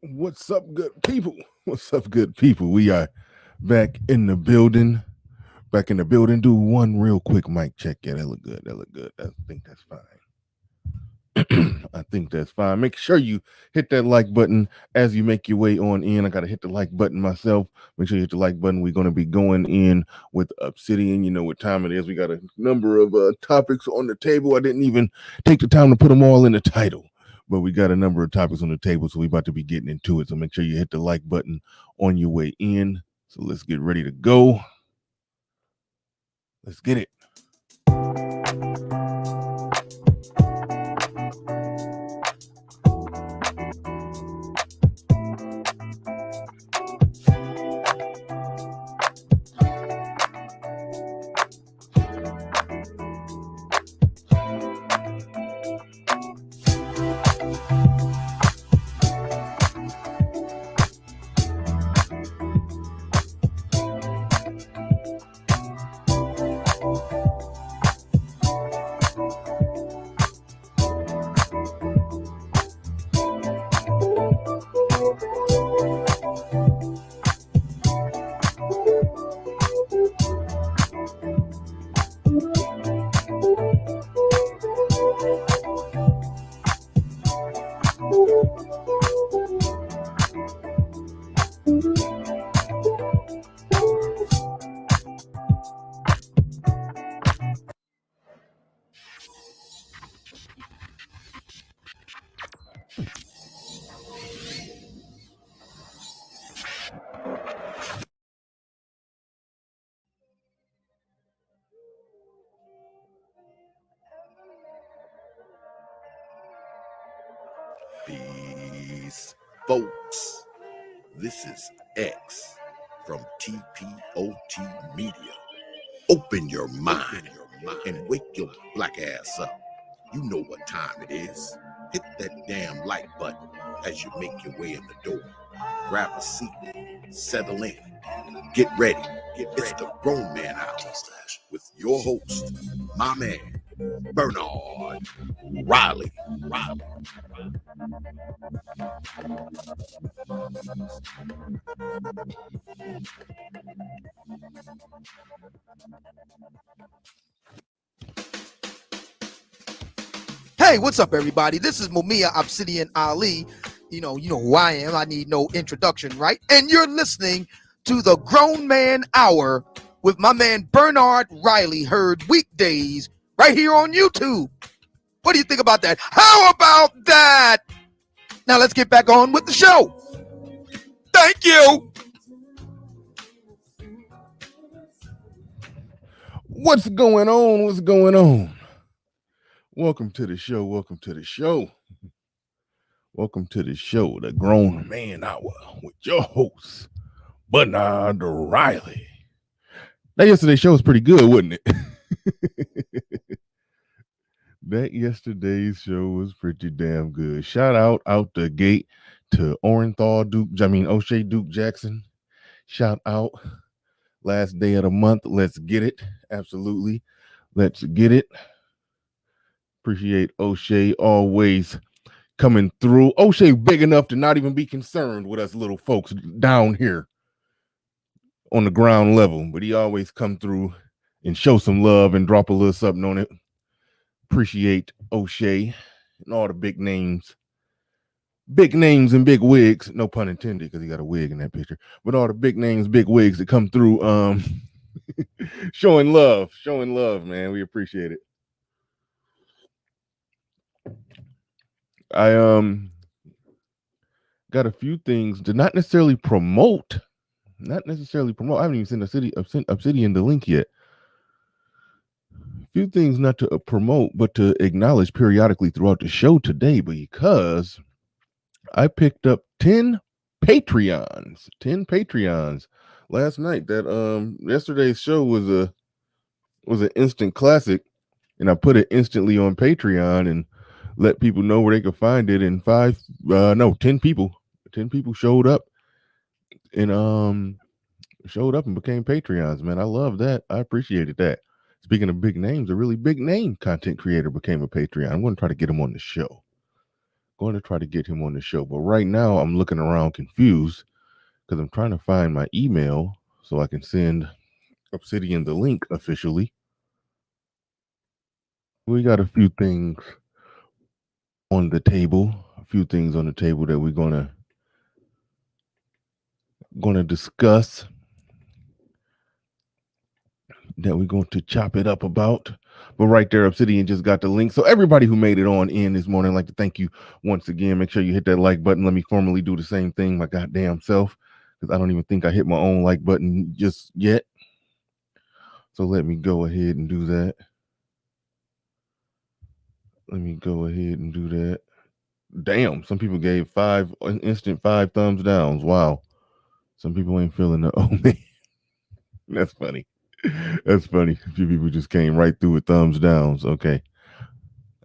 What's up, good people? What's up, good people? We are back in the building. Back in the building. Do one real quick mic check. Yeah, that look good. That look good. I think that's fine. I think that's fine. Make sure you hit that like button as you make your way on in. I got to hit the like button myself. Make sure you hit the like button. We're going to be going in with Obsidian. You know what time it is. We got a number of topics on the table. I didn't even take the time to put them all in the title, but we got a number of topics on the table, so we're about to be getting into it. So make sure you hit the like button on your way in. So let's get ready to go. Let's get it. Peace, folks. This is X from TPOT Media. Open your mind and wake your black ass up. You know what time it is. Hit that damn like button as you make your way in the door. Grab a seat, settle in, get ready. It's the Grown Man Hour with your host, my man, Bernard Riley. Hey, what's up, everybody? This is Mumia Obsidian Ali. You know who I am. I need no introduction, right? And you're listening to the Grown Man Hour with my man Bernard Riley, heard weekdays right here on YouTube. What do you think about that? How about that? Now let's get back on with the show. Thank you. What's going on? What's going on? Welcome to the show. Welcome to the show. Welcome to the show, the Grown Man Hour, with your host, Bernard Riley. That yesterday's show was pretty good, wasn't it? That yesterday's show was pretty damn good. Shout out the gate to O'Shea Duke Jackson. Shout out. Last day of the month. Let's get it. Absolutely. Let's get it. Appreciate O'Shea always coming through. O'Shea big enough to not even be concerned with us little folks down here on the ground level, but he always come through and show some love and drop a little something on it. Appreciate O'Shea and all the big names and big wigs, no pun intended because he got a wig in that picture, but all the big names, big wigs that come through showing love, man. We appreciate it. I got a few things to not necessarily promote. I haven't even sent Obsidian the link yet. A few things not to promote, but to acknowledge periodically throughout the show today, because I picked up 10 Patreons last night. That yesterday's show was an instant classic, and I put it instantly on Patreon and let people know where they could find it. And 10 people showed up and became Patreons. Man, I love that. I appreciated that. Speaking of big names, a really big name content creator became a Patreon. I'm going to try to get him on the show. Going to try to get him on the show. But right now, I'm looking around confused because I'm trying to find my email so I can send Obsidian the link officially. We got a few things on the table, that we're gonna discuss, that we're going to chop it up about. But right there, Obsidian just got the link. So everybody who made it on in this morning, I'd like to thank you once again. Make sure you hit that like button. Let me formally do the same thing my goddamn self, because I don't even think I hit my own like button just yet. So let me go ahead and do that. Damn, some people gave five thumbs downs. Wow. Some people ain't feeling the man. That's funny. That's funny. A few people just came right through with thumbs downs. Okay.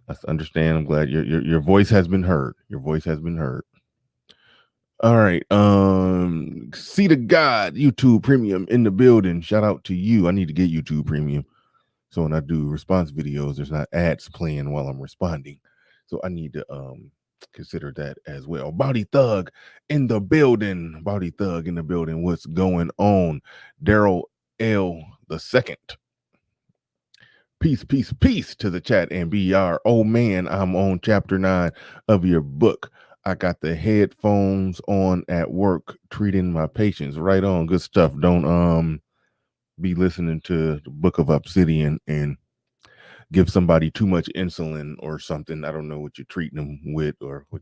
I understand. I'm glad your voice has been heard. Your voice has been heard. All right. See the God YouTube Premium in the building. Shout out to you. I need to get YouTube Premium. So when I do response videos, there's not ads playing while I'm responding. So I need to consider that as well. Body Thug in the building. Body Thug in the building. What's going on? Daryl L the second. Peace, peace, peace to the chat and BR. Oh man, I'm on chapter 9 of your book. I got the headphones on at work treating my patients. Right on. Good stuff. Don't be listening to the Book of Obsidian and give somebody too much insulin or something. I don't know what you're treating them with, or I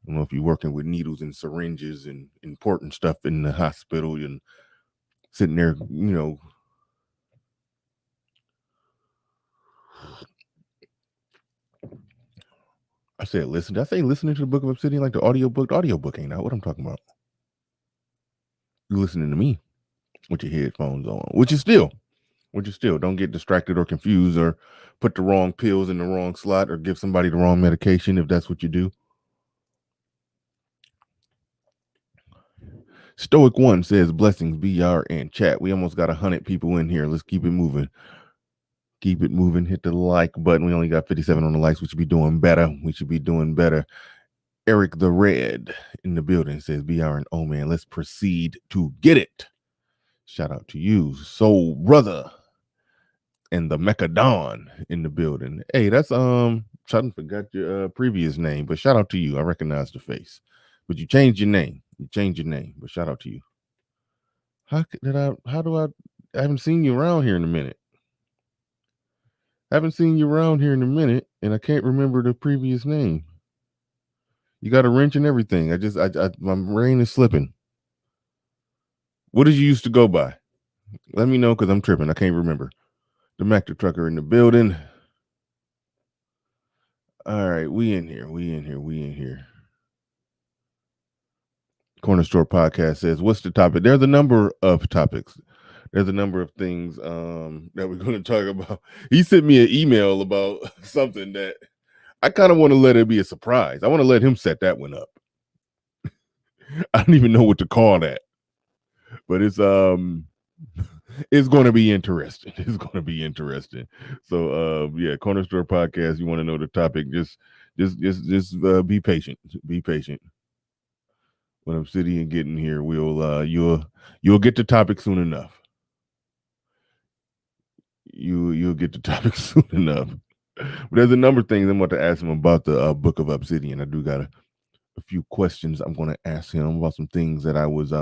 don't know if you're working with needles and syringes and important stuff in the hospital and sitting there, I said listen. Did I say listening to the Book of Obsidian like the audiobook? The audiobook ain't out. What I'm talking about. You listening to me with your headphones on, which is still don't get distracted or confused or put the wrong pills in the wrong slot or give somebody the wrong medication if that's what you do. Stoic One says blessings BR and chat. We almost got 100 people in here. Let's keep it moving. Keep it moving. Hit the like button. We only got 57 on the likes. We should be doing better. Eric the Red in the building says BR and oh man, let's proceed to get it. Shout out to you, Soul Brother, and the Mechadon in the building. Hey, that's Sutton forgot your previous name, but shout out to you. I recognize the face, but you changed your name. But shout out to you. I haven't seen you around here in a minute. And I can't remember the previous name. You got a wrench and everything. My brain is slipping. What did you used to go by? Let me know because I'm tripping. I can't remember. The Mac the Trucker in the building. All right, we in here. Corner Store Podcast says, what's the topic? There's a number of topics. There's a number of things that we're going to talk about. He sent me an email about something that I kind of want to let it be a surprise. I want to let him set that one up. I don't even know what to call that. But it's going to be interesting. So yeah, Corner Store Podcast, you want to know the topic, just be patient. Be patient. When Obsidian get in here, you'll get the topic soon enough. You'll get the topic soon enough. But there's a number of things I'm going to ask him about the Book of Obsidian. I do got a few questions I'm going to ask him about some things that I was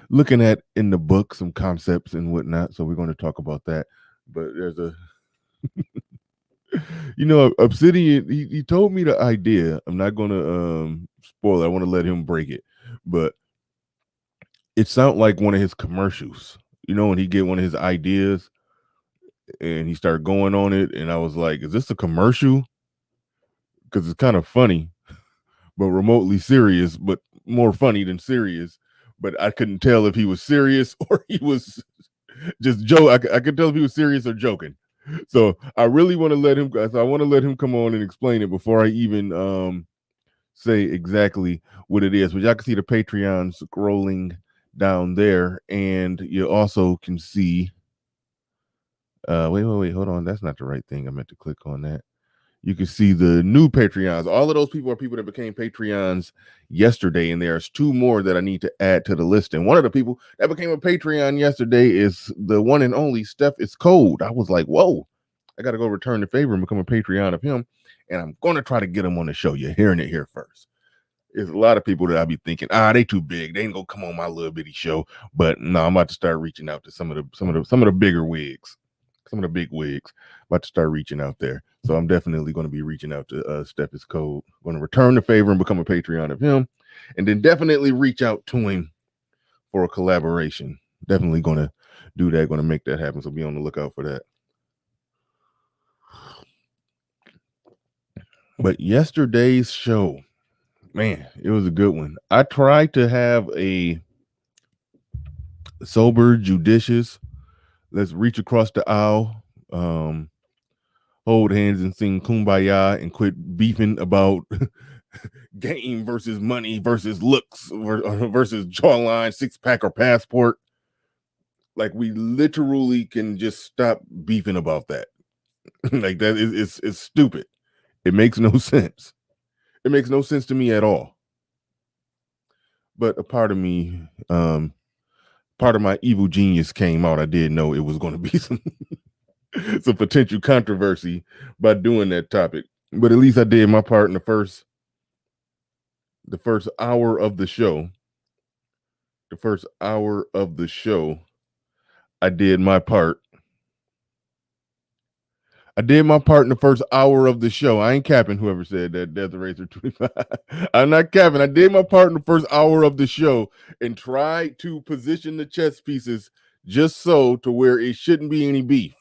looking at in the book, some concepts and whatnot. So we're going to talk about that. But there's a Obsidian, he told me the idea. I'm not going to spoil it. I want to let him break it. But it sounded like one of his commercials. When he get one of his ideas and he started going on it, and I was like, is this a commercial? Because it's kind of funny, but remotely serious, but more funny than serious. But I couldn't tell if he was serious or he was just joke. I could tell if he was serious or joking. So I really want to let him. So I want to let him come on and explain it before I even say exactly what it is. But y'all can see the Patreon scrolling down there, and you also can see. Wait, hold on. That's not the right thing. I meant to click on that. You can see the new Patreons. All of those people are people that became Patreons yesterday, and there's two more that I need to add to the list. And one of the people that became a Patreon yesterday is the one and only Steph is Cold. I was like, whoa, I got to go return the favor and become a Patreon of him. And I'm going to try to get him on the show. You're hearing it here first. There's a lot of people that I be thinking, they too big. They ain't gonna come on my little bitty show. But no, I'm about to start reaching out to some of the bigger wigs, some of the big wigs. About to start reaching out there. So I'm definitely going to be reaching out to Steph is Code. Going to return the favor and become a Patreon of him, and then definitely reach out to him for a collaboration. Definitely going to do that. Going to make that happen. So be on the lookout for that. But yesterday's show, man, it was a good one. I tried to have a sober, judicious, let's reach across the aisle, hold hands and sing kumbaya and quit beefing about game versus money versus looks versus jawline, six-pack or passport. Like, we literally can just stop beefing about that. Like, that is it's stupid. It makes no sense. It makes no sense to me at all. But a part of me, part of my evil genius came out. I did know it was going to be some potential controversy by doing that topic. But at least I did my part in the first hour of the show. The first hour of the show, I did my part. I did my part in the first hour of the show. I ain't capping whoever said that Death Eraser 25. I'm not capping. I did my part in the first hour of the show and tried to position the chess pieces just so to where it shouldn't be any beef.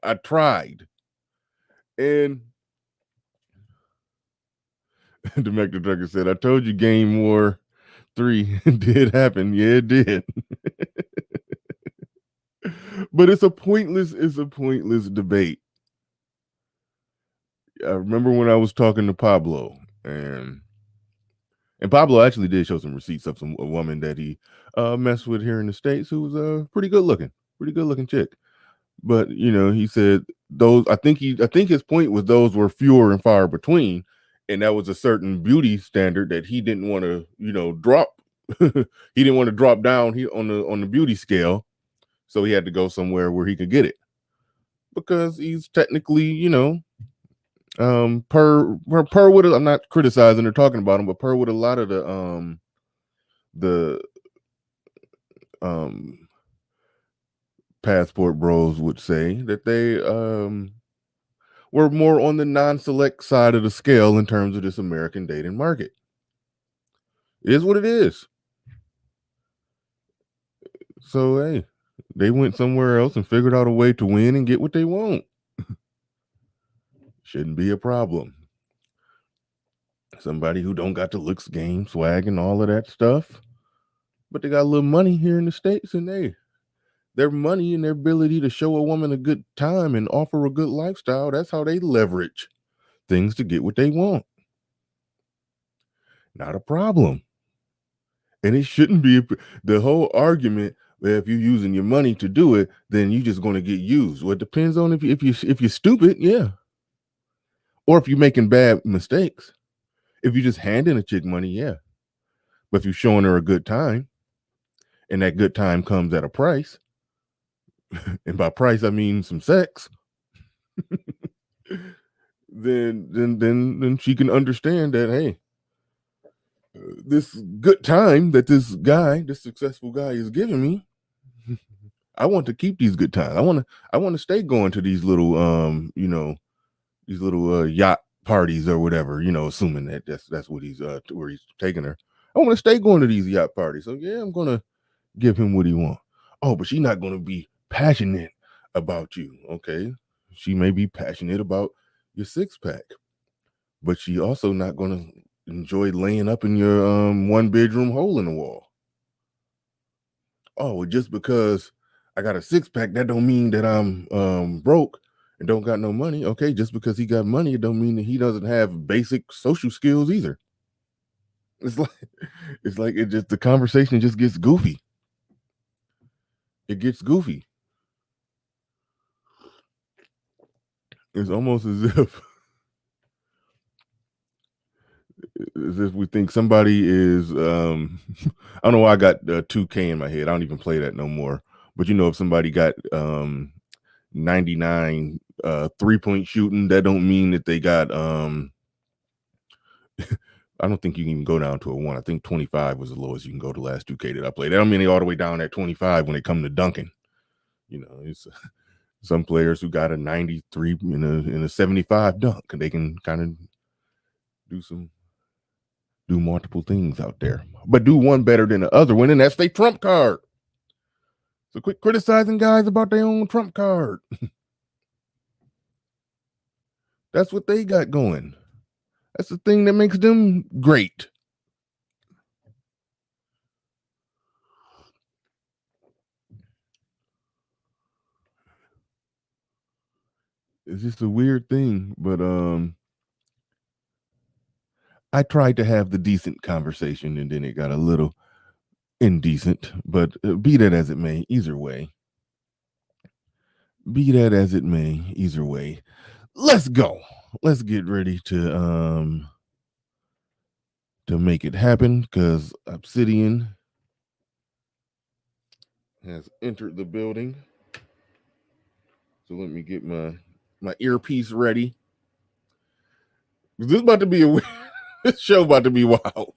I tried. And Domector Trucker said, I told you Game War 3 did happen. Yeah, it did. But it's a pointless debate. I remember when I was talking to Pablo, and Pablo actually did show some receipts of a woman that he messed with here in the States who was pretty good looking chick. But he said those. I think his point was those were fewer and far between, and that was a certain beauty standard that he didn't want to drop. He didn't want to drop down on the beauty scale, so he had to go somewhere where he could get it because he's technically per what I'm not criticizing or talking about him, but per what a lot of the passport bros would say, that they were more on the non-select side of the scale in terms of this American dating market. It is what it is. So hey, they went somewhere else and figured out a way to win and get what they want. Shouldn't be a problem. Somebody who don't got the looks, game, swag, and all of that stuff, but they got a little money here in the States, and their money and their ability to show a woman a good time and offer a good lifestyle, that's how they leverage things to get what they want. Not a problem. And it shouldn't be the whole argument that if you're using your money to do it, then you're just going to get used. Well, it depends on if you're stupid, yeah, or if you're making bad mistakes. If you're just handing a chick money, yeah, but if you're showing her a good time, and that good time comes at a price, and by price I mean some sex, then she can understand that, hey, this good time that this successful guy is giving me, I want to keep these good times. I want to stay going to these little these little yacht parties or whatever, assuming that that's what he's where he's taking her. I want to stay going to these yacht parties. So yeah, I'm gonna give him what he wants. Oh, but she's not gonna be passionate about you. Okay. She may be passionate about your six pack, but she also not gonna enjoy laying up in your one bedroom hole in the wall. Oh, well, just because I got a six pack, that don't mean that I'm broke and don't got no money. Okay, just because he got money, it don't mean that he doesn't have basic social skills either. It's like the conversation just gets goofy. It gets goofy. It's almost as if we think somebody is I don't know why I got 2K in my head. I don't even play that no more. But if somebody got 99 3-point shooting, that don't mean that they got I don't think you can even go down to a 1. I think 25 was the lowest you can go the last 2K that I played. That don't mean they all the way down at 25 when they come to dunking. It's some players who got a 93 in a 75 dunk, and they can kind of do multiple things out there, but do one better than the other one, and that's their trump card. So quit criticizing guys about their own trump card. That's what they got going. That's the thing that makes them great. It's just a weird thing, but I tried to have the decent conversation, and then it got a little indecent. But be that as it may, either way. Let's go. Let's get ready to make it happen, because Obsidian has entered the building. So let me get my earpiece ready. This is about to be this show about to be wild.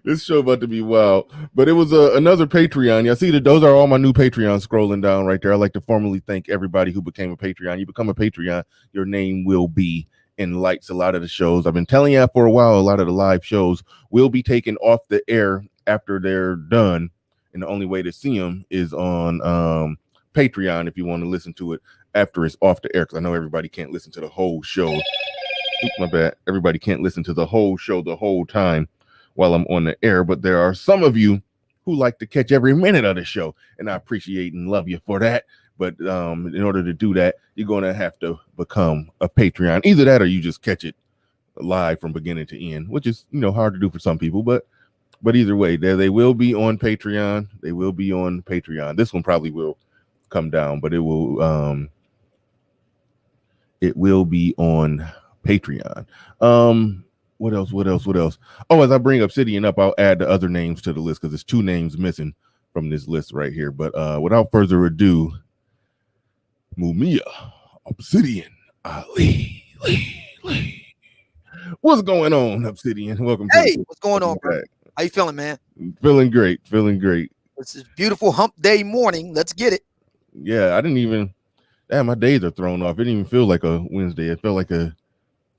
This show about to be wild. But it was another Patreon. I see that those are all my new Patreons scrolling down right there. I'd like to formally thank everybody who became a Patreon. You become a Patreon, your name will be in lights. A lot of the shows, I've been telling you for a while, a lot of the live shows will be taken off the air after they're done. And the only way to see them is on Patreon if you want to listen to it after it's off the air, because I know everybody can't listen to the whole show. Oops, my bad. Everybody can't listen to the whole show the whole time while I'm on the air, but there are some of you who like to catch every minute of the show, and I appreciate and love you for that. But in order to do that, you're going to have to become a Patreon. Either that or you just catch it live from beginning to end, which is hard to do for some people, but either way, they will be on Patreon. They will be on Patreon. This one probably will come down, but it will be on Patreon. What else? Oh, as I bring Obsidian up, I'll add the other names to the list, because there's 2 names missing from this list right here. But without further ado, Mumia Obsidian Ali. What's going on, Obsidian? Welcome to Hey, what's going on, bro? How you feeling, man? Feeling great. This is beautiful hump day morning. Let's get it. Yeah, I didn't even. Damn, my days are thrown off. It didn't even feel like a Wednesday. It felt like a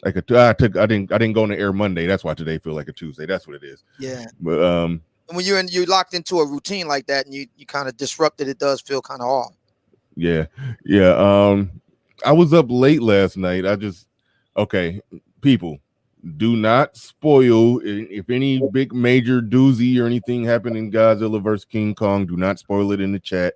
I didn't go on the air Monday. That's why today feel like a Tuesday. That's what it is. Yeah. But and when you're locked into a routine like that and you kind of disrupted, it does feel kind of off. Yeah. I was up late last night. People, do not spoil if any big major doozy or anything happened in Godzilla vs. King Kong. Do not spoil it in the chat.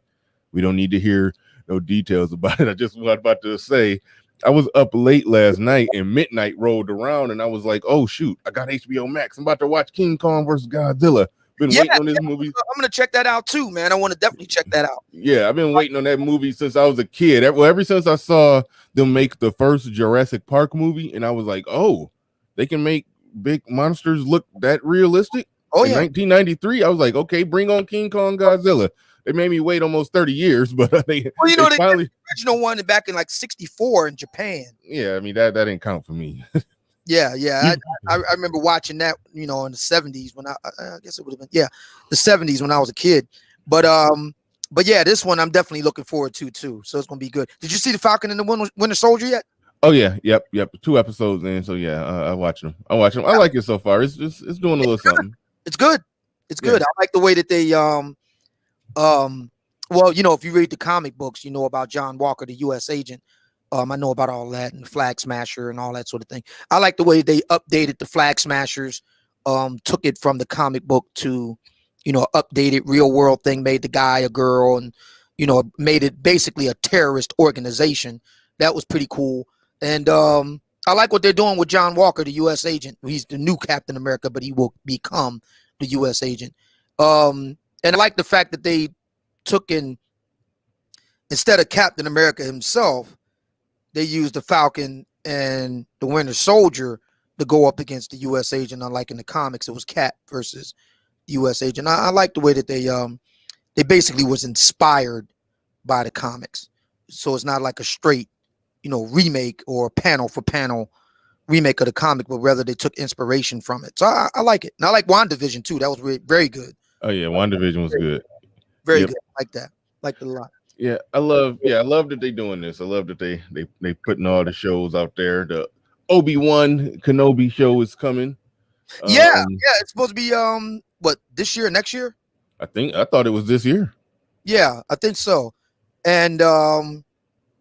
We don't need to hear no details about it. I just was about to say, I was up late last night and midnight rolled around, and I was like, oh shoot, I got HBO Max. I'm about to watch King Kong versus Godzilla. Been waiting on this movie. I'm gonna check that out too, man. I want to definitely check that out. Yeah, I've been waiting on that movie since I was a kid. Ever since I saw them make the first Jurassic Park movie, and I was like, oh, they can make big monsters look that realistic. Oh in 1993, I was like, okay, bring on King Kong Godzilla. They made me wait almost 30 years, but they finally the original one back in like 64 in Japan. Yeah, I mean that didn't count for me. Yeah. I remember watching that, in the 70s when I guess it would have been the 70s when I was a kid. But yeah, this one I'm definitely looking forward to too. So it's gonna be good. Did you see the Falcon and the Winter Soldier yet? Oh yeah, yep. 2 episodes in, so yeah, I watch them. I like it so far. It's doing a little something. It's good. I like the way that they well, if you read the comic books, you know about John Walker, the U.S. agent. I know about all that and the Flag Smasher and all that sort of thing. I like the way they updated the Flag Smashers, took it from the comic book to, updated real world thing, made the guy a girl, and, made it basically a terrorist organization. That was pretty cool. And I like what they're doing with John Walker, the U.S. agent. He's the new Captain America, but he will become the U.S. agent. And I like the fact that they took in, instead of Captain America himself, they used the Falcon and the Winter Soldier to go up against the U.S. agent. Unlike in the comics, it was Cap versus U.S. agent. I like the way that they basically was inspired by the comics, so it's not like a straight, remake or panel for panel remake of the comic, but rather they took inspiration from it. So I like it. And I like WandaVision too. That was very good. Oh yeah, WandaVision was good. Very Yep. good. I like that. Liked it a lot. I love that they doing this. I love that they putting all the shows out there. The Obi-Wan Kenobi show is coming. Yeah, it's supposed to be what, this year, next year? I thought it was this year. Yeah, I think so. And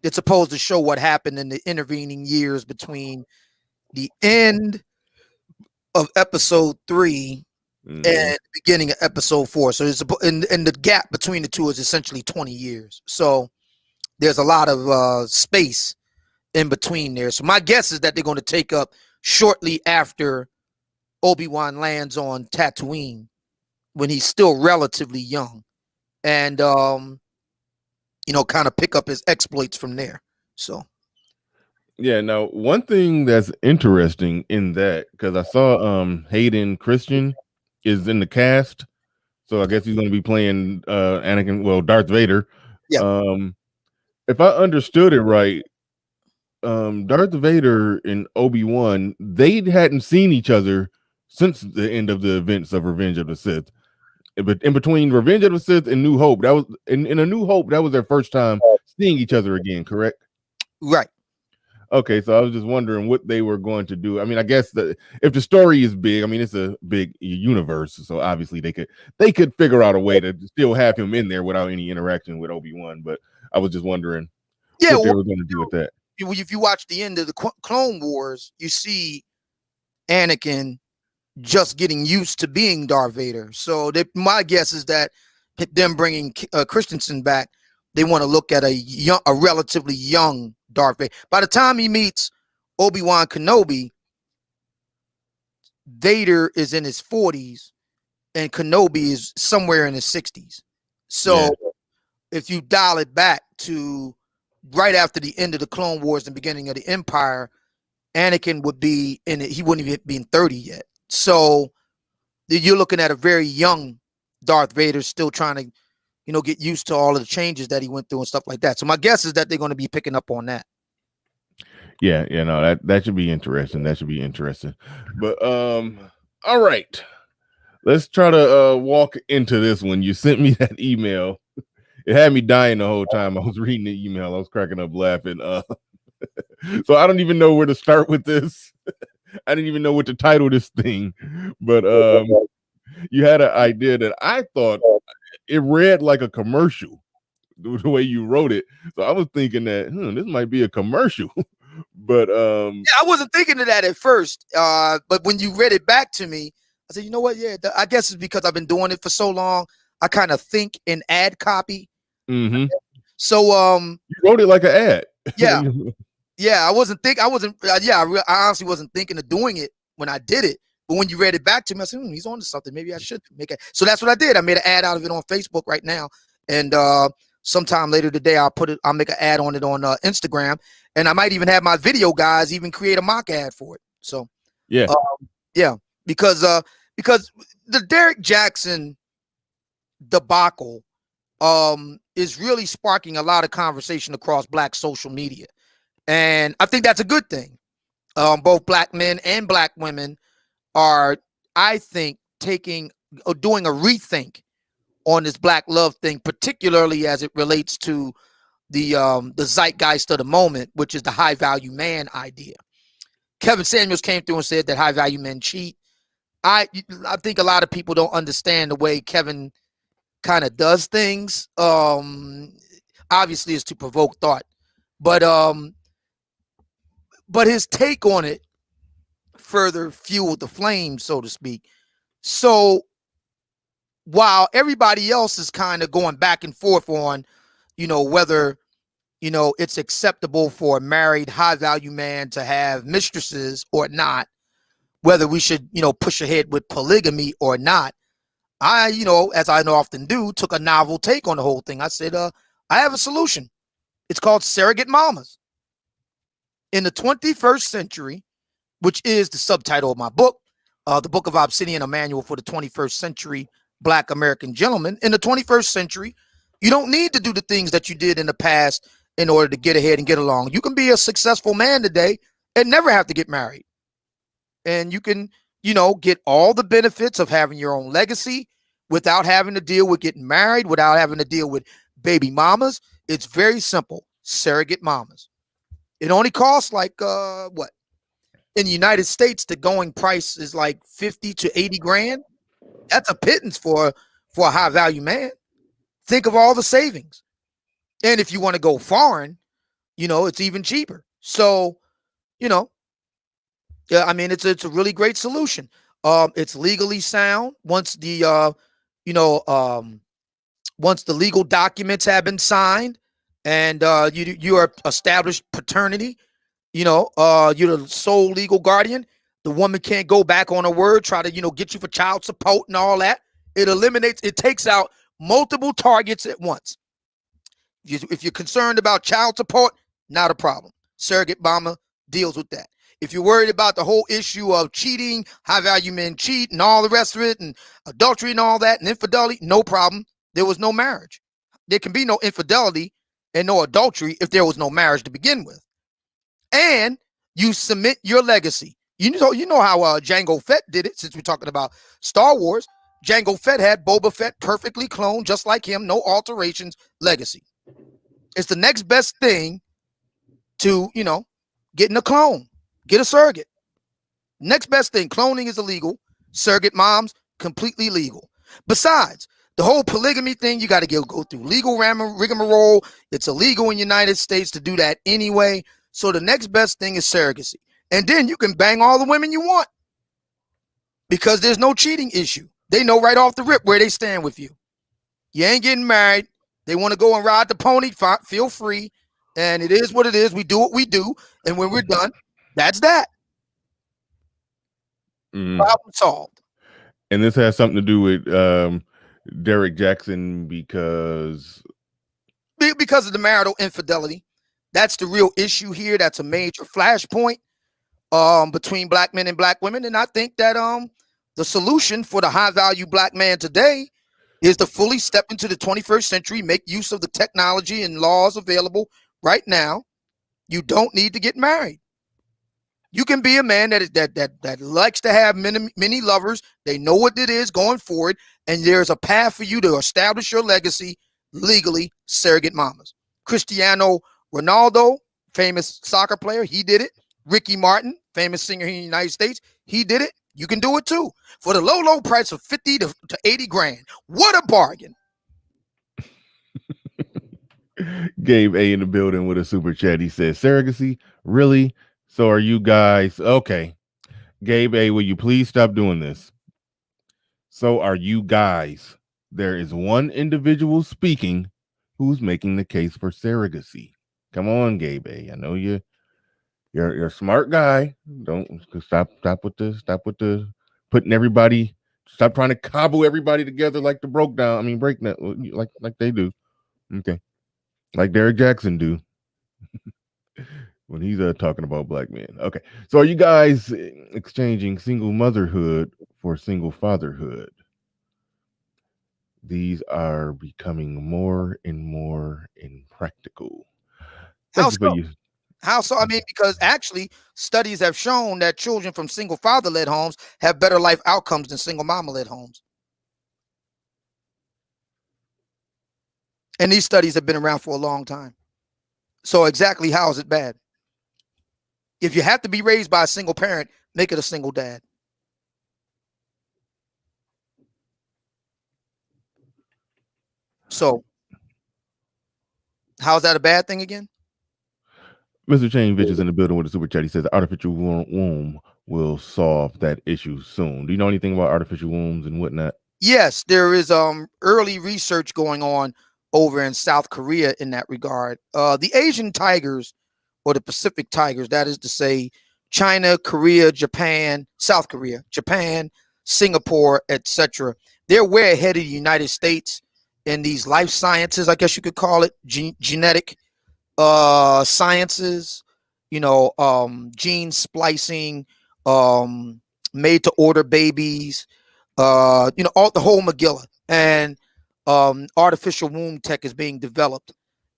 it's supposed to show what happened in the intervening years between the end of episode 3 and the beginning of episode 4. So it's and the gap between the two is essentially 20 years. So there's a lot of space in between there. So my guess is that they're going to take up shortly after Obi-Wan lands on Tatooine, when he's still relatively young, and kind of pick up his exploits from there. So yeah, now one thing that's interesting in that, because I saw Hayden Christian is in the cast, so I guess he's going to be playing Anakin, well, Darth Vader. Yeah. If I understood it right, Darth Vader and Obi-Wan, they hadn't seen each other since the end of the events of Revenge of the Sith. But in between Revenge of the Sith and New Hope, that was in A New Hope, that was their first time seeing each other again, correct? Right. Okay, so I was just wondering what they were going to do. I mean, I guess if the story is big, I mean, it's a big universe, so obviously they could figure out a way to still have him in there without any interaction with Obi-Wan. But I was just wondering what they were going to do with that. If you watch the end of the Clone Wars, you see Anakin just getting used to being Darth Vader. So my guess is that them bringing Christensen back, they want to look at a relatively young Darth Vader. By the time he meets Obi-Wan Kenobi, Vader is in his 40s and Kenobi is somewhere in his 60s. So if you dial it back to right after the end of the Clone Wars and beginning of the Empire, Anakin would be in it. He wouldn't even be 30 yet. So you're looking at a very young Darth Vader still trying to, get used to all of the changes that he went through and stuff like that. So my guess is that they're going to be picking up on that. Yeah, no, that should be interesting. That should be interesting. But all right. Let's try to walk into this one. You sent me that email. It had me dying the whole time I was reading the email. I was cracking up laughing. So I don't even know where to start with this. I didn't even know what to title this thing. But you had an idea that I thought it read like a commercial, the way you wrote it. So I was thinking that this might be a commercial. But I wasn't thinking of that at first. But when you read it back to me, I said, you know what? Yeah, I guess it's because I've been doing it for so long. I kind of think in ad copy. Mm-hmm. So you wrote it like an ad. Yeah. Yeah, I honestly wasn't thinking of doing it when I did it. But when you read it back to me, I said, he's on to something. Maybe I should make it. So that's what I did. I made an ad out of it on Facebook right now. And sometime later today, I'll make an ad on it on Instagram. And I might even have my video guys even create a mock ad for it. So yeah. Because the Derek Jackson debacle is really sparking a lot of conversation across Black social media. And I think that's a good thing. Both Black men and Black women are, I think, doing a rethink on this Black love thing, particularly as it relates to the zeitgeist of the moment, which is the high value man idea. Kevin Samuels came through and said that high value men cheat. I think a lot of people don't understand the way Kevin kind of does things. Obviously, it's to provoke thought, but his take on it further fueled the flame, so to speak. So while everybody else is kind of going back and forth on, whether, it's acceptable for a married high value man to have mistresses or not, whether we should, push ahead with polygamy or not, I, as I often do, took a novel take on the whole thing. I said, I have a solution. It's called surrogate mamas. In the 21st century, which is the subtitle of my book, the Book of Obsidian, a manual for the 21st century Black American gentleman. In the 21st century, you don't need to do the things that you did in the past in order to get ahead and get along. You can be a successful man today and never have to get married. And you can, get all the benefits of having your own legacy without having to deal with getting married, without having to deal with baby mamas. It's very simple. Surrogate mamas. It only costs like what? In the United States, the going price is like 50 to 80 grand. That's a pittance for a high value man. Think of all the savings. And if you want to go foreign, it's even cheaper. So, yeah, I mean, it's a really great solution. It's legally sound once the once the legal documents have been signed and you are established paternity. You're the sole legal guardian. The woman can't go back on her word, try to, get you for child support and all that. It takes out multiple targets at once. If you're concerned about child support, not a problem. Surrogate mama deals with that. If you're worried about the whole issue of cheating, high value men cheat and all the rest of it, and adultery and all that, and infidelity, no problem. There was no marriage. There can be no infidelity and no adultery if there was no marriage to begin with. And you submit your legacy. You know how Jango Fett did it, since we're talking about Star Wars. Jango Fett had Boba Fett perfectly cloned, just like him, no alterations, legacy. It's the next best thing to, getting a clone. Get a surrogate. Next best thing. Cloning is illegal. Surrogate moms, completely legal. Besides, the whole polygamy thing, you got to go through legal rigmarole. It's illegal in the United States to do that anyway. So the next best thing is surrogacy. And then you can bang all the women you want because there's no cheating issue. They know right off the rip where they stand with you. You ain't getting married. They want to go and ride the pony, feel free. And it is what it is. We do what we do. And when we're done, that's that. Problem solved. And this has something to do with Derek Jackson because of the marital infidelity. That's the real issue here. That's a major flashpoint between black men and black women. And I think that the solution for the high value black man today is to fully step into the 21st century, make use of the technology and laws available right now. You don't need to get married. You can be a man that likes to have many lovers. They know what it is going forward, and there's a path for you to establish your legacy legally. Surrogate mamas. Cristiano Ronaldo, famous soccer player, he did it. Ricky Martin, famous singer here in the United States, he did it. You can do it too for the low price of 50 to 80 grand. What a bargain. Gabe A in the building with a super chat. He says, surrogacy? Really? So are you guys okay? Gabe A, will you please stop doing this? So are you guys? There is one individual speaking who's making the case for surrogacy. Come on, Gabe A. I know you're a smart guy. Don't stop with the putting everybody. Stop trying to cobble everybody together like the breakdown, like they do. Okay, like Derek Jackson do. When he's talking about black men. Okay. So are you guys exchanging single motherhood for single fatherhood? These are becoming more and more impractical. How so? I mean, because actually studies have shown that children from single father-led homes have better life outcomes than single mama-led homes. And these studies have been around for a long time. So exactly how is it bad? If you have to be raised by a single parent, make it a single dad. So, how's that a bad thing again? Mr. Chainvich is in the building with a super chat. He says the artificial womb will solve that issue soon. Do you know anything about artificial wombs and whatnot? Yes, there is early research going on over in South Korea in that regard. The Asian tigers, or the Pacific tigers, that is to say China, Korea, Japan, South Korea, Japan, Singapore, etc. They're way ahead of the United States in these life sciences, I guess you could call it, genetic sciences, gene splicing, made to order babies, all the whole Megillah, and artificial womb tech is being developed.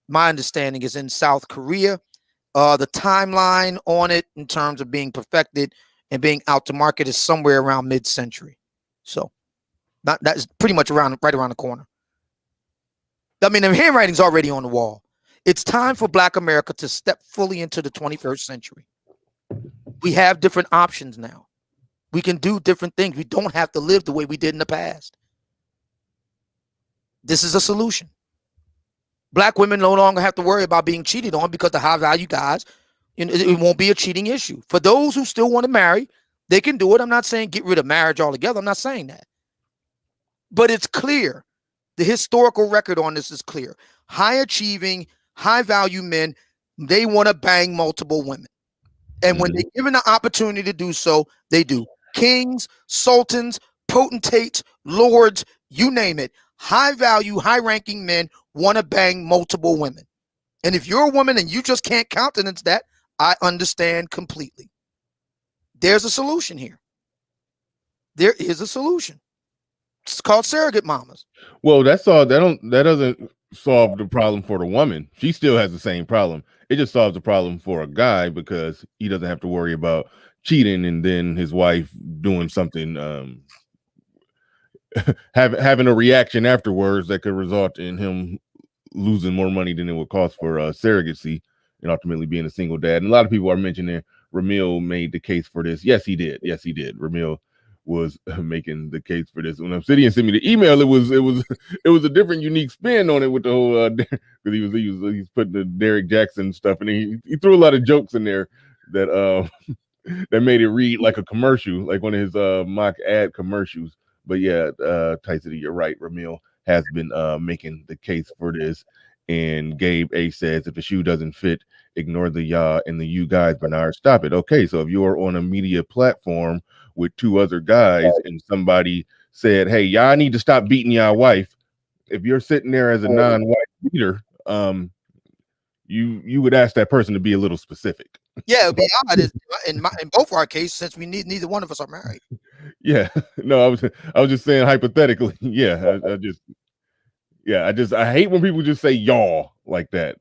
My understanding is in South Korea. The timeline on it in terms of being perfected and being out to market is somewhere around mid-century. So that's pretty much right around the corner. I mean, the handwriting's already on the wall. It's time for Black America to step fully into the 21st century. We have different options now. We can do different things. We don't have to live the way we did in the past. This is a solution. Black women no longer have to worry about being cheated on because the high value guys, it won't be a cheating issue. For those who still want to marry, they can do it. I'm not saying get rid of marriage altogether. I'm not saying that. But it's clear. The historical record on this is clear. High achieving, high value men, they want to bang multiple women. And when they're given the opportunity to do so, they do. Kings, sultans, potentates, lords, you name it. High value, high ranking men want to bang multiple women. And if you're a woman and you just can't countenance that, I understand completely. There's a solution here. There is a solution. It's called surrogate mamas. Well, that's all. That doesn't solve the problem for the woman. She still has the same problem. It just solves the problem for a guy because he doesn't have to worry about cheating and then his wife doing something, having a reaction afterwards that could result in him losing more money than it would cost for surrogacy and ultimately being a single dad. And a lot of people are mentioning Ramil made the case for this. Yes, he did. Ramil was making the case for this. When Obsidian sent me the email, it was a different, unique spin on it with the whole because he's putting the Derek Jackson stuff, and he threw a lot of jokes in there that that made it read like a commercial, like one of his mock ad commercials. But yeah, Tyson, you're right. Ramil has been making the case for this. And Gabe A says, if the shoe doesn't fit, ignore the y'all and the you guys, Bernard. Stop it. Okay, so if you're on a media platform with two other guys and somebody said, hey, y'all need to stop beating y'all wife, if you're sitting there as a non-white leader, you would ask that person to be a little specific. Yeah, it would be odd in both our cases, since neither one of us are married. Yeah, no, I was just saying hypothetically. Yeah, I hate when people just say y'all like that.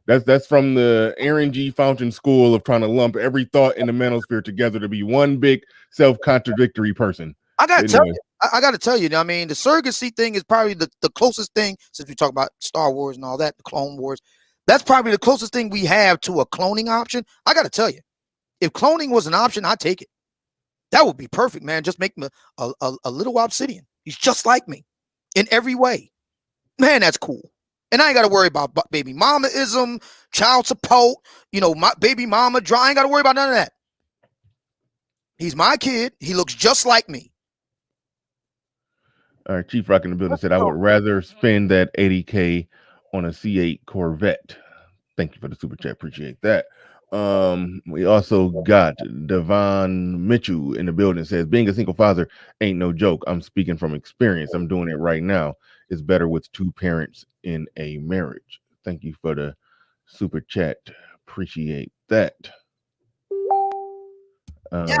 That's from the Aaron G. Fountain school of trying to lump every thought in the manosphere together to be one big self-contradictory person. I gotta tell you, I mean, the surrogacy thing is probably the closest thing, since we talk about Star Wars and all that, the Clone Wars. That's probably the closest thing we have to a cloning option. I gotta tell you, if cloning was an option, I'd take it. That would be perfect, man. Just make me a little Obsidian. He's just like me in every way. Man, that's cool. And I ain't got to worry about baby mama-ism, child support, my baby mama dry. I ain't got to worry about none of that. He's my kid. He looks just like me. All right, Chief Rock in the building said, I would rather spend that $80K on a C8 Corvette. Thank you for the super chat. Appreciate that. We also got Devon Mitchell in the building. Says, being a single father ain't no joke. I'm speaking from experience. I'm doing it right now. It's better with two parents in a marriage. Thank you for the super chat. Appreciate that. That's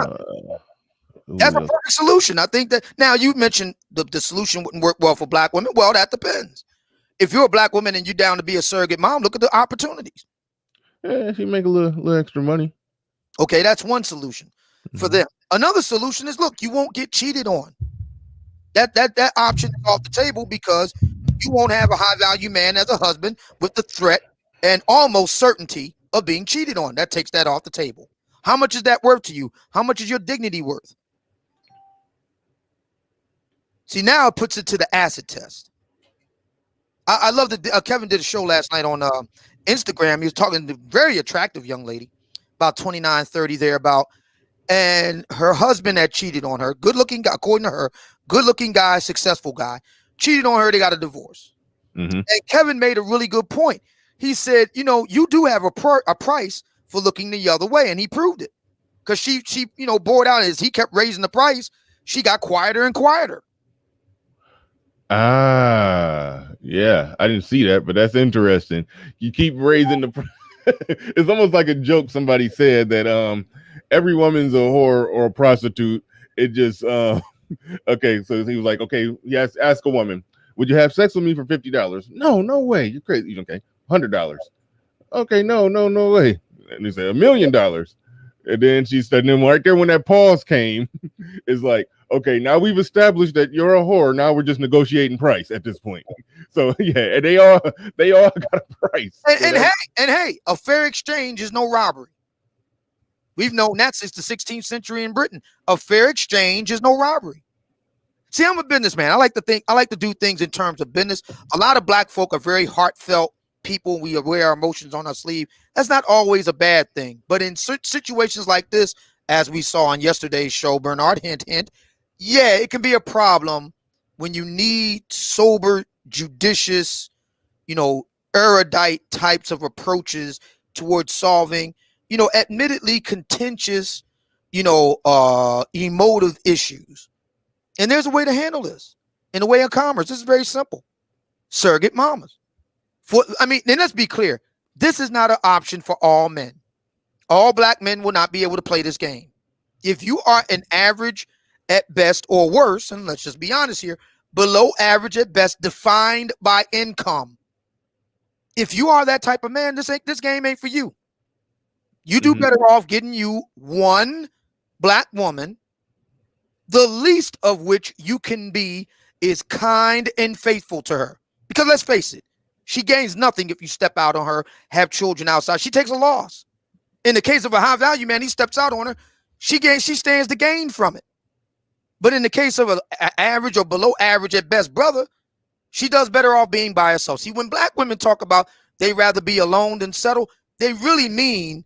a perfect solution. I think that now you mentioned the solution wouldn't work well for black women. Well, that depends. If you're a black woman and you're down to be a surrogate mom, look at the opportunities. Yeah, she make a little extra money. Okay, that's one solution for them. Another solution is, look, you won't get cheated on. That option is off the table because you won't have a high value man as a husband with the threat and almost certainty of being cheated on. That takes that off the table. How much is that worth to you? How much is your dignity worth? See, now it puts it to the acid test. I love that Kevin did a show last night on Instagram. He was talking to a very attractive young lady, about 29, 30 thereabout. And her husband had cheated on her. Good looking guy, according to her, good looking guy, successful guy, cheated on her. They got a divorce. And Kevin made a really good point. He said, you do have a price for looking the other way. And he proved it because she bored out as he kept raising the price. She got quieter and quieter. Yeah, I didn't see that, but that's interesting. You keep raising the price. It's almost like a joke. Somebody said that every woman's a whore or a prostitute. It just okay. So he was like, okay, yes, ask a woman, would you have sex with me for $50? No, no way. You're crazy. Okay, $100. Okay, no, no, no way. And he said $1,000,000. And then she said, and then right there when that pause came, it's like, okay, now we've established that you're a whore. Now we're just negotiating price at this point. So yeah, and they all got a price. And, So hey, a fair exchange is no robbery. We've known that since the 16th century in Britain. A fair exchange is no robbery. See, I'm a businessman. I like to do things in terms of business. A lot of black folk are very heartfelt people. We wear our emotions on our sleeve. That's not always a bad thing. But in situations like this, as we saw on yesterday's show, Bernard, hint, hint, yeah, it can be a problem when you need sober, judicious, erudite types of approaches towards solving, admittedly contentious, emotive issues. And there's a way to handle this in the way of commerce. This is very simple. Surrogate mamas. And let's be clear. This is not an option for all men. All black men will not be able to play this game. If you are an average at best or worse, and let's just be honest here, below average at best, defined by income. If you are that type of man, this game ain't for you. You do better off getting you one black woman, the least of which you can be is kind and faithful to her. Because let's face it, she gains nothing if you step out on her, have children outside. She takes a loss. In the case of a high value man, he steps out on her, she stands to gain from it. But in the case of an average or below average at best brother, she does better off being by herself. See, when black women talk about they rather be alone than settle, they really mean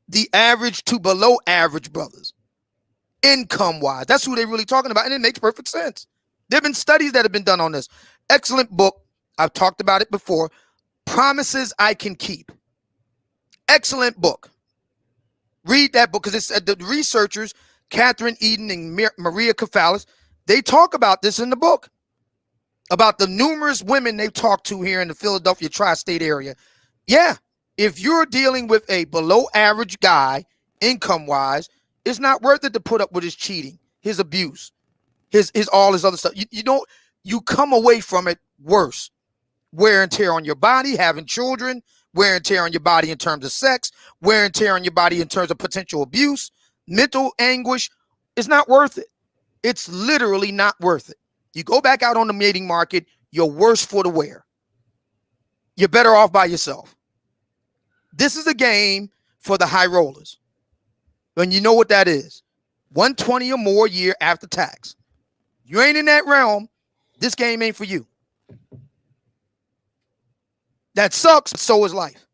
the average to below average brothers, income-wise. That's who they're really talking about, and it makes perfect sense. There have been studies that have been done on this. Excellent book. I've talked about it before. Promises I Can Keep. Excellent book. Read that book because it's the researchers, Catherine Eden and Maria Kafalis, they talk about this in the book, about the numerous women they've talked to here in the Philadelphia tri-state area. Yeah, if you're dealing with a below average guy, income-wise, it's not worth it to put up with his cheating, his abuse, his all his other stuff. You come away from it worse. Wear and tear on your body, having children, wear and tear on your body in terms of sex, wear and tear on your body in terms of potential abuse, mental anguish. It's not worth it. It's literally not worth it. You go back out on the mating market, you're worse for the wear. You're better off by yourself. This is a game for the high rollers. And you know what that is. 120 or more a year after tax. You ain't in that realm, this game ain't for you. That sucks, but so is life.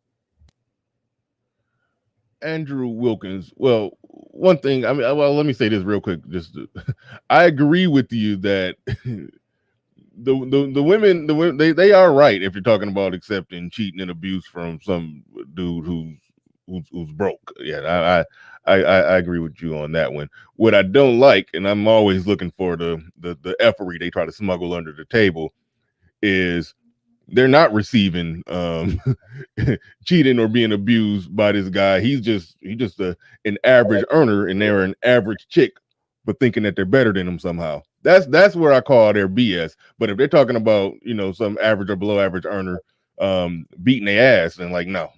Andrew Wilkins. Well, one thing, let me say this real quick. I agree with you that the women, they are right if you're talking about accepting cheating and abuse from some dude who's broke. Yeah, I agree with you on that one. What I don't like, and I'm always looking for the effery they try to smuggle under the table, is they're not receiving cheating or being abused by this guy. He's just an average earner, and they're an average chick, but thinking that they're better than him somehow. That's where I call their BS. But if they're talking about some average or below average earner beating their ass, then like no,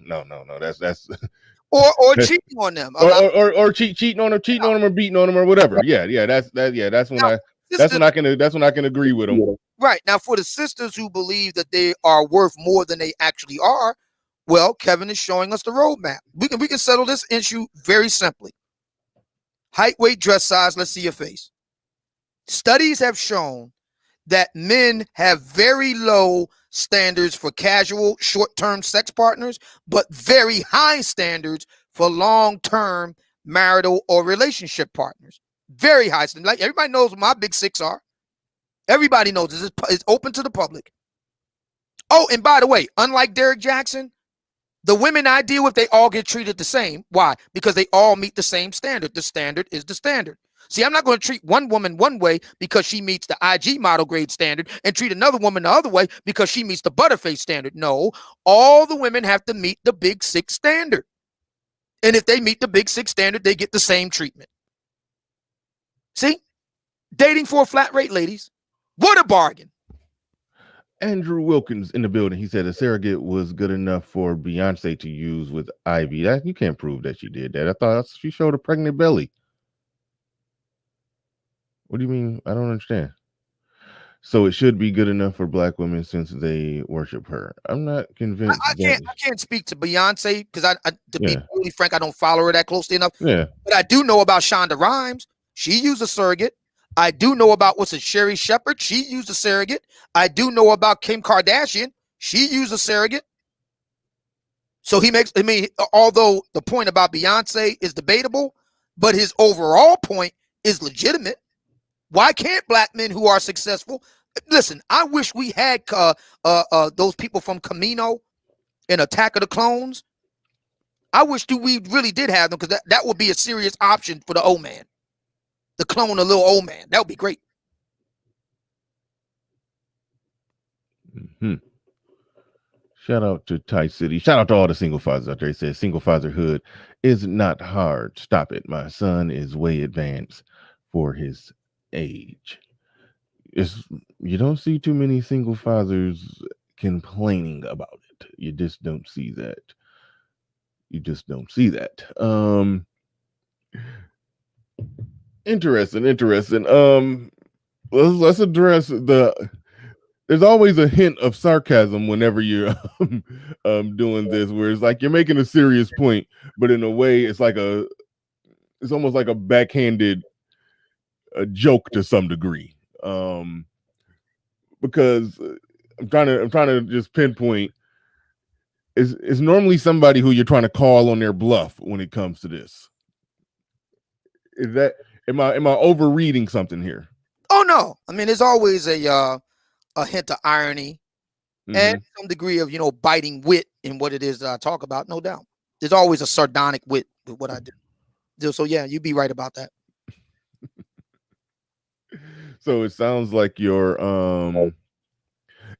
that's or cheating on them, or cheating on them or beating on them or whatever. That's when I can agree with them. Right. Now, for the sisters who believe that they are worth more than they actually are, well, Kevin is showing us the roadmap. We can settle this issue very simply. Height, weight, dress size, let's see your face. Studies have shown that men have very low standards for casual, short-term sex partners, but very high standards for long-term marital or relationship partners. Very high standards. Like everybody knows what my big six are. Everybody knows this. It's open to the public. Oh, and by the way, unlike Derek Jackson, the women I deal with, they all get treated the same. Why? Because they all meet the same standard. The standard is the standard. See, I'm not going to treat one woman one way because she meets the IG model grade standard and treat another woman the other way because she meets the Butterface standard. No, all the women have to meet the Big Six standard. And if they meet the Big Six standard, they get the same treatment. See? Dating for a flat rate, ladies. What a bargain. Andrew Wilkins in the building. He said a surrogate was good enough for Beyonce to use with Ivy. That you can't prove that she did that. I thought she showed a pregnant belly. What do you mean? I don't understand. So it should be good enough for black women since they worship her. I'm not convinced. I can't speak to Beyonce because to be Yeah. really frank, I don't follow her that closely enough. Yeah. But I do know about Shonda Rhimes. She used a surrogate. I do know about Sherry Shepherd. She used a surrogate. I do know about Kim Kardashian. She used a surrogate. So although the point about Beyonce is debatable, but his overall point is legitimate. Why can't black men who are successful? Listen, I wish we had those people from Camino and Attack of the Clones. I wish we really did have them because that would be a serious option for the old man. The clone a little old man. That would be great. Mm-hmm. Shout out to Ty City. Shout out to all the single fathers out there. He says single fatherhood is not hard. Stop it. My son is way advanced for his age. You don't see too many single fathers complaining about it. You just don't see that. Interesting. Let's address there's always a hint of sarcasm whenever you're doing this, where it's like you're making a serious point, but in a way it's almost like a backhanded joke to some degree. Because I'm trying to just pinpoint is normally somebody who you're trying to call on their bluff when it comes to this. Is that am I overreading something here? Oh no. I mean, there's always a hint of irony and some degree of biting wit in what it is that I talk about, no doubt. There's always a sardonic wit with what I do. So yeah, you'd be right about that. So it sounds like you're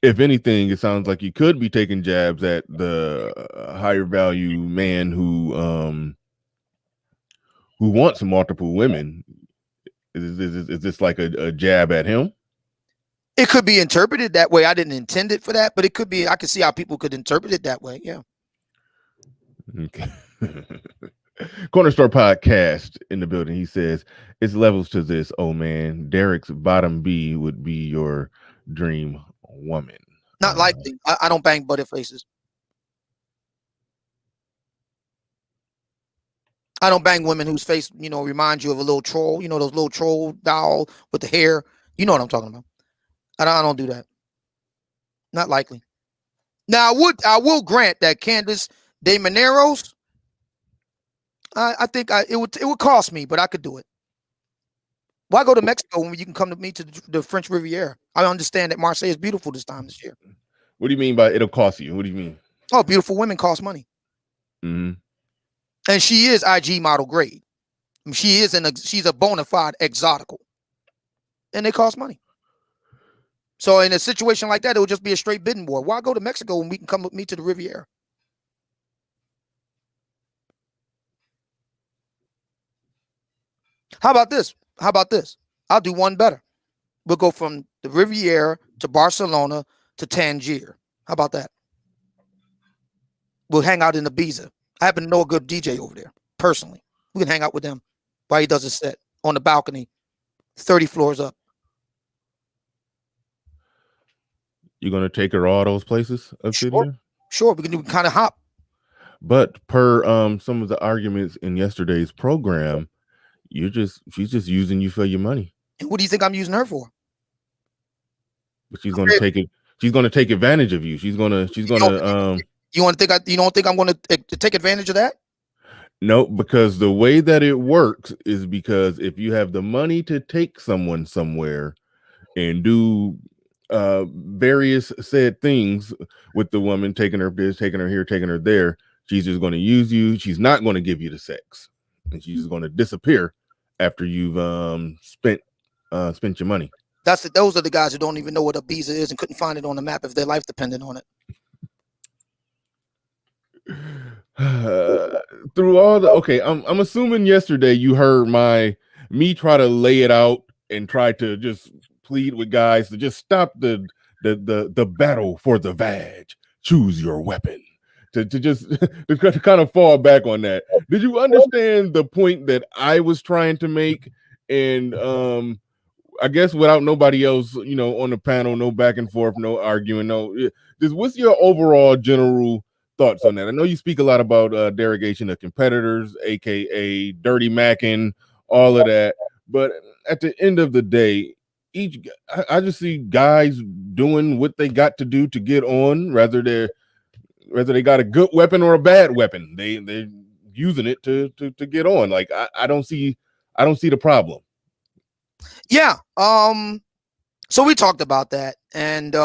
if anything, it sounds like you could be taking jabs at the higher value man who wants multiple women. Is this like a jab at him? It could be interpreted that way. I didn't intend it for that, but it could be. I can see how people could interpret it that way. Yeah. Okay. Corner Store Podcast in the building. He says it's levels to this. Oh man, Derek's bottom B would be your dream woman. Not likely. I don't bang butterfaces. I don't bang women whose face reminds you of a little troll. You know those little troll doll with the hair. You know what I'm talking about. I don't do that. Not likely. Now I will grant that Candace De Maneros. I think it would cost me, but I could do it. Why go to Mexico when you can come to me to the French Riviera? I understand that Marseille is beautiful this time this year. What do you mean by it'll cost you? What do you mean? Oh, beautiful women cost money. Mm-hmm. And she is IG model grade. I mean, she's a bona fide exotical. And they cost money. So in a situation like that, it would just be a straight bidding war. Why go to Mexico when we can come with me to the Riviera? How about this? I'll do one better. We'll go from the Riviera to Barcelona to Tangier. How about that? We'll hang out in Ibiza. I happen to know a good DJ over there, personally. We can hang out with him while he does his set on the balcony, 30 floors up. You're going to take her all those places up there? Sure, we can kind of hop. But per some of the arguments in yesterday's program, she's just using you for your money. And what do you think I'm using her for? But she's going to take it. She's going to take advantage of you. She's going to. You don't think I'm going to take advantage of that? No, because the way that it works is because if you have the money to take someone somewhere and do various said things with the woman, taking her this, taking her here, taking her there, she's just going to use you. She's not going to give you the sex, and she's just going to disappear after you've spent your money. Those are the guys who don't even know what a visa is and couldn't find it on the map if their life depended on it. Through all the okay, I'm assuming yesterday you heard me try to lay it out and try to just plead with guys to just stop the battle for the vag. Choose your weapon. To just to kind of fall back on that. Did you understand the point that I was trying to make? And I guess without nobody else, on the panel, no back and forth, no arguing, just what's your overall general thoughts on that? I know you speak a lot about derogation of competitors, aka dirty macking, all of that, but at the end of the day, I just see guys doing what they got to do to get on, whether they got a good weapon or a bad weapon. They're using it to get on. Like I don't see the problem. Yeah. So we talked about that, and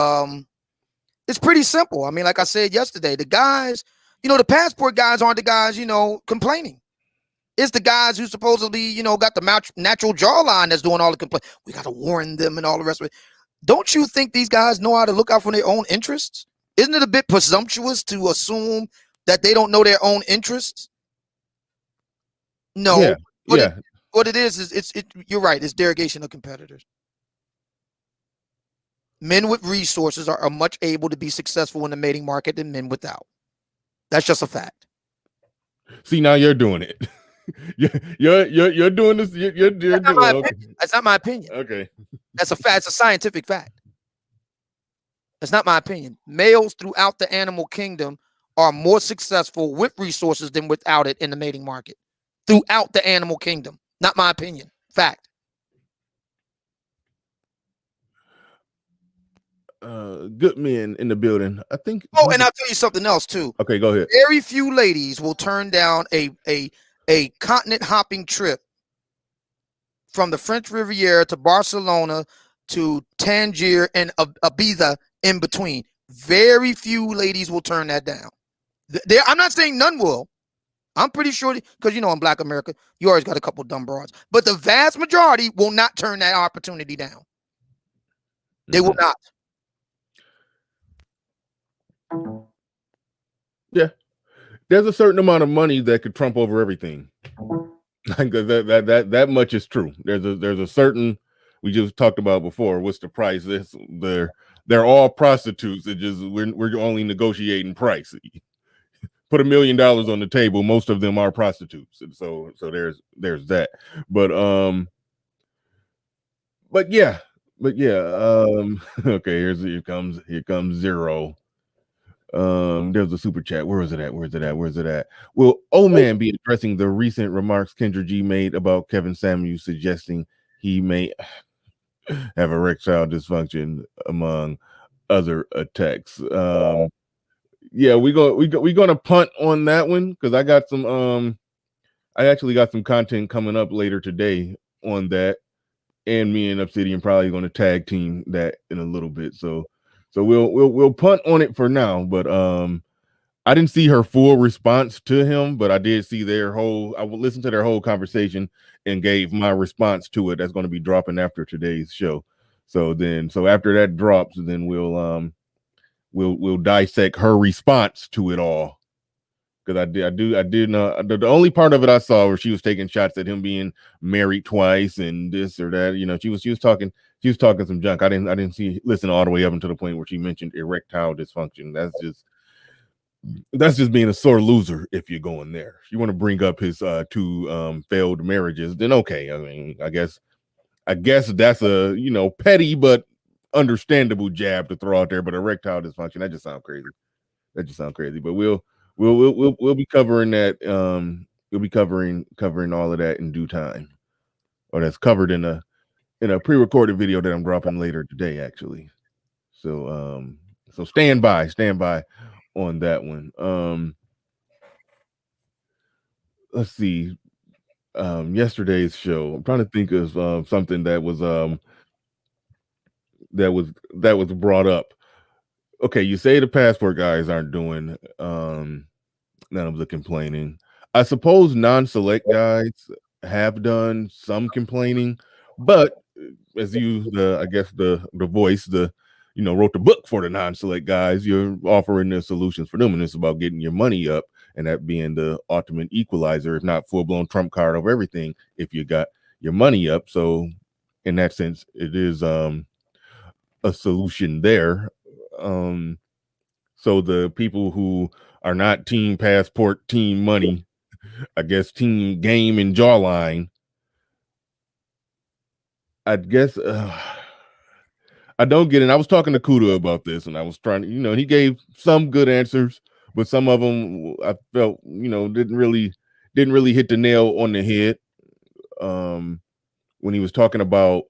it's pretty simple. I mean, like I said yesterday, the guys, the passport guys aren't the guys, complaining. It's the guys who supposedly, got the natural jawline that's doing all the complaint. We got to warn them and all the rest of it. Don't you think these guys know how to look out for their own interests? Isn't it a bit presumptuous to assume that they don't know their own interests? No. Yeah. What it is you're right. It's derogation of competitors. Men with resources are much able to be successful in the mating market than men without. That's just a fact. See, now you're doing it. you're doing this. You're doing okay. That's not my opinion. Okay. That's a fact. It's a scientific fact. That's not my opinion. Males throughout the animal kingdom are more successful with resources than without it in the mating market. Throughout the animal kingdom. Not my opinion. Fact. Good men in the building. I think. Oh, and I'll tell you something else too. Okay, go ahead. Very few ladies will turn down a continent hopping trip from the French Riviera to Barcelona to Tangier and Ibiza in between. Very few ladies will turn that down. I'm not saying none will. I'm pretty sure, because in Black America, you always got a couple dumb broads. But the vast majority will not turn that opportunity down. They will not. Yeah. There's a certain amount of money that could trump over everything. that much is true. There's a certain, we just talked about before, what's the price? They're all prostitutes. It just we're only negotiating price. Put $1 million on the table. Most of them are prostitutes. And so there's that. But yeah. Okay, here comes Zero. There's a super chat. Where is it at? Will O-Man be addressing the recent remarks Kendra G made about Kevin Samuels suggesting he may have erectile dysfunction among other attacks? Yeah, we're gonna punt on that one because I got some I actually got some content coming up later today on that, and me and Obsidian probably going to tag team that in a little bit. So we'll punt on it for now. But I didn't see her full response to him, but I did see I will listen to their whole conversation and gave my response to it. That's going to be dropping after today's show. So after that drops, then we'll dissect her response to it all. Because I did know the only part of it I saw where she was taking shots at him being married twice and this or that. She was talking some junk. I didn't listen all the way up until the point where she mentioned erectile dysfunction. That's just being a sore loser if you're going there. If you want to bring up his two failed marriages, then okay. I mean, I guess that's a petty but understandable jab to throw out there. But erectile dysfunction, that just sounds crazy. But we'll be covering that. We'll be covering all of that in due time, or that's covered in a pre-recorded video that I'm dropping later today, actually. So stand by on that one. Let's see. Yesterday's show. I'm trying to think of something that was brought up. Okay, you say the passport guys aren't doing none of the complaining. I suppose non-select guys have done some complaining, but as you, the I guess the voice, the wrote the book for the non-select guys, you're offering the solutions for them, and it's about getting your money up, and that being the ultimate equalizer, if not full-blown trump card of everything, if you got your money up. So in that sense, it is a solution there. Um, so the people who are not team passport, team money, I guess team game and jawline, I guess I don't get it. I was talking to Kuda about this, and I was trying to, he gave some good answers, but some of them I felt, didn't really hit the nail on the head. When he was talking about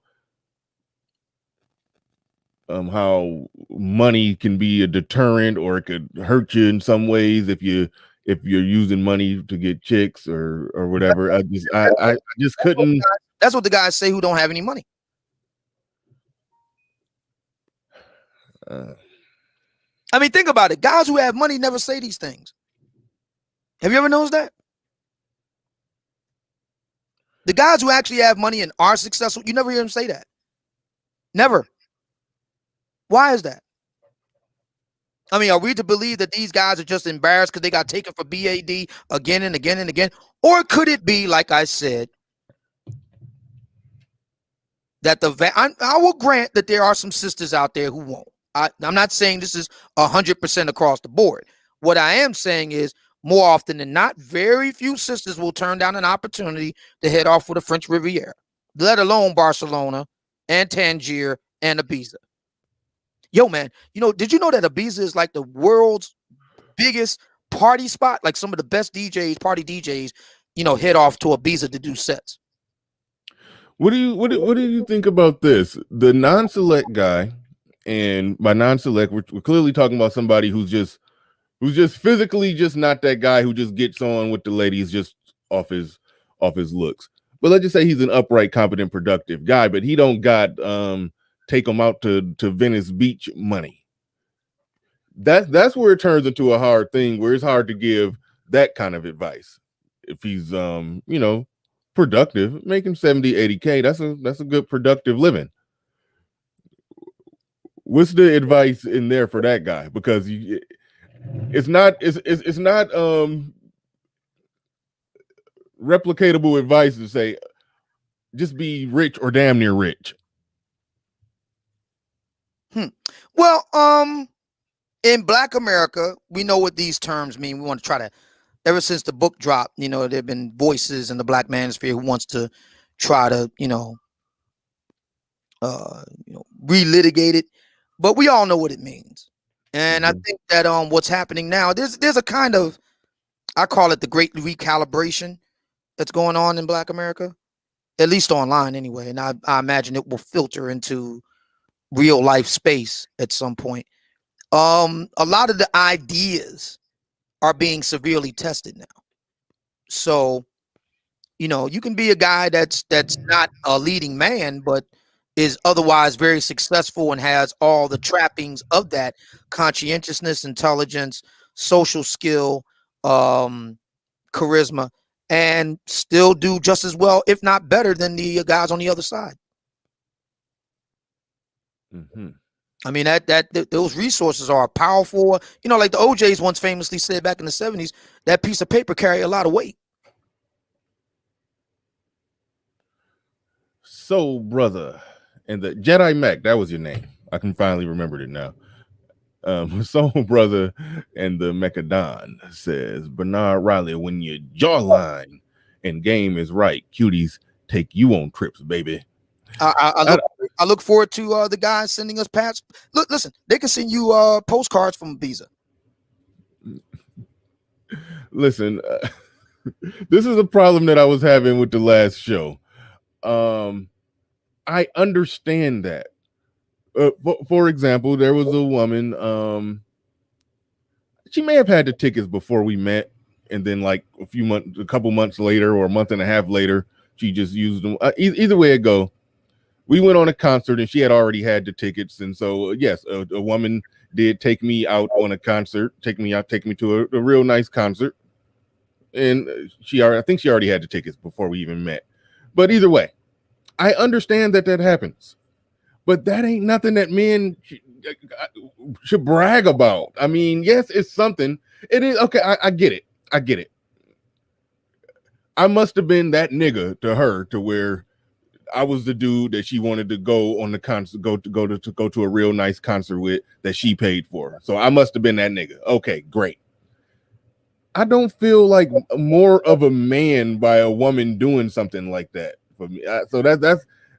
how money can be a deterrent or it could hurt you in some ways if you're using money to get chicks or whatever. I just couldn't. That's what the guys say who don't have any money. I mean, think about it. Guys who have money never say these things. Have you ever noticed that? The guys who actually have money and are successful, you never hear them say that. Never. Why is that? I mean, are we to believe that these guys are just embarrassed because they got taken for BAD again and again and again? Or could it be, like I said, that I will grant that there are some sisters out there who won't. I'm not saying this is 100% across the board. What I am saying is, more often than not, very few sisters will turn down an opportunity to head off for the French Riviera, let alone Barcelona and Tangier and Ibiza. Yo, man, did you know that Ibiza is like the world's biggest party spot? Like some of the best DJs, party DJs, head off to Ibiza to do sets. What do you think about this? The non-select guy, and by non-select, we're clearly talking about somebody who's just physically just not that guy who just gets on with the ladies just off his looks. But let's just say he's an upright, competent, productive guy, but he don't got take him out to Venice Beach money. That's where it turns into a hard thing, where it's hard to give that kind of advice. If he's productive, making 70-80K, that's a good productive living. What's the advice in there for that guy? Because it's not replicatable advice to say just be rich or damn near rich. Well, in Black America, we know what these terms mean. We want to try to, ever since the book dropped, there have been voices in the Black manosphere who wants to try to, relitigate it, but we all know what it means. And I think that what's happening now, there's a kind of, I call it the great recalibration that's going on in Black America, at least online anyway. And I imagine it will filter into real life space at some point. A lot of the ideas are being severely tested now. So, you can be a guy that's not a leading man, but is otherwise very successful and has all the trappings of that: conscientiousness, intelligence, social skill, charisma, and still do just as well, if not better, than the guys on the other side. I mean, those resources are powerful. Like the OJs once famously said back in the 70s, that piece of paper carried a lot of weight. So, brother, and the Jedi Mac, that was your name. I can finally remember it now. Soul Brother and the Mechadon says, Bernard Riley, when your jawline and game is right, cuties take you on trips, baby. I look forward to the guys sending us pats. Look, listen, they can send you postcards from Ibiza. Listen, this is a problem that I was having with the last show. I understand that. For example, there was a woman. She may have had the tickets before we met, and then like a couple months later, or a month and a half later, she just used them. Either way it go, we went on a concert, and she had already had the tickets, and so yes, a woman did take me out on a concert, take me to a real nice concert. and I think she already had the tickets before we even met. But either way, I understand that happens, but that ain't nothing that men should brag about. I mean, yes, it's something. It is okay. I get it. I get it. I must have been that nigga to her to where I was the dude that she wanted to go on the concert, go to a real nice concert with that she paid for. So I must have been that nigga. Okay, great. I don't feel like more of a man by a woman doing something like that for me. So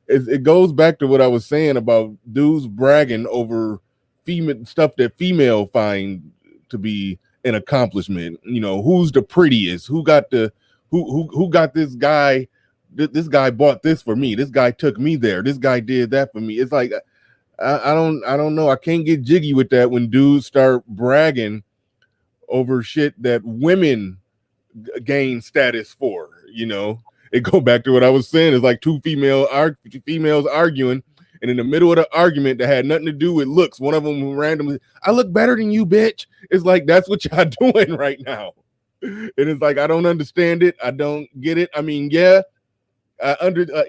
it goes back to what I was saying about dudes bragging over female stuff that female find to be an accomplishment. You know, who's the prettiest? Who got this guy? This guy bought this for me. This guy took me there. This guy did that for me. It's like I don't know. I can't get jiggy with that when dudes start bragging over shit that women gain status for. You know, it go back to what I was saying. It's like two females arguing, and in the middle of the argument that had nothing to do with looks, one of them randomly, "I look better than you, bitch." It's like that's what y'all doing right now, and it's like I don't understand it. I don't get it. I mean, yeah,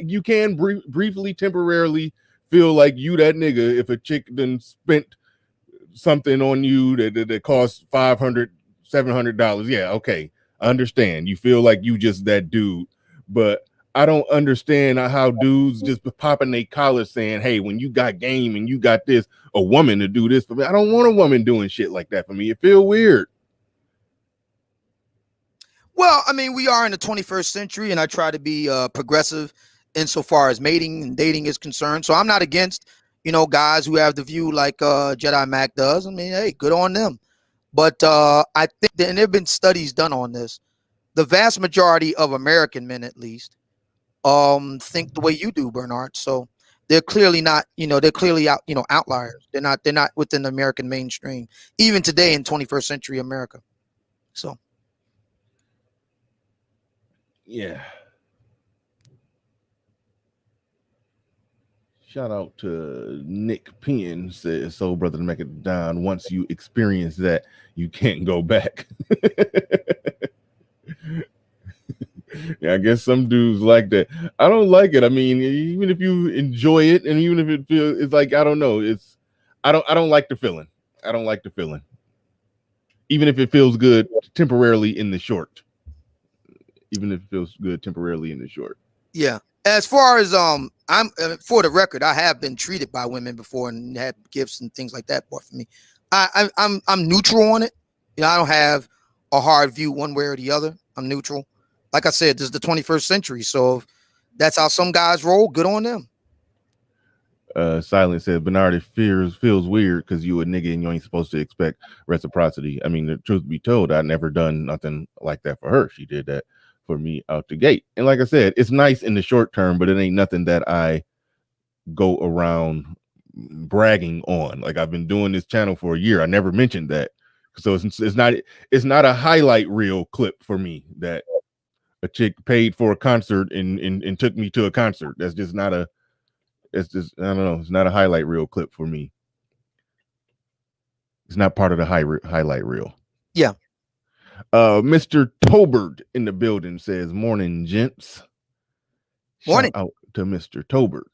you can briefly, temporarily feel like you that nigga if a chick then spent something on you that costs $500, $700. Yeah, okay, I understand. You feel like you just that dude, but I don't understand how dudes just popping their collars saying, "Hey, when you got game and you got this, a woman to do this for me." I don't want a woman doing shit like that for me. It feel weird. Well, I mean, we are in the 21st century, and I try to be progressive insofar as mating and dating is concerned. So I'm not against, guys who have the view like Jedi Mac does. I mean, hey, good on them. But I think that, and there have been studies done on this, the vast majority of American men, at least, think the way you do, Bernard. So they're clearly not, they're clearly outliers. They're not within the American mainstream, even today in 21st century America. So. Yeah. Shout out to Nick Penn says, "So brother to make it down. Once you experience that, you can't go back." Yeah, I guess some dudes like that. I don't like it. I mean, even if you enjoy it, and even if it feels, it's like I don't know. I don't like the feeling. I don't like the feeling, even if it feels good temporarily in the short. Even if it feels good temporarily in the short. Yeah. As far as I'm for the record, I have been treated by women before and had gifts and things like that bought for me. I'm neutral on it. I don't have a hard view one way or the other. I'm neutral. Like I said, this is the 21st century, so if that's how some guys roll, good on them. Silent said, "Bernard, it feels weird because you a nigga and you ain't supposed to expect reciprocity." I mean, the truth be told, I never done nothing like that for her. She did that for me out the gate. And like I said, it's nice in the short term, but it ain't nothing that I go around bragging on. Like I've been doing this channel for a year. I never mentioned that. So it's not a highlight reel clip for me that a chick paid for a concert and took me to a concert. That's just not a it's just I don't know. It's not a highlight reel clip for me. It's not part of the highlight reel. Yeah. Mr. Tobert in the building says, "Morning, gents." Morning. Shout out to Mr. Tobert.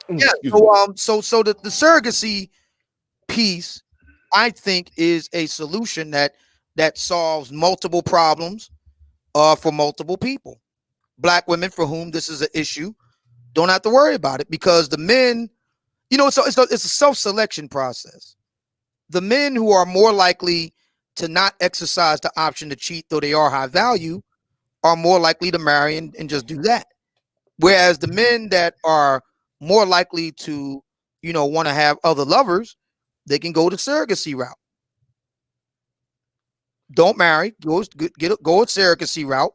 Yeah. So the surrogacy piece, I think, is a solution that solves multiple problems for multiple people. Black women for whom this is an issue don't have to worry about it because the men, it's a self-selection process. The men who are more likely to not exercise the option to cheat, though they are high value, are more likely to marry and just do that. Whereas the men that are more likely to, want to have other lovers, they can go the surrogacy route. Don't marry, go a surrogacy route,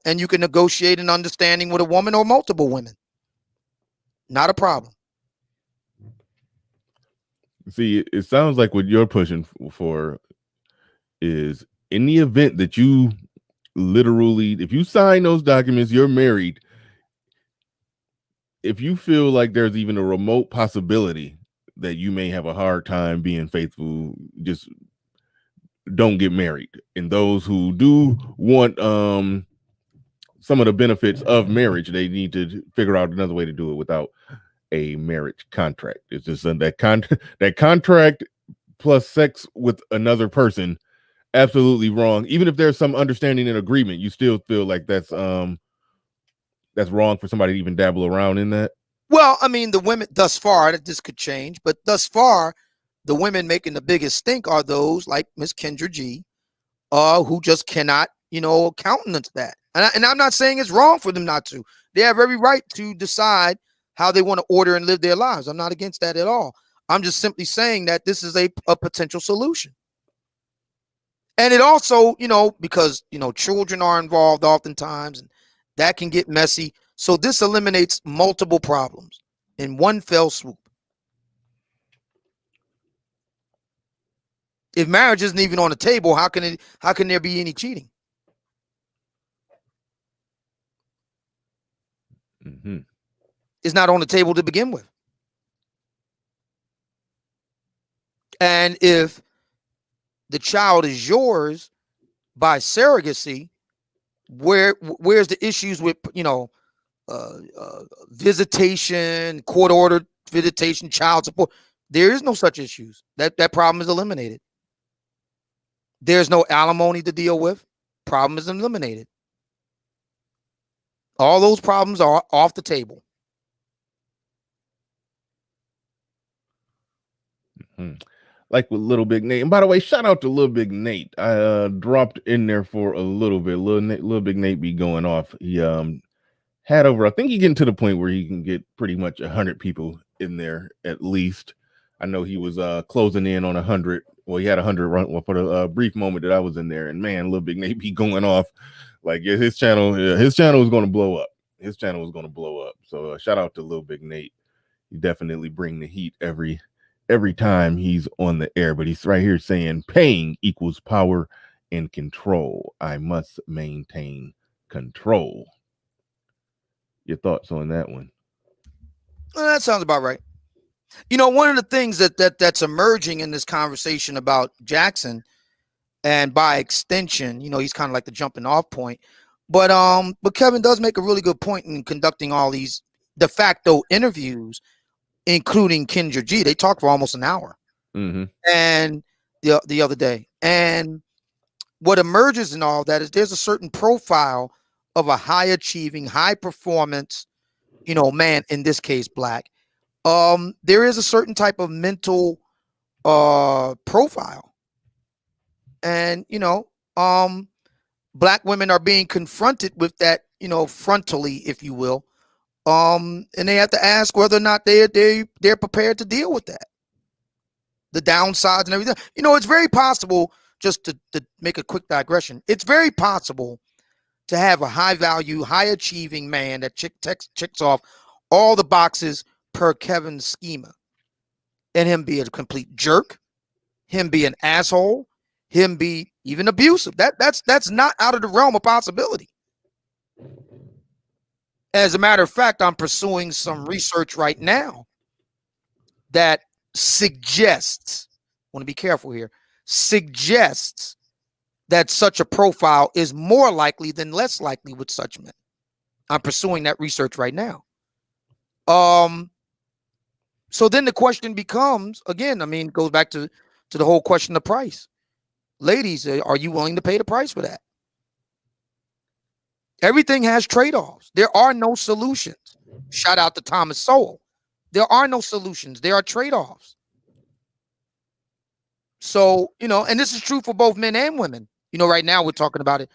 and you can negotiate an understanding with a woman or multiple women. Not a problem. See, it sounds like what you're pushing for is in the event that you literally, if you sign those documents, you're married. If you feel like there's even a remote possibility that you may have a hard time being faithful, just don't get married, and those who do want some of the benefits of marriage, they need to figure out another way to do it without a marriage contract. It's just that contract plus sex with another person, absolutely wrong. Even if there's some understanding and agreement, you still feel like that's wrong for somebody to even dabble around in that. Well, I mean, the women thus far, this could change, but thus far, the women making the biggest stink are those like Miss Kendra G, who just cannot, countenance that. And I'm not saying it's wrong for them not to. They have every right to decide how they want to order and live their lives. I'm not against that at all. I'm just simply saying that this is a potential solution. And it also, because, children are involved oftentimes, and that can get messy. So this eliminates multiple problems in one fell swoop. If marriage isn't even on the table, how can there be any cheating? Mm-hmm. It's not on the table to begin with. And if the child is yours by surrogacy, where's the issues with visitation, court ordered visitation, child support? There is no such issues. That problem is eliminated. There's no alimony to deal with. Problem is eliminated. All those problems are off the table. Mm-hmm. Like with Little Big Nate. And by the way, shout out to Little Big Nate. I dropped in there for a little bit. Little Big Nate be going off. He had over, I think he getting to the point where he can get pretty much 100 people in there at least. I know he was closing in on 100. Well, he had 100 run for the brief moment that I was in there, and man, Little Big Nate be going off. Like, yeah, his channel is going to blow up. His channel is going to blow up. So shout out to Little Big Nate. He definitely bring the heat every time he's on the air. But he's right here saying paying equals power and control. I must maintain control. Your thoughts on that one? Well, that sounds about right. One of the things that's emerging in this conversation about Jackson, and by extension, he's kind of like the jumping off point. But Kevin does make a really good point in conducting all these de facto interviews, including Kendra G. They talked for almost an hour. Mm-hmm. And the other day. And what emerges in all that is there's a certain profile of a high achieving, high performance, man, in this case, black. There is a certain type of mental profile. And, black women are being confronted with that, frontally, if you will. And they have to ask whether or not they're prepared to deal with that. The downsides and everything. It's very possible, just to make a quick digression, it's very possible to have a high value, high achieving man that checks off all the boxes per Kevin's schema, and him be a complete jerk, him be an asshole, him be even abusive. That's not out of the realm of possibility. As a matter of fact, I'm pursuing some research right now that suggests, I want to be careful here, suggests that such a profile is more likely than less likely with such men. I'm pursuing that research right now. So then the question becomes, again, it goes back to the whole question of price. Ladies, are you willing to pay the price for that? Everything has trade-offs. There are no solutions. Shout out to Thomas Sowell. There are no solutions. There are trade-offs. So, and this is true for both men and women. Right now we're talking about it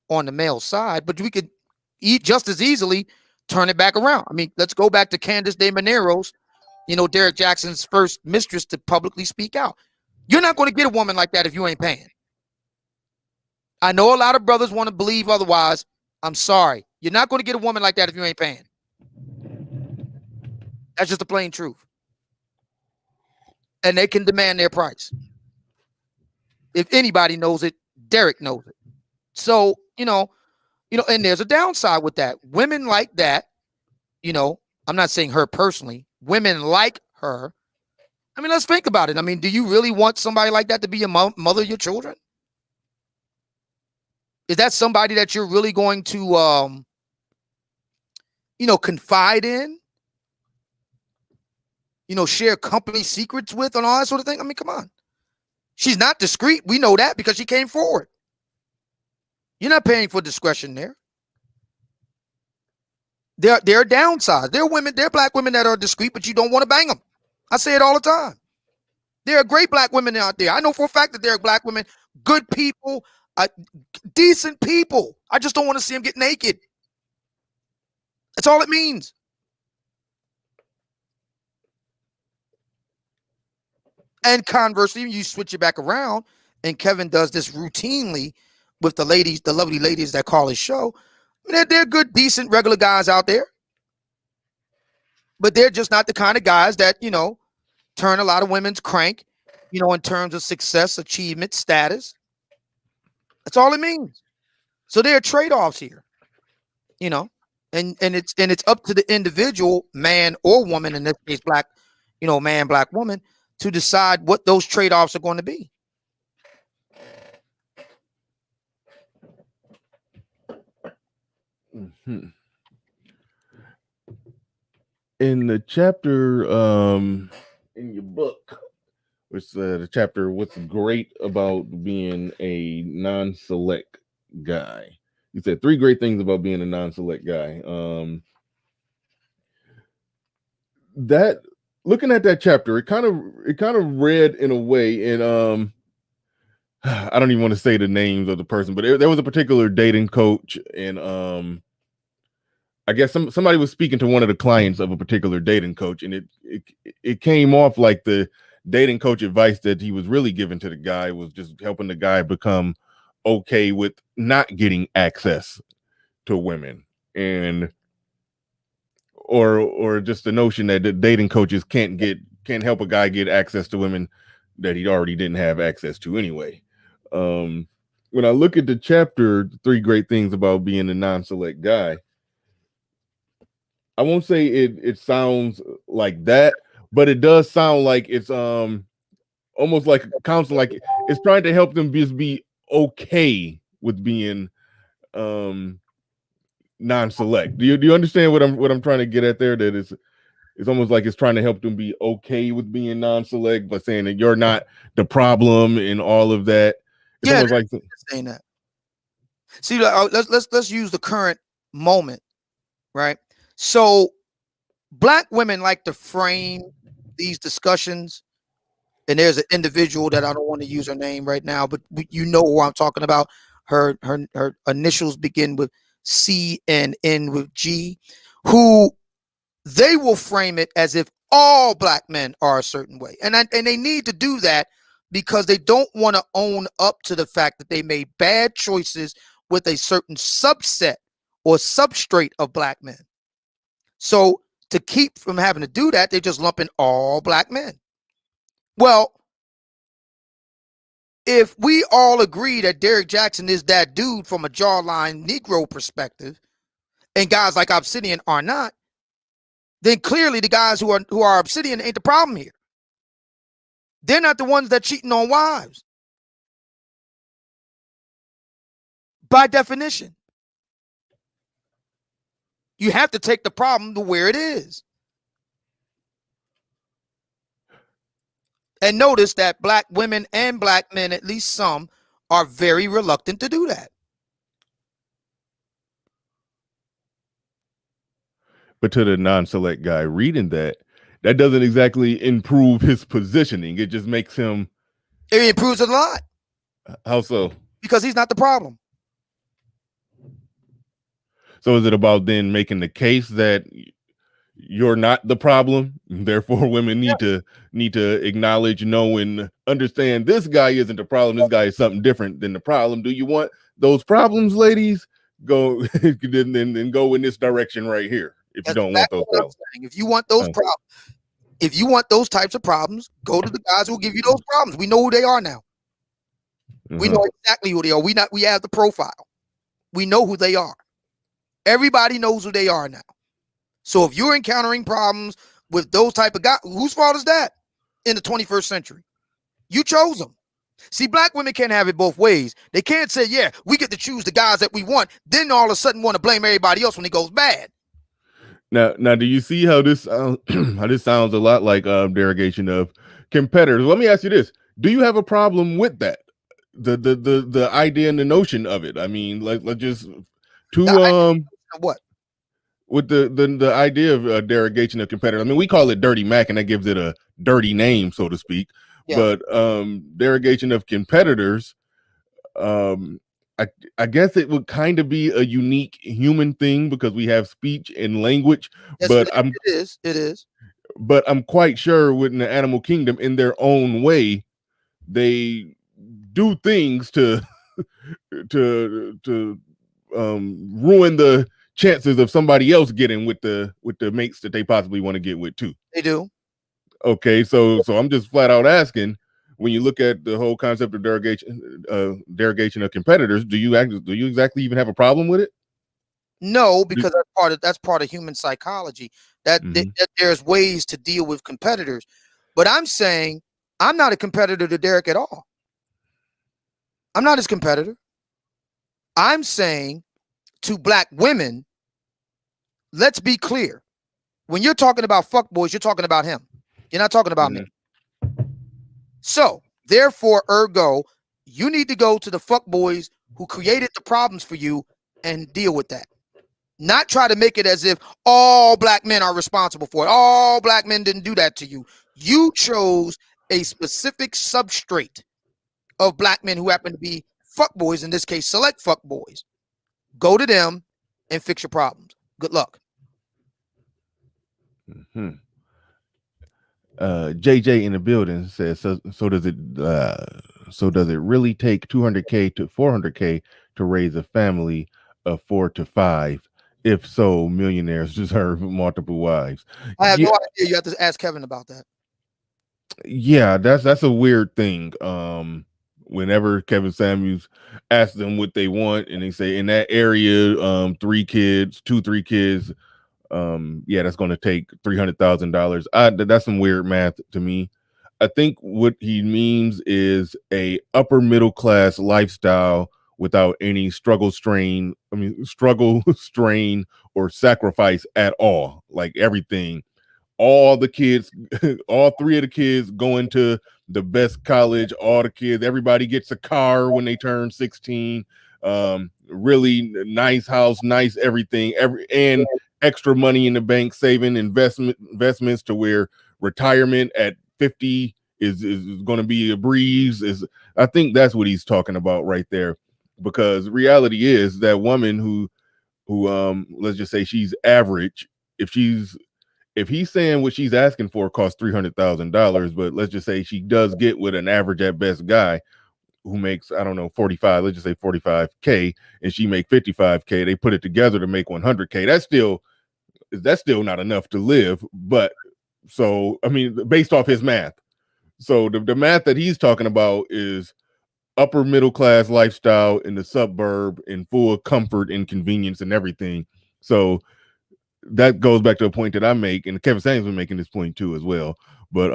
on the male side, but we could just as easily turn it back around. Let's go back to Candace De Manero's, Derek Jackson's first mistress to publicly speak out. You're not going to get a woman like that if you ain't paying. I know a lot of brothers want to believe otherwise. I'm sorry. You're not going to get a woman like that if you ain't paying. That's just the plain truth. And they can demand their price. If anybody knows it, Derek knows it. So, and there's a downside with that. Women like that, I'm not saying her personally, women like her. Let's think about it. Do you really want somebody like that to be your mother of your children? Is that somebody that you're really going to, confide in? Share company secrets with and all that sort of thing? I mean, come on. She's not discreet. We know that because she came forward. You're not paying for discretion there. There are downsides. There are black women that are discreet, but you don't want to bang them. I say it all the time. There are great black women out there. I know for a fact that there are black women, good people, decent people. I just don't want to see them get naked. That's all it means. And conversely, you switch it back around, and Kevin does this routinely with the ladies, the lovely ladies that call his show. I mean, they're good, decent, regular guys out there. But they're just not the kind of guys that, turn a lot of women's crank, in terms of success, achievement, status. That's all it means. So there are trade-offs here, and it's up to the individual, man or woman, in this case, black, man, black woman, to decide what those trade-offs are going to be. Mm-hmm. In the chapter, in your book, which the chapter, what's great about being a non-select guy? You said 3 great things about being a non-select guy. That looking at that chapter, it kind of read in a way, and I don't even want to say the names of the person, but there was a particular dating coach, and I guess somebody was speaking to one of the clients of a particular dating coach, and it came off like the dating coach advice that he was really giving to the guy was just helping the guy become okay with not getting access to women, and or just the notion that the dating coaches can't help a guy get access to women that he already didn't have access to anyway. When I look at the chapter, 3 great things about being a non-select guy, I won't say it sounds like that, but it does sound like it's almost like counseling, like it's trying to help them just be okay with being non-select. Do you understand what I'm trying to get at there? That it's almost like it's trying to help them be okay with being non-select, but saying that you're not the problem and all of that. It's almost like saying that. See, let's use the current moment, right? So black women like to frame these discussions, and there's an individual that I don't want to use her name right now, but you know who I'm talking about. Her initials begin with C and end with G, who they will frame it as if all black men are a certain way. And they need to do that because they don't want to own up to the fact that they made bad choices with a certain subset or substrate of black men. So to keep from having to do that, they just lump in all black men. Well, if we all agree that Derrick Jackson is that dude from a jawline Negro perspective, and guys like Obsidian are not, then clearly the guys who are Obsidian ain't the problem here. They're not the ones that cheating on wives. By definition. You have to take the problem to where it is. And notice that black women and black men, at least some, are very reluctant to do that. But to the non-select guy reading that doesn't exactly improve his positioning. It just makes him. It improves it a lot. How so? Because he's not the problem. So is it about then making the case that you're not the problem, therefore women need to acknowledge, know, and understand this guy isn't the problem. This guy is something different than the problem. Do you want those problems, ladies? Go then go in this direction right here. If you don't want those problems. If you want those problems, if you want those types of problems, go to the guys who will give you those problems. We know who they are now. We know exactly who they are. We have the profile. We know who they are. Everybody knows who they are now. So if you're encountering problems with those type of guys, whose fault is that in the 21st century? You chose them. See, black women can't have it both ways. They can't say, yeah, we get to choose the guys that we want, then all of a sudden want to blame everybody else when it goes bad. Now, do you see how this how this sounds a lot like derogation of competitors? Let me ask you this: do you have a problem with that? The idea and the notion of it. I mean, let's just The to idea of what? with the idea of derogation of competitors. I mean, we call it dirty Mac, and that gives it a dirty name, so to speak. Yeah. But derogation of competitors, um, I, I guess it would kind of be a unique human thing because we have speech and language. Yes, But it is. It is. but I'm quite sure within the animal kingdom, in their own way, they do things to to ruin the chances of somebody else getting with the mates that they possibly want to get with too. They do. Okay, so I'm just flat out asking, when you look at the whole concept of derogation of competitors, do you exactly even have a problem with it? No, because that's part of human psychology. That, Mhm. that there's ways to deal with competitors. But I'm saying I'm not a competitor to Derek at all. I'm not his competitor. I'm saying to black women, let's be clear. When you're talking about fuckboys, you're talking about him. You're not talking about me. So, therefore, ergo, you need to go to the fuckboys who created the problems for you and deal with that. Not try to make it as if all black men are responsible for it. All black men didn't do that to you. You chose a specific substrate of black men who happen to be fuckboys, in this case, select fuckboys. Go to them and fix your problems. Good luck. Mm-hmm. JJ in the building says, so does it really take 200K to 400K to raise a family of 4 to 5? If so, millionaires deserve multiple wives. I have Yeah, no idea. You have to ask Kevin about that. yeah, that's a weird thing. Whenever Kevin Samuels asks them what they want, and they say in that area, 3 kids, 3 kids, yeah, that's going to take $300,000. That's some weird math to me. I think what he means is a upper middle class lifestyle without any struggle, strain, strain, or sacrifice at all. Like everything, all the kids, all 3 of the kids going to the best college, all the kids, everybody gets a car when they turn 16. Really nice house, nice everything, and extra money in the bank, saving investments to where retirement at 50 is going to be a breeze. I think that's what he's talking about right there, because reality is that woman who let's just say she's average, if he's saying what she's asking for costs $300,000, but let's just say she does get with an average at best guy who makes, I don't know, 45, let's just say 45K, and she make 55K, they put it together to make 100K. That's still not enough to live. But so, I mean, based off his math. So the math that he's talking about is upper middle class lifestyle in the suburb in full comfort and convenience and everything. So that goes back to a point that I make, and Kevin Samuels been making this point too as well. But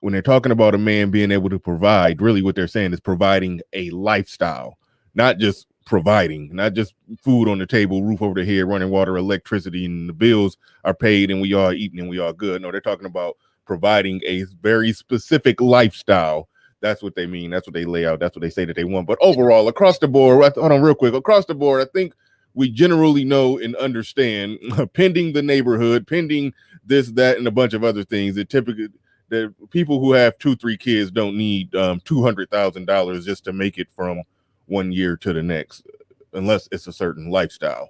when they're talking about a man being able to provide, really what they're saying is providing a lifestyle, not just providing, not just food on the table, roof over the head, running water, electricity, and the bills are paid and we all eating and we all good. No, they're talking about providing a very specific lifestyle. That's what they mean. That's what they lay out. That's what they say that they want. But overall, across the board, hold on real quick, across the board, I think we generally know and understand, pending the neighborhood, pending this, that, and a bunch of other things, that typically that people who have 2-3 kids don't need $200,000 just to make it from one year to the next, unless it's a certain lifestyle.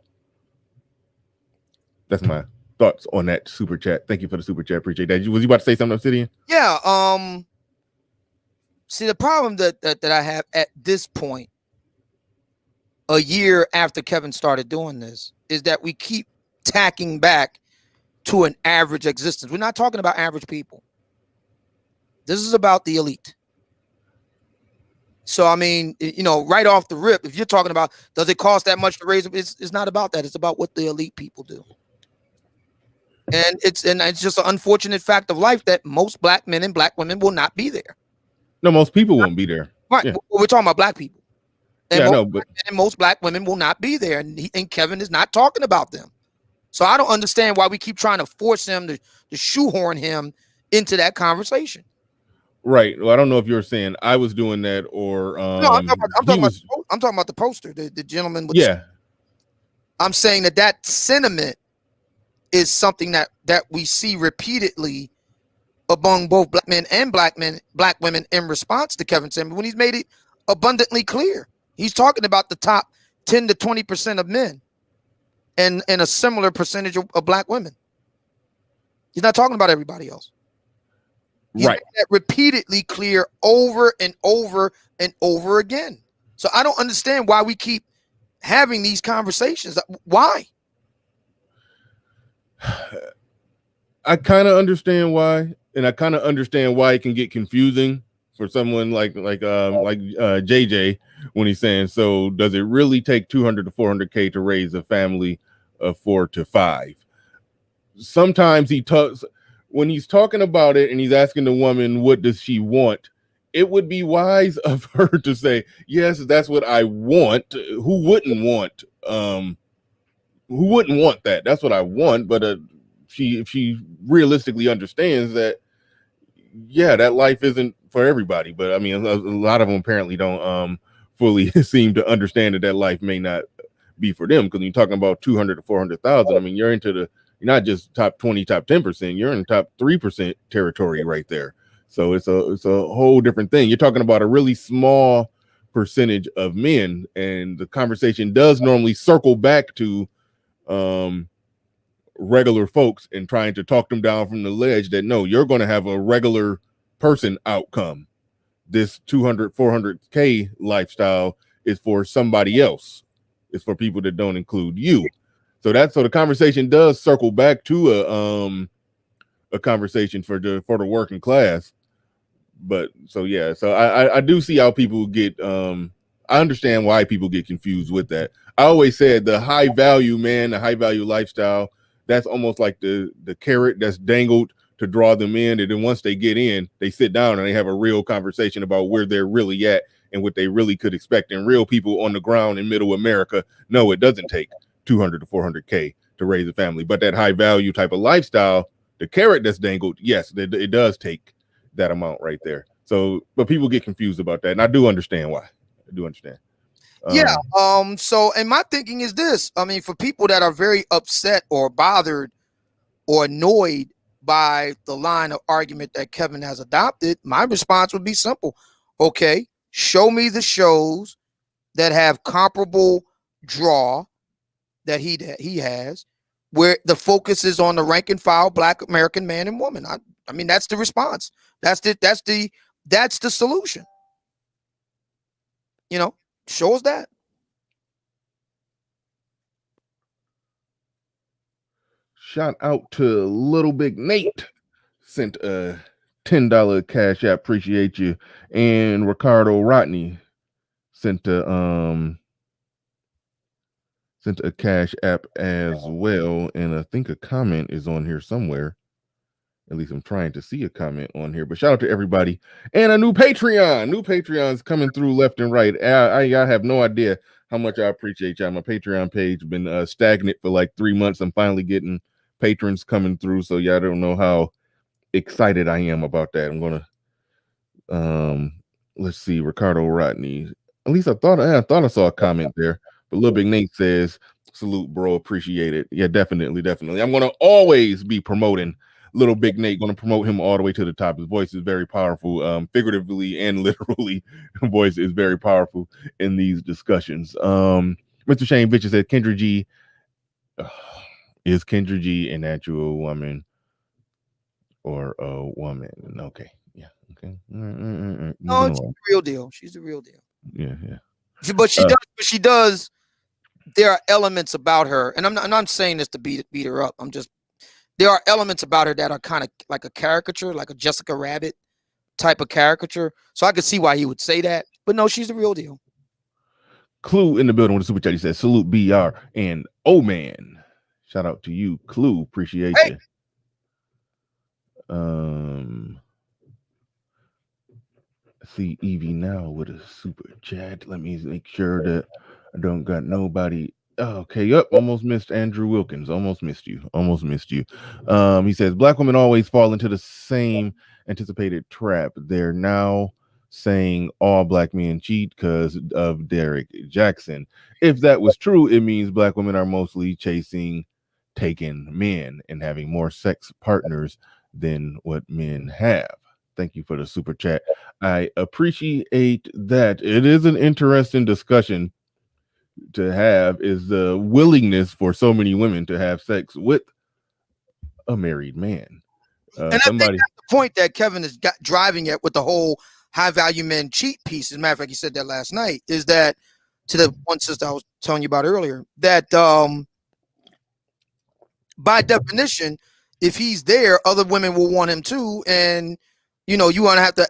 That's my thoughts on that super chat. Thank you for the super chat. Appreciate that. Was you about to say something, Obsidian? Yeah. See, the problem that I have at this point, a year after Kevin started doing this, is that we keep tacking back to an average existence. We're not talking about average people. This is about the elite. So, I mean, right off the rip, if you're talking about, does it cost that much to raise them? It's not about that. It's about what the elite people do. And it's just an unfortunate fact of life that most black men and black women will not be there. No, most people won't be there. Right. Yeah, We're talking about black people. And yeah, I know, but most black women will not be there. And Kevin is not talking about them. So I don't understand why we keep trying to force him to shoehorn him into that conversation. right. Well, I don't know if you're saying I was doing that or No, I'm he talking about was. I'm talking about the poster, the gentleman with Yeah, I'm saying that sentiment is something that we see repeatedly among both black women in response to Kevin Samuels when he's made it abundantly clear. He's talking about the top 10 to 20% of men and a similar percentage of black women. He's not talking about everybody else. He's right. made that repeatedly clear over and over and over again. So I don't understand why we keep having these conversations. Why? I kind of understand why, and I kind of understand why it can get confusing for someone like JJ when he's saying, so does it really take 200 to 400K to raise a family of 4 to 5? Sometimes he talks when he's talking about it and he's asking the woman what does she want. It would be wise of her to say, yes, that's what I want. Who wouldn't want that? That's what I want. But if she realistically understands that, yeah, that life isn't for everybody. But I mean, a lot of them apparently don't fully seem to understand that life may not be for them. Because when you're talking about 200 to 400,000, I mean, you're not just top 20, top 10%. You're in top 3% territory right there. So it's a whole different thing. You're talking about a really small percentage of men, and the conversation does normally circle back to um regular folks and trying to talk them down from the ledge that no, you're going to have a regular person outcome. This 200 400K lifestyle is for somebody else. It's for people that don't include you. So the conversation does circle back to a conversation for the working class. But so yeah, so I do see how people get I understand why people get confused with that. I always said the high value man, the high value lifestyle, that's almost like the carrot that's dangled to draw them in. And then once they get in, they sit down and they have a real conversation about where they're really at and what they really could expect. And real people on the ground in middle America, no, it doesn't take 200 to 400K to raise a family. But that high value type of lifestyle, the carrot that's dangled, yes, it does take that amount right there. So, but people get confused about that, and I do understand why. I do understand. Yeah. So, and my thinking is this: I mean, for people that are very upset or bothered or annoyed by the line of argument that Kevin has adopted, my response would be simple: okay, show me the shows that have comparable draw that he has, where the focus is on the rank and file Black American man and woman. I mean, that's the response. That's the solution. You know, show us that. Shout out to Little Big Nate, sent a $10 cash app. Appreciate you. And Ricardo Rodney sent a cash app as well. And I think a comment is on here somewhere. At least I'm trying to see a comment on here. But shout out to everybody. And a new Patreon. New Patreons coming through left and right. I have no idea how much I appreciate y'all. My Patreon page been stagnant for like 3 months. I'm finally getting patrons coming through. So y'all don't know how excited I am about that. I'm gonna let's see, Ricardo Rodney. At least I thought I saw a comment there. But Little Big Nate says, salute, bro. Appreciate it. Yeah, definitely, definitely. I'm gonna always be promoting Little Big Nate, going to promote him all the way to the top. His voice is very powerful, figuratively and literally. Voice is very powerful in these discussions. Mr. Shane Bitches said, Kendra G, is Kendra G an actual woman or a woman? Okay, yeah, okay. No, Moving she's along. the real deal. She's the real deal. Yeah, yeah. But she does. There are elements about her, and I'm not saying this to beat her up. There are elements about her that are kind of like a caricature, like a Jessica Rabbit type of caricature. So I could see why he would say that. But no, she's the real deal. Clue in the building with the super chat. He says, salute BR and oh man. Shout out to you, Clue. Appreciate you. see Evie now with a super chat. Let me make sure that I don't got nobody. Oh, okay, yep, almost missed Andrew Wilkins. Almost missed you. Almost missed you. He says black women always fall into the same anticipated trap. They're now saying all black men cheat because of Derek Jackson. If that was true, it means black women are mostly chasing taken men and having more sex partners than what men have. Thank you for the super chat. I appreciate that. It is an interesting discussion to have, is the willingness for so many women to have sex with a married man. And I think Somebody that's the point that Kevin is driving at with the whole high value men cheat piece. As a matter of fact, he said that last night, is that to the one sister I was telling you about earlier, that by definition, if he's there, other women will want him too. And, you want to have to,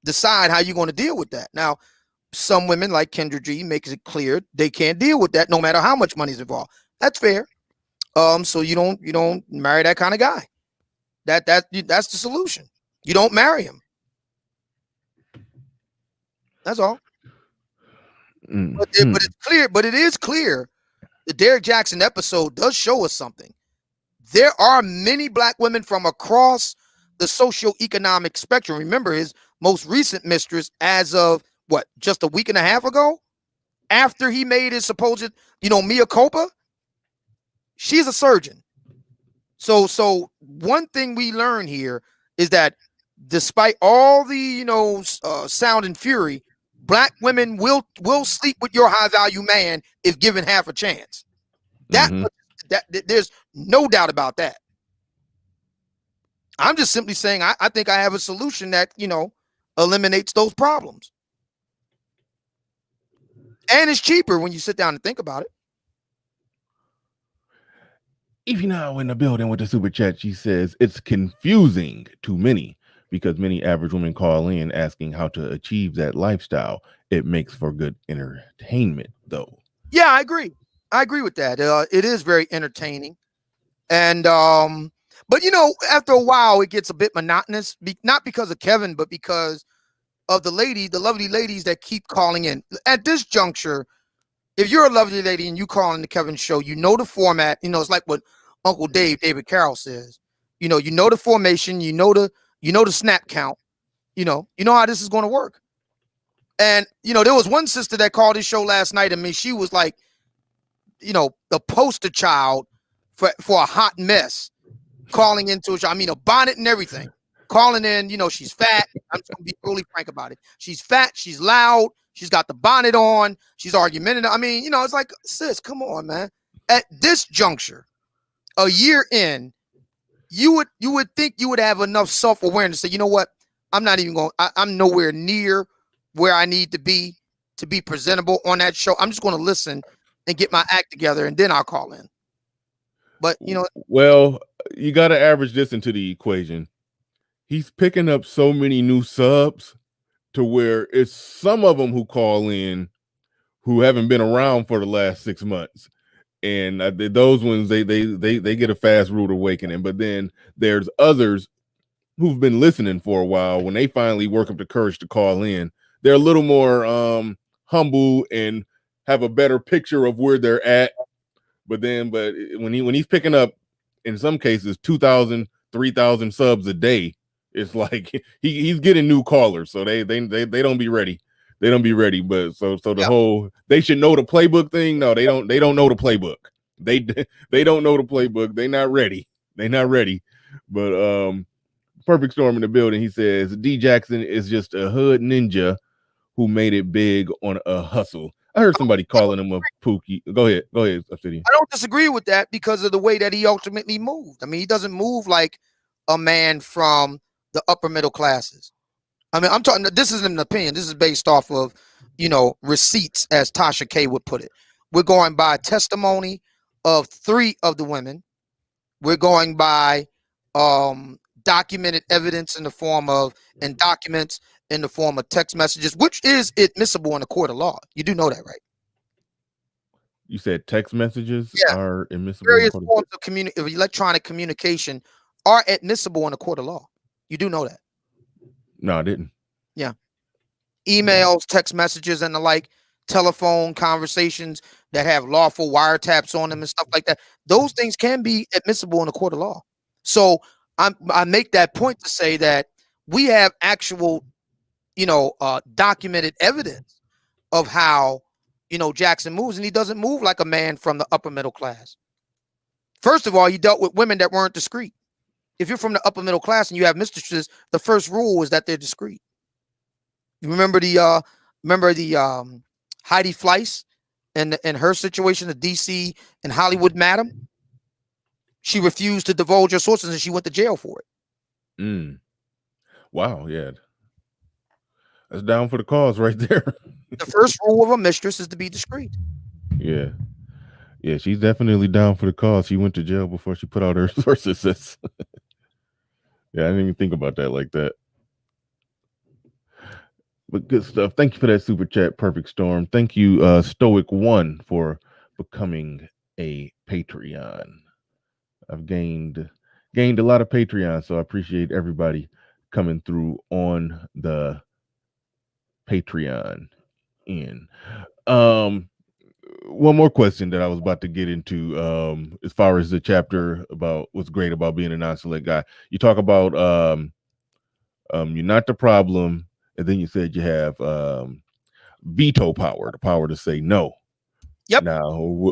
decide how you're going to deal with that. Now, some women like Kendra G makes it clear they can't deal with that no matter how much money's involved. That's fair. So you don't marry that kind of guy. That's the solution. You don't marry him. That's all. But it's clear. But it is clear. The Derek Jackson episode does show us something. There are many black women from across the socioeconomic spectrum. Remember, his most recent mistress, as of just a week and a half ago, after he made his supposed, mea culpa, she's a surgeon. So one thing we learn here is that despite all the, sound and fury, black women will sleep with your high value man if given half a chance. That there's no doubt about that. I'm just simply saying I think I have a solution that, eliminates those problems. And it's cheaper when you sit down and think about it. If you're now in the building with the super chat, she says it's confusing to many because many average women call in asking how to achieve that lifestyle. It makes for good entertainment, though. Yeah, I agree. I agree with that. It is very entertaining. And, but, after a while, it gets a bit monotonous, not because of Kevin, but because of the lovely ladies that keep calling in. At this juncture, if you're a lovely lady and you call in the Kevin show, the format, it's like what Uncle David Carroll says, you know the formation, you know the snap count, you know how this is going to work. And, there was one sister that called this show last night. I mean, she was like, the poster child for a hot mess, calling into a show. I mean, a bonnet and everything. Calling in, she's fat. I'm just going to be totally frank about it. She's fat. She's loud. She's got the bonnet on. She's argumentative. I mean, it's like, sis, come on, man. At this juncture, a year in, you would think you would have enough self-awareness to say, you know what? I'm not even going. I'm nowhere near where I need to be presentable on that show. I'm just going to listen and get my act together, and then I'll call in. But well, you got to average this into the equation. He's picking up so many new subs to where it's some of them who call in who haven't been around for the last 6 months. And those ones, they get a fast rude awakening. But then there's others who've been listening for a while. When they finally work up the courage to call in, they're a little more humble and have a better picture of where they're at. But when he's picking up, in some cases, 2,000, 3,000 subs a day, it's like he's getting new callers. So they don't be ready. They don't be ready. But so the whole they should know the playbook thing. No, they don't know the playbook. They don't know the playbook. They're not ready. But Perfect Storm in the building. He says D Jackson is just a hood ninja who made it big on a hustle. I heard somebody calling him a pookie. Go ahead, Obsidian. I don't disagree with that because of the way that he ultimately moved. I mean, he doesn't move like a man from the upper middle classes. I mean, I'm talking. This isn't an opinion. This is based off of, receipts, as Tasha K would put it. We're going by testimony of 3 of the women. We're going by documented evidence in the form of documents in the form of text messages, which is admissible in a court of law. You do know that, right? You said text messages are admissible. Various forms of electronic communication are admissible in a court of law. You do know that? No, I didn't. Yeah. emails, text messages, and the like, telephone conversations that have lawful wiretaps on them and stuff like that. Those things can be admissible in a court of law. So I make that point to say that we have actual, documented evidence of how, Jackson moves, and he doesn't move like a man from the upper middle class. First of all, he dealt with women that weren't discreet. If you're from the upper middle class and you have mistresses, the first rule is that they're discreet. You remember the Heidi Fleiss and her situation, the DC and Hollywood madam? She refused to divulge her sources and she went to jail for it. Wow, yeah. That's down for the cause right there. The first rule of a mistress is to be discreet. Yeah. Yeah, she's definitely down for the cause. She went to jail before she put out her sources. Yeah, I didn't even think about that like that. But good stuff. Thank you for that super chat, Perfect Storm. Thank you, Stoic One, for becoming a Patreon. I've gained a lot of Patreon, so I appreciate everybody coming through on the Patreon. One more question that I was about to get into, as far as the chapter about what's great about being a non-select guy. You talk about you're not the problem, and then you said you have veto power, the power to say no. Yep. Now,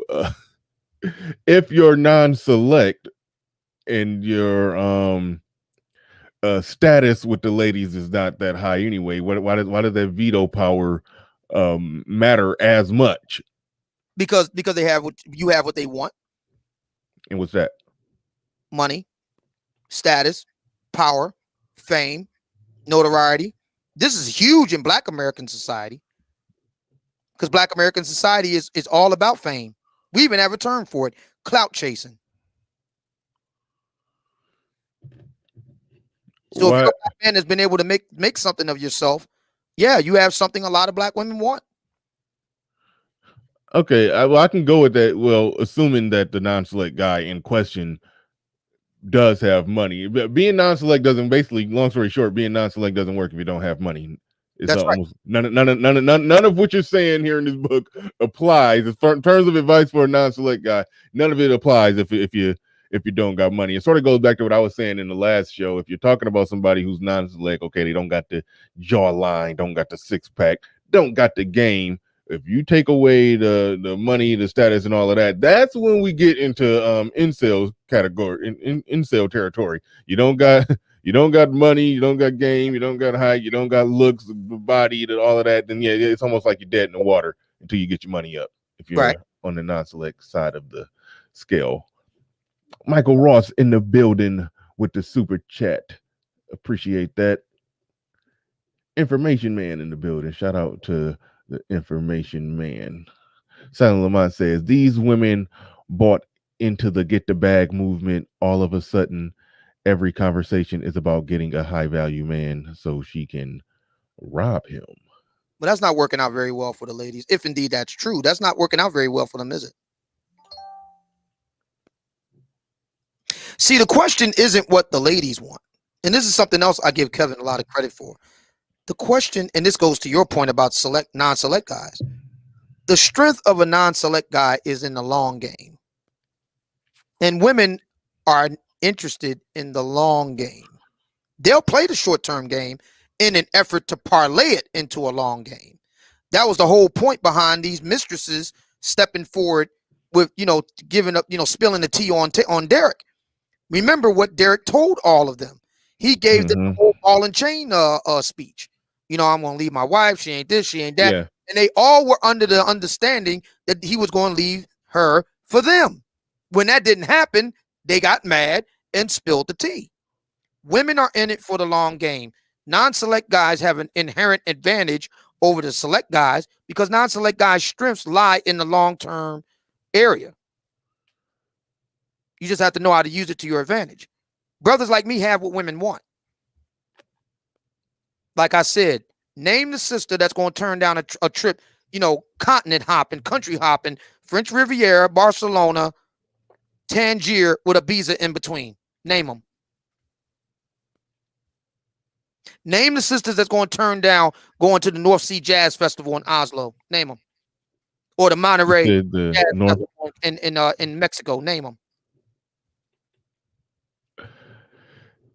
if you're non-select and your status with the ladies is not that high anyway, why does that veto power matter as much? Because they have what they want. And what's that? Money, status, power, fame, notoriety. This is huge in Black American society, because Black American society is all about fame. We even have a term for it: clout chasing. So if you're a Black man that's been able to make something of yourself, yeah, you have something a lot of Black women want. Okay, I can go with that. Well, assuming that the non-select guy in question does have money. Being non-select doesn't, basically, long story short, being non-select doesn't work if you don't have money. It's That's almost right. None of what you're saying here in this book applies. In terms of advice for a non-select guy, none of it applies if you don't got money. It sort of goes back to what I was saying in the last show. If you're talking about somebody who's non-select, okay, they don't got the jawline, don't got the six-pack, don't got the game. If you take away the money, the status, and all of that, that's when we get into incel category, in incel territory. You don't got money, you don't got game, you don't got height, you don't got looks, body, all of that. Then yeah, it's almost like you're dead in the water until you get your money up. If you're right on the non-select side of the scale. Michael Ross in the building with the super chat. Appreciate that. Information Man in the building. Shout out to the Information Man. Silent Lamont says, these women bought into the get the bag movement. All of a sudden, every conversation is about getting a high value man so she can rob him. But that's not working out very well for the ladies. If indeed that's true, that's not working out very well for them, is it? See, the question isn't what the ladies want. And this is something else I give Kevin a lot of credit for. The question, and this goes to your point about non-select guys. The strength of a non-select guy is in the long game. And women are interested in the long game. They'll play the short-term game in an effort to parlay it into a long game. That was the whole point behind these mistresses stepping forward with, giving up, spilling the tea on Derek. Remember what Derek told all of them. He gave them the whole ball and chain speech. I'm going to leave my wife. She ain't this, she ain't that. Yeah. And they all were under the understanding that he was going to leave her for them. When that didn't happen, they got mad and spilled the tea. Women are in it for the long game. Non-select guys have an inherent advantage over the select guys because non-select guys' strengths lie in the long-term area. You just have to know how to use it to your advantage. Brothers like me have what women want. Like I said, name the sister that's going to turn down a trip, continent hopping, country hopping, French Riviera, Barcelona, Tangier with Ibiza in between. Name them. Name the sisters that's going to turn down going to the North Sea Jazz Festival in Oslo. Name them. Or the Monterey The Jazz North Festival in Mexico. Name them.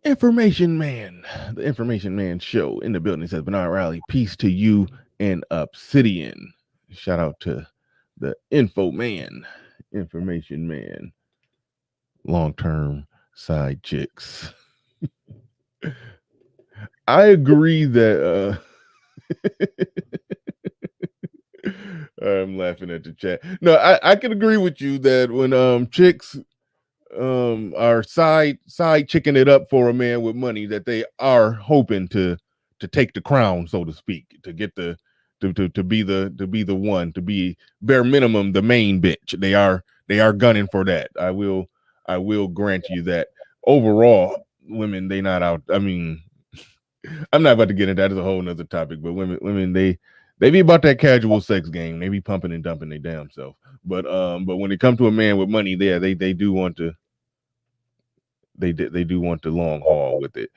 Information Man, the Information Man show in the building, says Bernard Riley. Peace to you and Obsidian. Shout out to the Information Man, long term side chicks. I agree that I'm laughing at the chat. No, I can agree with you that when chicks are side chicking it up for a man with money, that they are hoping to take the crown, so to speak, to get the to be the one, to be bare minimum the main bitch. They are gunning for that. I will grant you that. Overall, women, they not out. I mean, I'm not about to get into that. Is a whole nother topic. But women, they be about that casual sex game. They be pumping and dumping their damn self. But when it comes to a man with money, they do want to. They do want the long haul with it.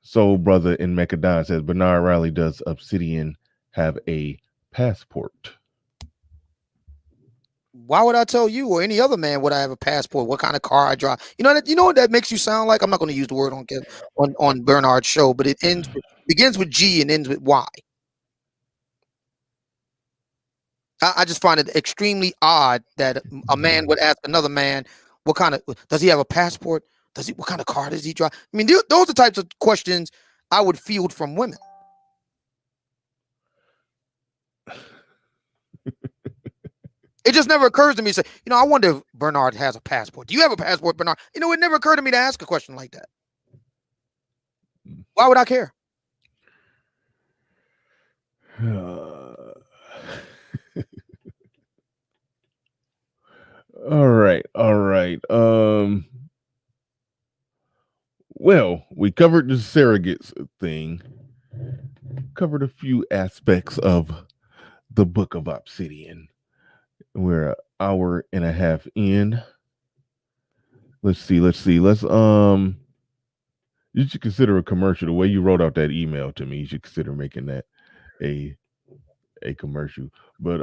Soul Brother in Mechadon says Bernard Riley, does Obsidian have a passport? Why would I tell you or any other man would I have a passport? What kind of car I drive? You know what that makes you sound like? I'm not going to use the word on Bernard's show, but it begins with G and ends with Y. I just find it extremely odd that a man would ask another man, what kind of, does he have a passport? What kind of car does he drive? I mean, those are types of questions I would field from women. It just never occurs to me to say, I wonder if Bernard has a passport. Do you have a passport, Bernard? It never occurred to me to ask a question like that. Why would I care? All right. Well, we covered the surrogates thing, covered a few aspects of the Book of Obsidian. We're an hour and a half in. Let's see. You should consider a commercial. The way you wrote out that email to me, you should consider making that a commercial. But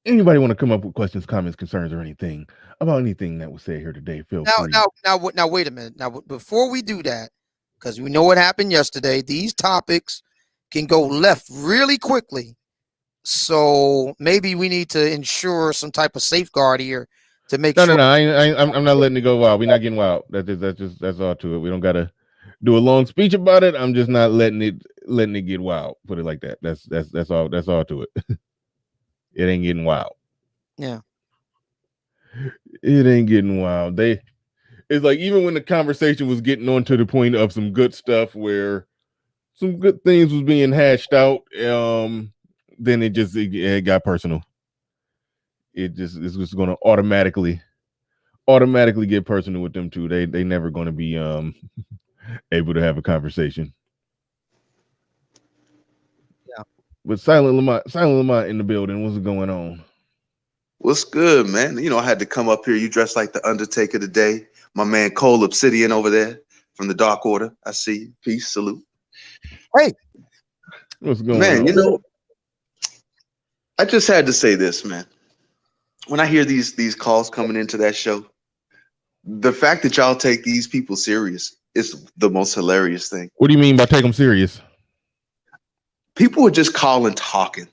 anybody want to come up with questions, comments, concerns, or anything about anything that was said here today, feel free. Now, wait a minute. Now, before we do that, because we know what happened yesterday, these topics can go left really quickly. So maybe we need to ensure some type of safeguard here to make sure. No. I'm not letting it go wild. We're not getting wild. That's all to it. We don't gotta do a long speech about it. I'm just not letting it get wild. Put it like that. That's all. That's all to it. It ain't getting wild. Yeah. It ain't getting wild. It's like even when the conversation was getting on to the point of some good stuff where some good things was being hashed out, then it got personal. It's just going to automatically get personal with them too. They never going to be able to have a conversation. Yeah. But Silent Lamont in the building. What's going on? What's good, man? I had to come up here. You dressed like the Undertaker today. My man Cole Obsidian over there from the Dark Order. I see you. Peace, salute. Hey, what's going on? Man, I just had to say this, man. When I hear these calls coming into that show, the fact that y'all take these people serious is the most hilarious thing. What do you mean by take them serious? People are just calling talking.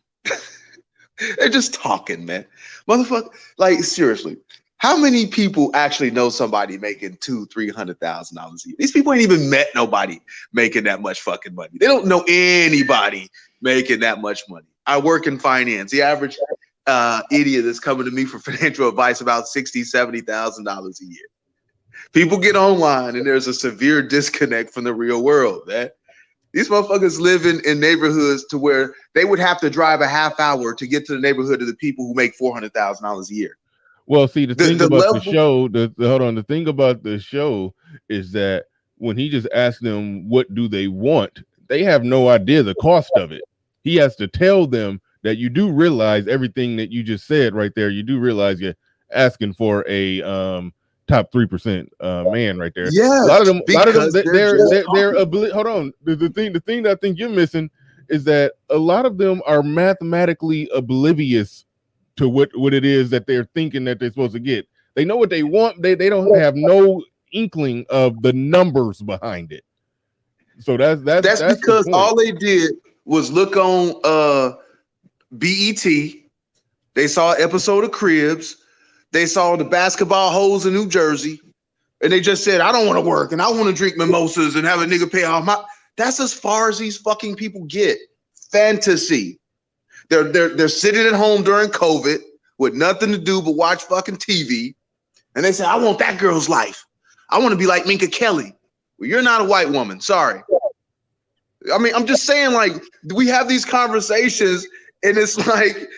They're just talking, man. Motherfucker, like seriously, how many people actually know somebody making $200,000-$300,000 a year? These people ain't even met nobody making that much fucking money. They don't know anybody making that much money. I work in finance. The average idiot that's coming to me for financial advice about $60,000-$70,000 a year. People get online and there's a severe disconnect from the real world, man. These motherfuckers live in neighborhoods to where they would have to drive a half hour to get to the neighborhood of the people who make $400,000 a year. Well, see, the thing about the show, the thing about the show is that when he just asks them what do they want, they have no idea the cost of it. He has to tell them that you do realize everything that you just said right there. You do realize you're asking for a top 3% man right there. Yes, A lot of them, because hold on. The thing that I think you're missing is that a lot of them are mathematically oblivious to what it is that they're thinking that they're supposed to get. They know what they want. They don't have no inkling of the numbers behind it. So that's because all they did was look on BET. They saw an episode of Cribs. They saw the basketball hoes in New Jersey, and they just said, "I don't want to work, and I want to drink mimosas and have a nigga pay off my." That's as far as these fucking people get. Fantasy. They're sitting at home during COVID with nothing to do but watch fucking TV, and they say, "I want that girl's life. I want to be like Minka Kelly." Well, you're not a white woman. Sorry. I mean, I'm just saying, like, we have these conversations, and it's like,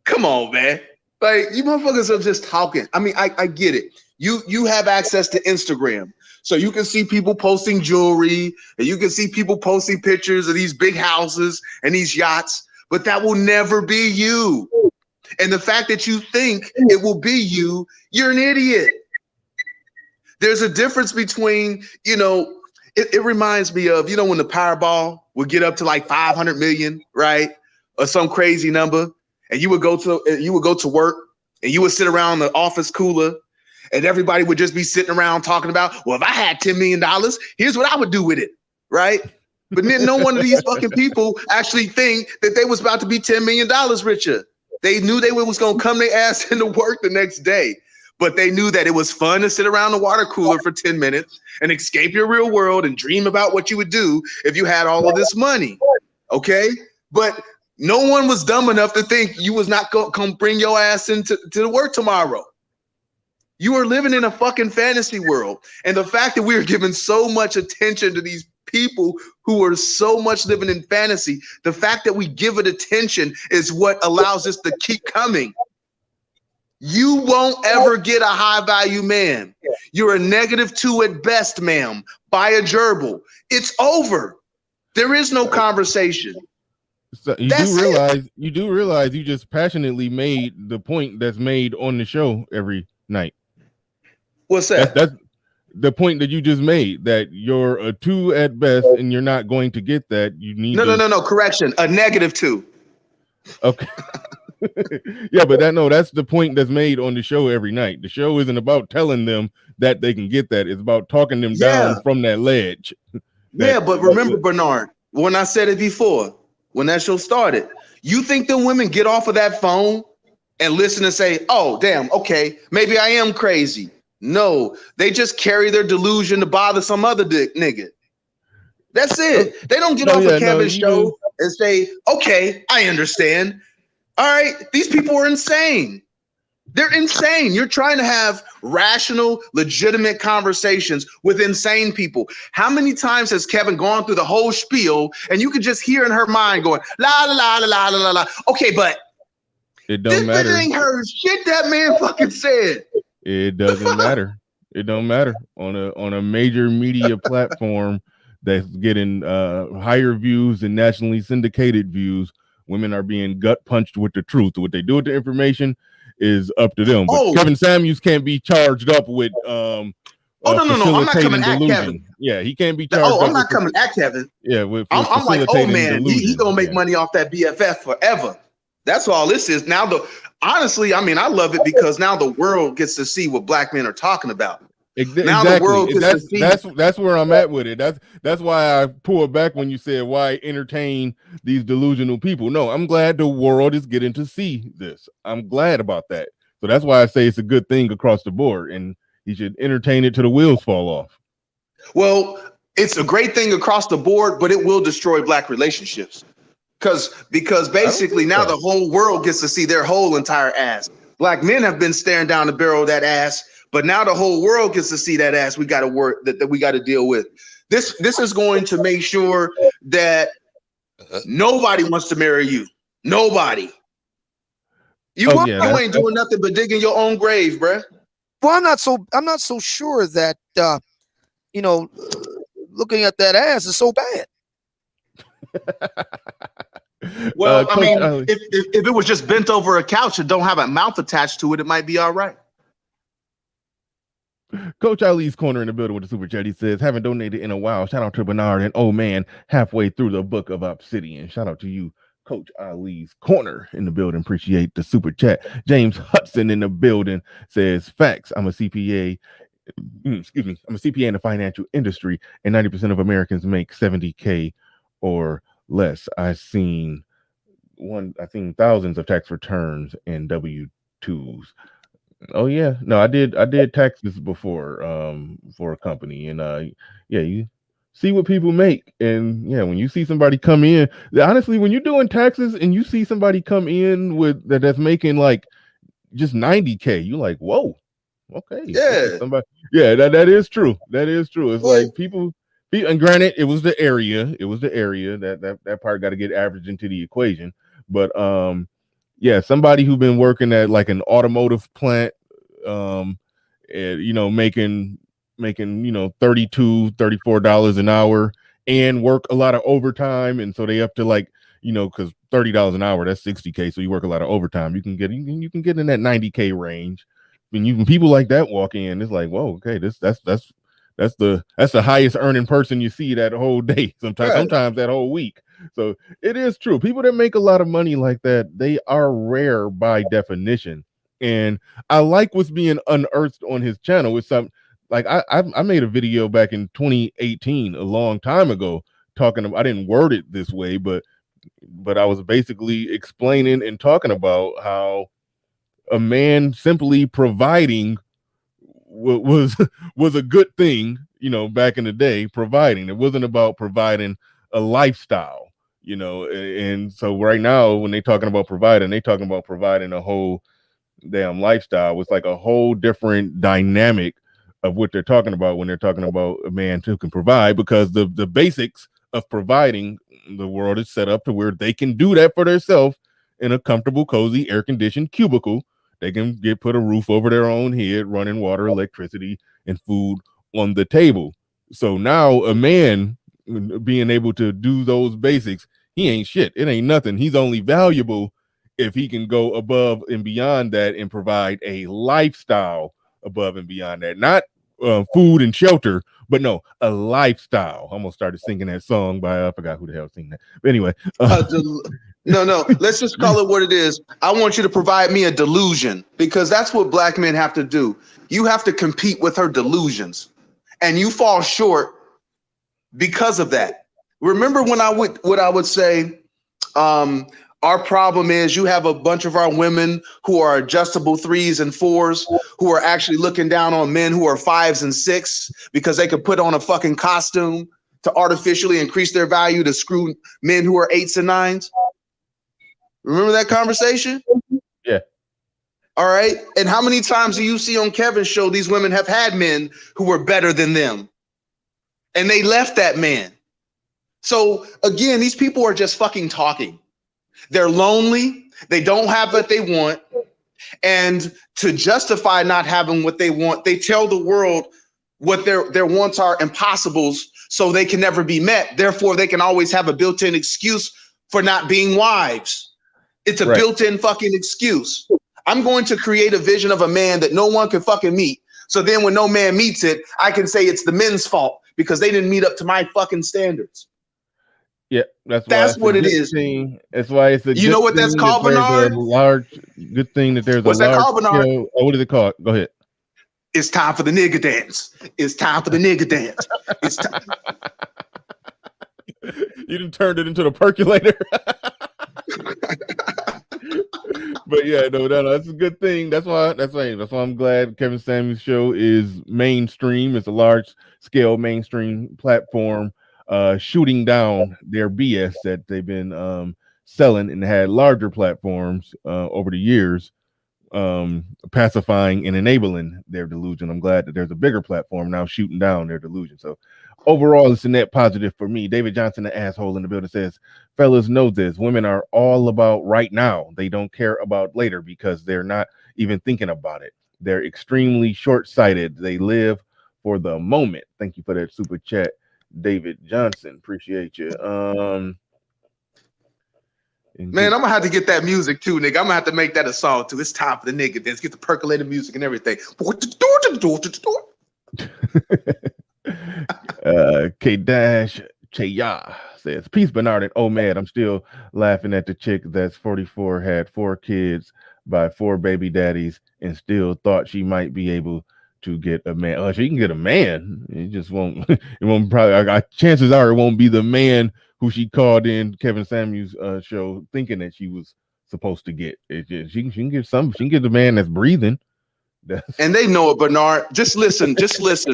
come on, man. Like, you motherfuckers are just talking. I mean, I get it. You have access to Instagram, so you can see people posting jewelry, and you can see people posting pictures of these big houses and these yachts, but that will never be you. And the fact that you think it will be you, you're an idiot. There's a difference between, it reminds me of, when the Powerball would get up to like 500 million, right? Or some crazy number. And you would go to work and you would sit around the office cooler and everybody would just be sitting around talking about, well, if I had $10 million, here's what I would do with it, right? But then no one of these fucking people actually think that they was about to be $10 million richer. They knew they was going to come their ass into work the next day. But they knew that it was fun to sit around the water cooler for 10 minutes and escape your real world and dream about what you would do if you had all of this money, okay? But no one was dumb enough to think you was not going to come bring your ass into the work tomorrow. You are living in a fucking fantasy world. And the fact that we are giving so much attention to these people who are so much living in fantasy, the fact that we give it attention is what allows us to keep coming. You won't ever get a high value man. You're a -2 at best, ma'am. Buy a gerbil. It's over. There is no conversation. So you do realize you just passionately made the point that's made on the show every night. What's that? That's the point that you just made, that you're a 2 at best and you're not going to get that. You need no. Correction. A -2. Okay. Yeah, but that's the point that's made on the show every night. The show isn't about telling them that they can get that. It's about talking them down from that ledge. But remember, Bernard, when I said it before, when that show started, you think the women get off of that phone and listen and say, oh, damn, okay, maybe I am crazy. No, they just carry their delusion to bother some other nigga. That's it. They don't get off of Kevin's show and say, okay, I understand. All right, these people are insane. They're insane. You're trying to have rational, legitimate conversations with insane people. How many times has Kevin gone through the whole spiel and you could just hear in her mind going, la, la, la, la, la, la, la. Okay, but it don't matter. This ain't her shit that man fucking said. It doesn't matter. It don't matter. On a major media platform that's getting higher views and nationally syndicated views, women are being gut punched with the truth. What they do with the information is up to them. But Kevin Samuels can't be charged up with no. I'm not coming at Kevin. Yeah, he can't be charged. I'm not coming at Kevin. Yeah, I'm like, oh man, he gonna make money off that BFF forever. That's all this is. Now honestly, I mean, I love it because now the world gets to see what black men are talking about. Now the world gets to see. That's where I'm at with it. That's why I pulled back when you said why entertain these delusional people. No, I'm glad the world is getting to see this. I'm glad about that. So that's why I say it's a good thing across the board, and you should entertain it till the wheels fall off. Well, it's a great thing across the board, but it will destroy black relationships. Because basically now the whole world gets to see their whole entire ass. Black men have been staring down the barrel of that ass, but now the whole world gets to see that ass. We got to work that we got to deal with. This is going to make sure that nobody wants to marry you. Nobody. You ain't doing nothing but digging your own grave, bruh. Well, I'm not so sure that looking at that ass is so bad. Well, I mean, if it was just bent over a couch and don't have a mouth attached to it, it might be all right. Coach Ali's Corner in the building with the super chat. He says, haven't donated in a while. Shout out to Bernard and oh man, halfway through the book of Obsidian. Shout out to you, Coach Ali's Corner in the building. Appreciate the super chat. James Hudson in the building says, facts. I'm a CPA. Excuse me. I'm a CPA in the financial industry, and 90% of Americans make 70K or less. I've seen thousands of tax returns and W-2s. Oh yeah, no, I did taxes before for a company, and yeah, you see what people make, and yeah, when you see somebody come in, honestly, when you're doing taxes and you see somebody come in with that's making like just 90K, you're like, whoa, okay, this is Yeah. somebody. Yeah, that is true. That is true. It's Well, like and granted, it was the area. It was the area that part got to get averaged into the equation, but yeah, somebody who's been working at like an automotive plant, and, making, $32, $34 an hour and work a lot of overtime. And so they up to like, because $30 an hour, that's 60K. So you work a lot of overtime. You can get in that 90K range. When people like that walk in, it's like, whoa, okay, that's the highest earning person you see that whole day, sometimes that whole week. So it is true. People that make a lot of money like that, they are rare by definition. And I like what's being unearthed on his channel. It's something like I made a video back in 2018, a long time ago, talking about. I didn't word it this way, but I was basically explaining and talking about how a man simply providing was was a good thing, back in the day. Providing, it wasn't about providing a lifestyle, and so right now when they talking about providing, they talking about providing a whole damn lifestyle. It's like a whole different dynamic of what they're talking about when they're talking about a man who can provide, because the basics of providing, the world is set up to where they can do that for themselves in a comfortable, cozy, air-conditioned cubicle. They can put a roof over their own head, running water, electricity, and food on the table. So now a man being able to do those basics, he ain't shit. It ain't nothing. He's only valuable if he can go above and beyond that and provide a lifestyle above and beyond that. Not food and shelter, but no, a lifestyle. I almost started singing that song by I forgot who the hell sing that. But anyway, no, let's just call it what it is. I want you to provide me a delusion, because that's what black men have to do. You have to compete with her delusions, and you fall short because of that. Remember when what I would say, our problem is you have a bunch of our women who are adjustable 3s and 4s who are actually looking down on men who are 5s and 6 because they could put on a fucking costume to artificially increase their value to screw men who are 8s and 9s. Remember that conversation? Yeah. All right. And how many times do you see on Kevin's show these women have had men who were better than them and they left that man? So again, these people are just fucking talking. They're lonely. They don't have what they want. And to justify not having what they want, they tell the world what their wants are impossibles, so they can never be met. Therefore, they can always have a built-in excuse for not being wives. It's a built-in fucking excuse. I'm going to create a vision of a man that no one can fucking meet. So then when no man meets it, I can say it's the men's fault because they didn't meet up to my fucking standards. Yeah, that's what it is. That's why it's a you know what that's called, Bernard? Good thing that there's What's a large that called, Bernard? scale. Oh, what is it called? Go ahead. It's time for the nigga dance. It's time for the nigga dance. It's time. You done turned it into the percolator. But yeah, no, that's a good thing. That's why I'm glad Kevin Samuels' show is mainstream. It's a large scale mainstream platform, shooting down their BS that they've been selling and had larger platforms over the years, pacifying and enabling their delusion. I'm glad that there's a bigger platform now shooting down their delusion. So overall, it's a net positive for me. David Johnson, the asshole in the building, says, fellas know this. Women are all about right now. They don't care about later because they're not even thinking about it. They're extremely short-sighted. They live for the moment. Thank you for that super chat, David Johnson. Appreciate you. Man, I'm gonna have to get that music too, nigga. I'm gonna have to make that a song too. It's time for the nigga dance. Get the percolated music and everything. K Dash Chaya says, "Peace, Bernard and oh man, I'm still laughing at the chick that's 44, had 4 kids by 4 baby daddies, and still thought she might be able to get a man. Oh, she can get a man. It just won't. It won't probably. Chances are it won't be the man who she called in Kevin Samuels' show, thinking that she was supposed to get. It just she can get some. She can get the man that's breathing." And they know it, Bernard. Just listen,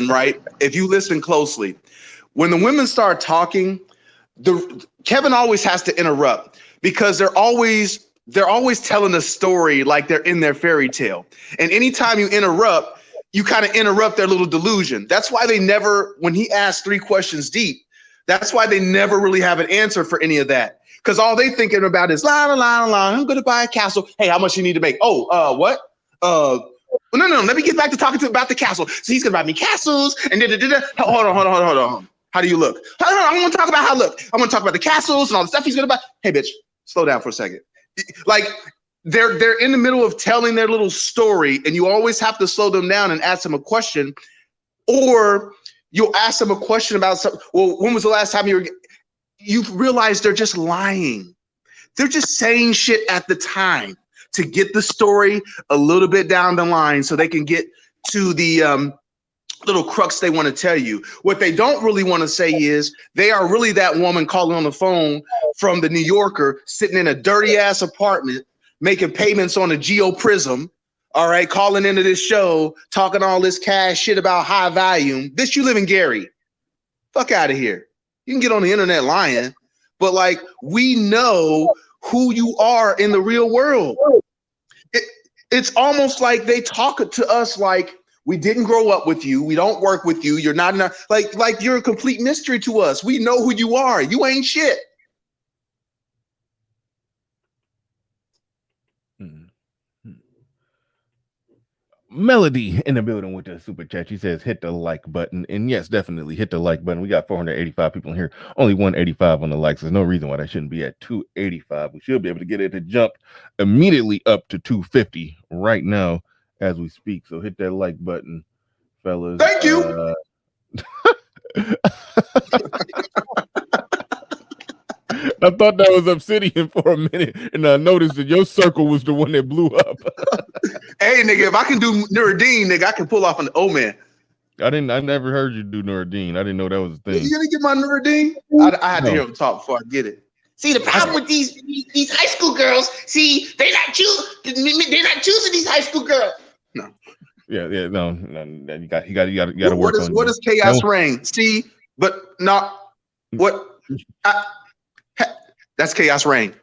right? If you listen closely, when the women start talking, Kevin always has to interrupt because they're always telling a story like they're in their fairy tale. And anytime you interrupt, you kind of interrupt their little delusion. That's why they never, when he asked 3 questions deep, that's why they never really have an answer for any of that. Because all they thinking about is la la la la. I'm gonna buy a castle. Hey, how much you need to make? Oh, what? No. Let me get back to talking about the castle. So he's gonna buy me castles and Hold on. How do you look? I want to talk about how I look. I want to talk about the castles and all the stuff he's gonna buy. Hey, bitch, slow down for a second. Like they're in the middle of telling their little story, and you always have to slow them down and ask them a question, or you'll ask them a question about something. Well, when was the last time you've realized they're just lying? They're just saying shit at the time to get the story a little bit down the line so they can get to the little crux they want to tell you. What they don't really want to say is they are really that woman calling on the phone from the New Yorker, sitting in a dirty ass apartment, making payments on a Geo Prism, all right, calling into this show, talking all this cash shit about high volume. Bitch, you live in Gary. Fuck out of here. You can get on the internet lying, but like we know who you are in the real world. It's almost like they talk to us like we didn't grow up with you. We don't work with you. You're not like you're a complete mystery to us. We know who you are. You ain't shit. Melody in the building with the super chat. She says, "Hit the like button." And yes, definitely hit the like button. We got 485 people in here, only 185 on the likes. There's no reason why that shouldn't be at 285. We should be able to get it to jump immediately up to 250 right now as we speak. So hit that like button, fellas. Thank you. I thought that was Obsidian for a minute, and I noticed that your circle was the one that blew up. Hey, nigga, if I can do Nuruddin, nigga, I can pull off an man. I never heard you do Nuruddin. I didn't know that was a thing. You gonna get my Nuruddin? I had to hear him talk before I get it. See, the problem with these high school girls, see, they're not choosing these high school girls. No. Yeah, no. You got to work on. What is Chaos Reign? See, but not what. That's Chaos Reign.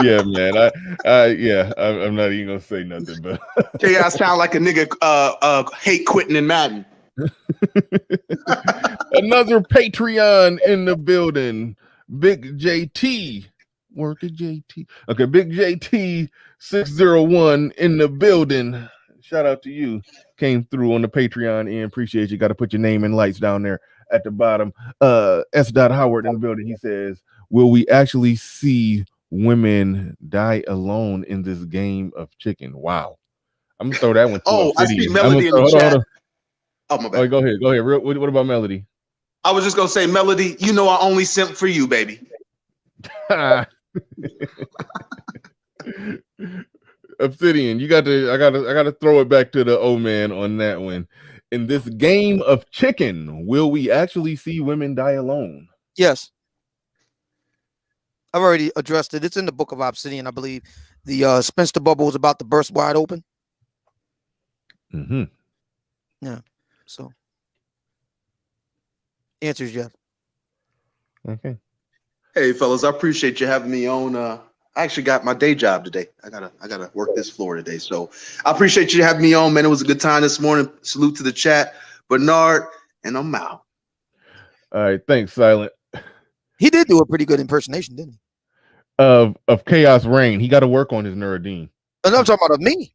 Yeah, man. I'm not even gonna say nothing, but Chaos sound like a nigga hate quitting in Madden. Another Patreon in the building. Big JT. Work at JT. Okay, Big JT 601 in the building. Shout out to you. Came through on the Patreon and appreciate you. Got to put your name and lights down there at the bottom. S. Howard in the building. He says, "Will we actually see women die alone in this game of chicken?" Wow. I'm gonna throw that one. I see Melody in the chat. Oh, my bad. Oh, go ahead. What about Melody? I was just gonna say, Melody, you know I only simp for you, baby. Obsidian, I gotta throw it back to the old man on that one. In this game of chicken, will we actually see women die alone? Yes. I've already addressed it. It's in the book of Obsidian, I believe. The Spinster bubble was about to burst wide open. Mm-hmm. Yeah. So answer is yes. Okay. Hey fellas, I appreciate you having me on. I actually got my day job today. I gotta work this floor today. So I appreciate you having me on, man. It was a good time this morning. Salute to the chat. Bernard, and I'm out. All right, thanks, Silent. He did do a pretty good impersonation, didn't he? Of Chaos Reign. He got to work on his Nuruddin. And I'm talking about of me.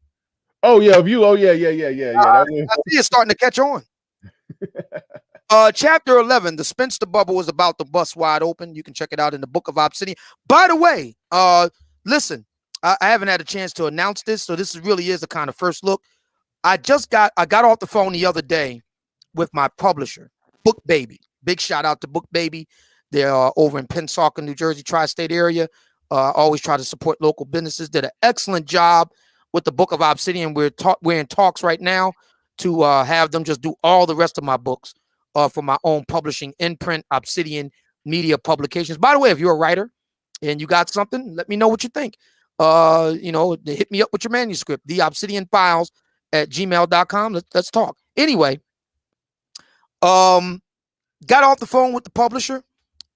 Oh yeah, of you. Oh yeah. I see it's starting to catch on. Chapter 11, the Spinster bubble was about to bust wide open. You can check it out in the book of Obsidian. By the way, listen, I haven't had a chance to announce this, so this really is a kind of first look. I got off the phone the other day with my publisher, Book Baby. Big shout out to Book Baby. They're over in Pensacola, New Jersey, tri-state area. Always try to support local businesses. Did an excellent job with the Book of Obsidian. We're in talks right now to have them just do all the rest of my books for my own publishing, imprint, Obsidian Media Publications. By the way, if you're a writer and you got something, let me know what you think. Hit me up with your manuscript, theobsidianfiles@gmail.com. Let's talk. Anyway, got off the phone with the publisher,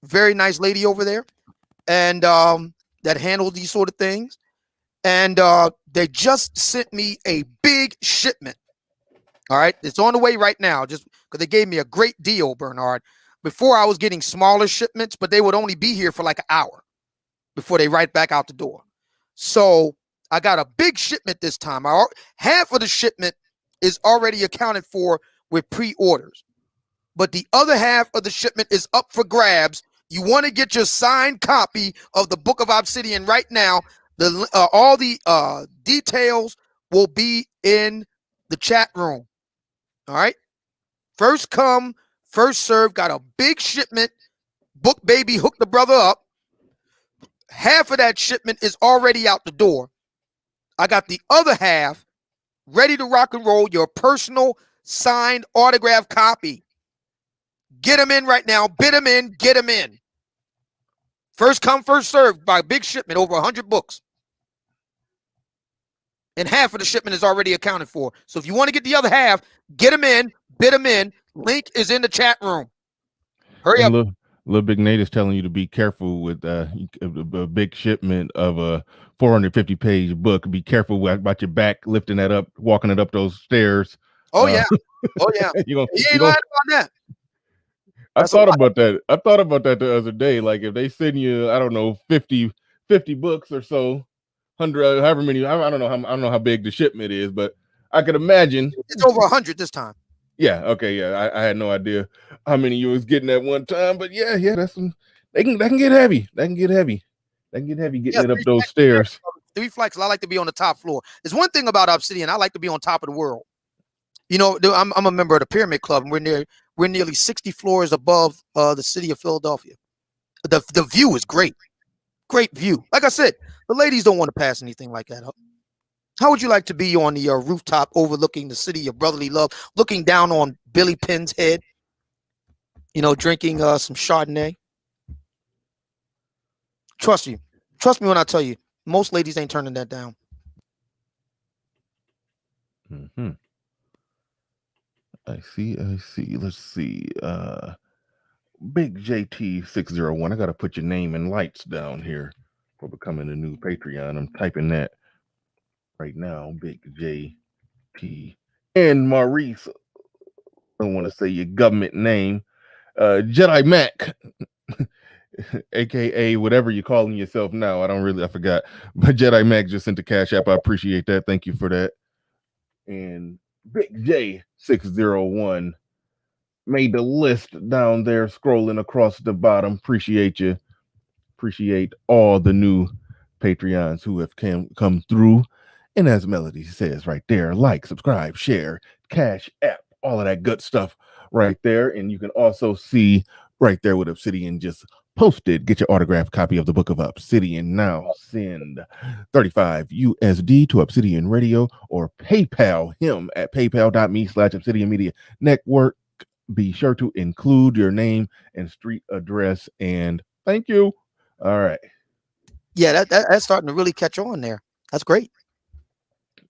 very nice lady over there, and that handles these sort of things. And they just sent me a big shipment. All right, it's on the way right now, just because they gave me a great deal, Bernard. Before I was getting smaller shipments, but they would only be here for like an hour before they right back out the door. So I got a big shipment this time. Half of the shipment is already accounted for with pre-orders, but the other half of the shipment is up for grabs. You want to get your signed copy of the Book of Obsidian right now. All the details will be in the chat room. All right. First come, first serve. Got a big shipment. Book Baby hooked the brother up. Half of that shipment is already out the door. I got the other half ready to rock and roll. Your personal signed autograph copy. Get them in right now. Bid them in. Get them in. First come, first serve by big shipment, over 100 books. And half of the shipment is already accounted for. So if you want to get the other half, get them in, bid them in. Link is in the chat room. Hurry up. Little Big Nate is telling you to be careful with a big shipment of a 450-page book. Be careful about your back lifting that up, walking it up those stairs. Oh, yeah. Oh, yeah. You ain't lying about that. I thought about that. I thought about that the other day. Like if they send you, I don't know, 50 books or so, 100, however many. I don't know how big the shipment is, but I could imagine it's over 100 this time. Yeah. Okay. Yeah. I had no idea how many you was getting at one time, but yeah. That's they can get heavy. They can get heavy getting it up those stairs. 3 flights. I like to be on the top floor. There's one thing about Obsidian. I like to be on top of the world. You know, I'm a member of the Pyramid Club, and we're nearly 60 floors above the city of Philadelphia. The view is great. Great view. Like I said, the ladies don't want to pass anything like that up. How would you like to be on the rooftop overlooking the city of brotherly love, looking down on Billy Penn's head, drinking some Chardonnay? Trust me when I tell you, most ladies ain't turning that down. Mm-hmm. I see. Let's see. Big JT 601. I got to put your name and lights down here for becoming a new Patreon. I'm typing that right now. Big JT and Maurice. I don't want to say your government name. Jedi Mac, aka whatever you're calling yourself now. I forgot. But Jedi Mac just sent the Cash App. I appreciate that. Thank you for that. And Big J 601 made the list down there, scrolling across the bottom. Appreciate you. Appreciate all the new Patreons who have come through. And as Melody says right there, like, subscribe, share, Cash App, all of that good stuff right there. And you can also see right there what Obsidian just posted. Get your autographed copy of the Book of Obsidian now. Send 35 USD to Obsidian Radio or PayPal him at paypal.me/Obsidian Media Network. Be sure to include your name and street address. And thank you. All right. Yeah, that's starting to really catch on there. That's great.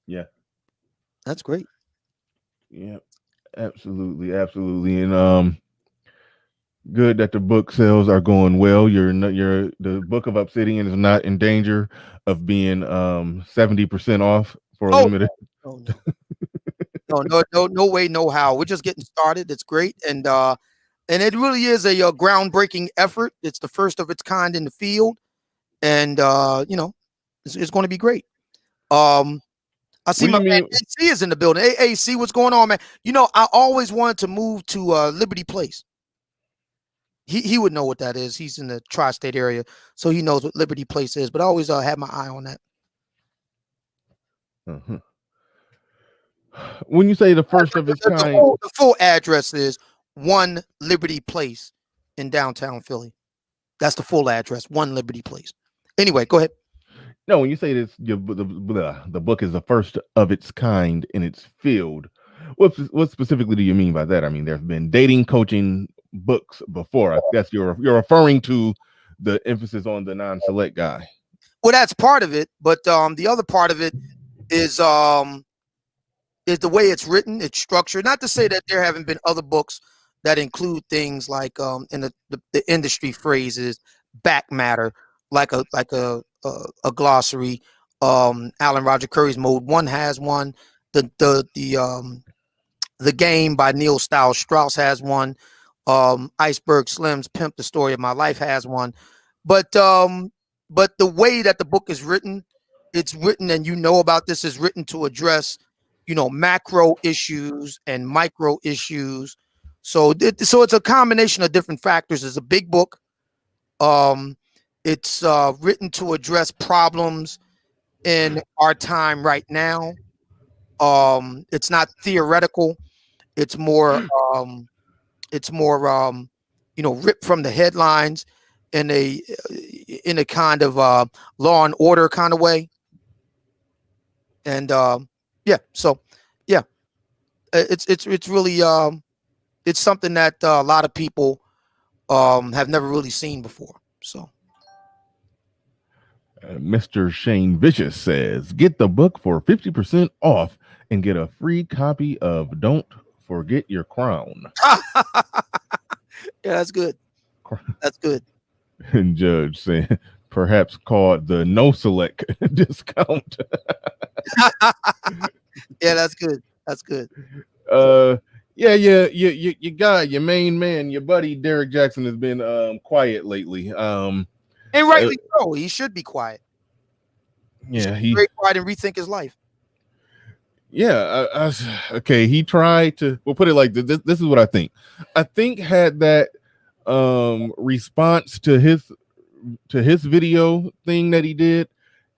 Yeah. That's great. Yeah, absolutely. And good that the book sales are going well. The Book of Obsidian is not in danger of being 70% off for a limited. Oh no. No way, no how. We're just getting started. It's great, and it really is a groundbreaking effort. It's the first of its kind in the field, and it's going to be great. I see my man AC is in the building. Hey, AC, what's going on, man? I always wanted to move to Liberty Place. He would know what that is. He's in the tri-state area, so he knows what Liberty Place is. But I always have my eye on that. Uh-huh. When you say the first of its kind, The full address is 1 Liberty Place in downtown Philly. That's the full address, 1 Liberty Place. Anyway, go ahead. no, when you say this, the book is the first of its kind in its field. What specifically do you mean by that? I mean, there's been dating coaching books before. I guess you're referring to the emphasis on the non-select guy. Well, that's part of it, but the other part of it is the way it's written, it's structured. Not to say that there haven't been other books that include things like in the industry phrases, back matter, like a glossary. Alan Roger Curry's Mode 1 has one. The Game by Neil Stiles Strauss has one. Iceberg Slim's Pimp: The Story of My Life has one. But the way that the book is written, it's written, and you know about this, is written to address, macro issues and micro issues. So it's a combination of different factors. It's a big book. It's written to address problems in our time right now. It's not theoretical. It's more ripped from the headlines in a kind of Law and Order kind of way. And it's really it's something that a lot of people have never really seen before. So Mr. Shane Vicious says, get the book for 50% off and get a free copy of Don't Forget Your Crown. Yeah, that's good. That's good. And Judge saying, perhaps called the no select discount. Yeah, that's good. That's good. Your guy, your main man, your buddy Derek Jackson has been quiet lately. And rightly so. He should be quiet. Yeah, he very quiet and rethink his life. Yeah, okay. He tried to. We'll put it like this. This is what I think. I think had that response to his video thing that he did,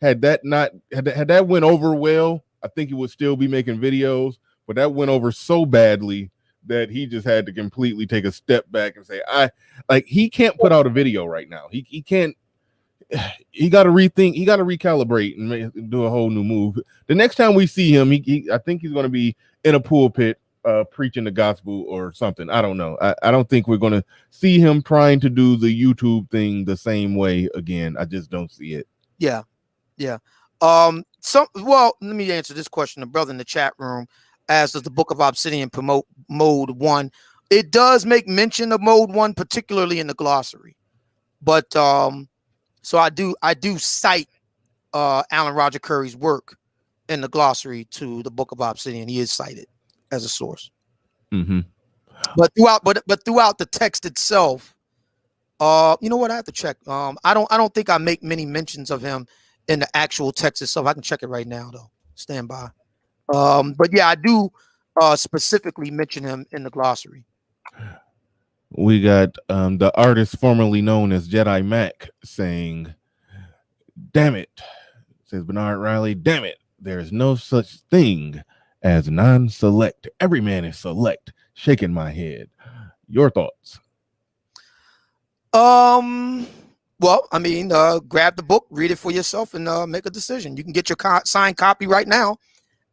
had that went over well, I think he would still be making videos. But that went over so badly that he just had to completely take a step back and say, he can't put out a video right now. He can't. He got to rethink. He got to recalibrate and do a whole new move. The next time we see him, I think he's going to be in a pulpit preaching the gospel or something. I don't know. I don't think we're going to see him trying to do the YouTube thing the same way again. I just don't see it. Yeah. Well, let me answer this question. The brother in the chat room asked, does the Book of Obsidian promote Mode 1? It does make mention of Mode 1, particularly in the glossary. But so I do cite Alan Roger Curry's work in the glossary to the Book of Obsidian. He is cited as a source. Mm-hmm. But throughout the text itself, you know what? I have to check. I don't think I make many mentions of him in the actual text itself. I can check it right now though. Stand by. But yeah, I do specifically mention him in the glossary. We got the artist formerly known as Jedi Mac saying, damn it, says Bernard Riley, damn it, there's no such thing as non-select. Every man is select. Shaking my head. Your thoughts? Well, I mean, grab the book, read it for yourself, and make a decision. You can get your signed copy right now,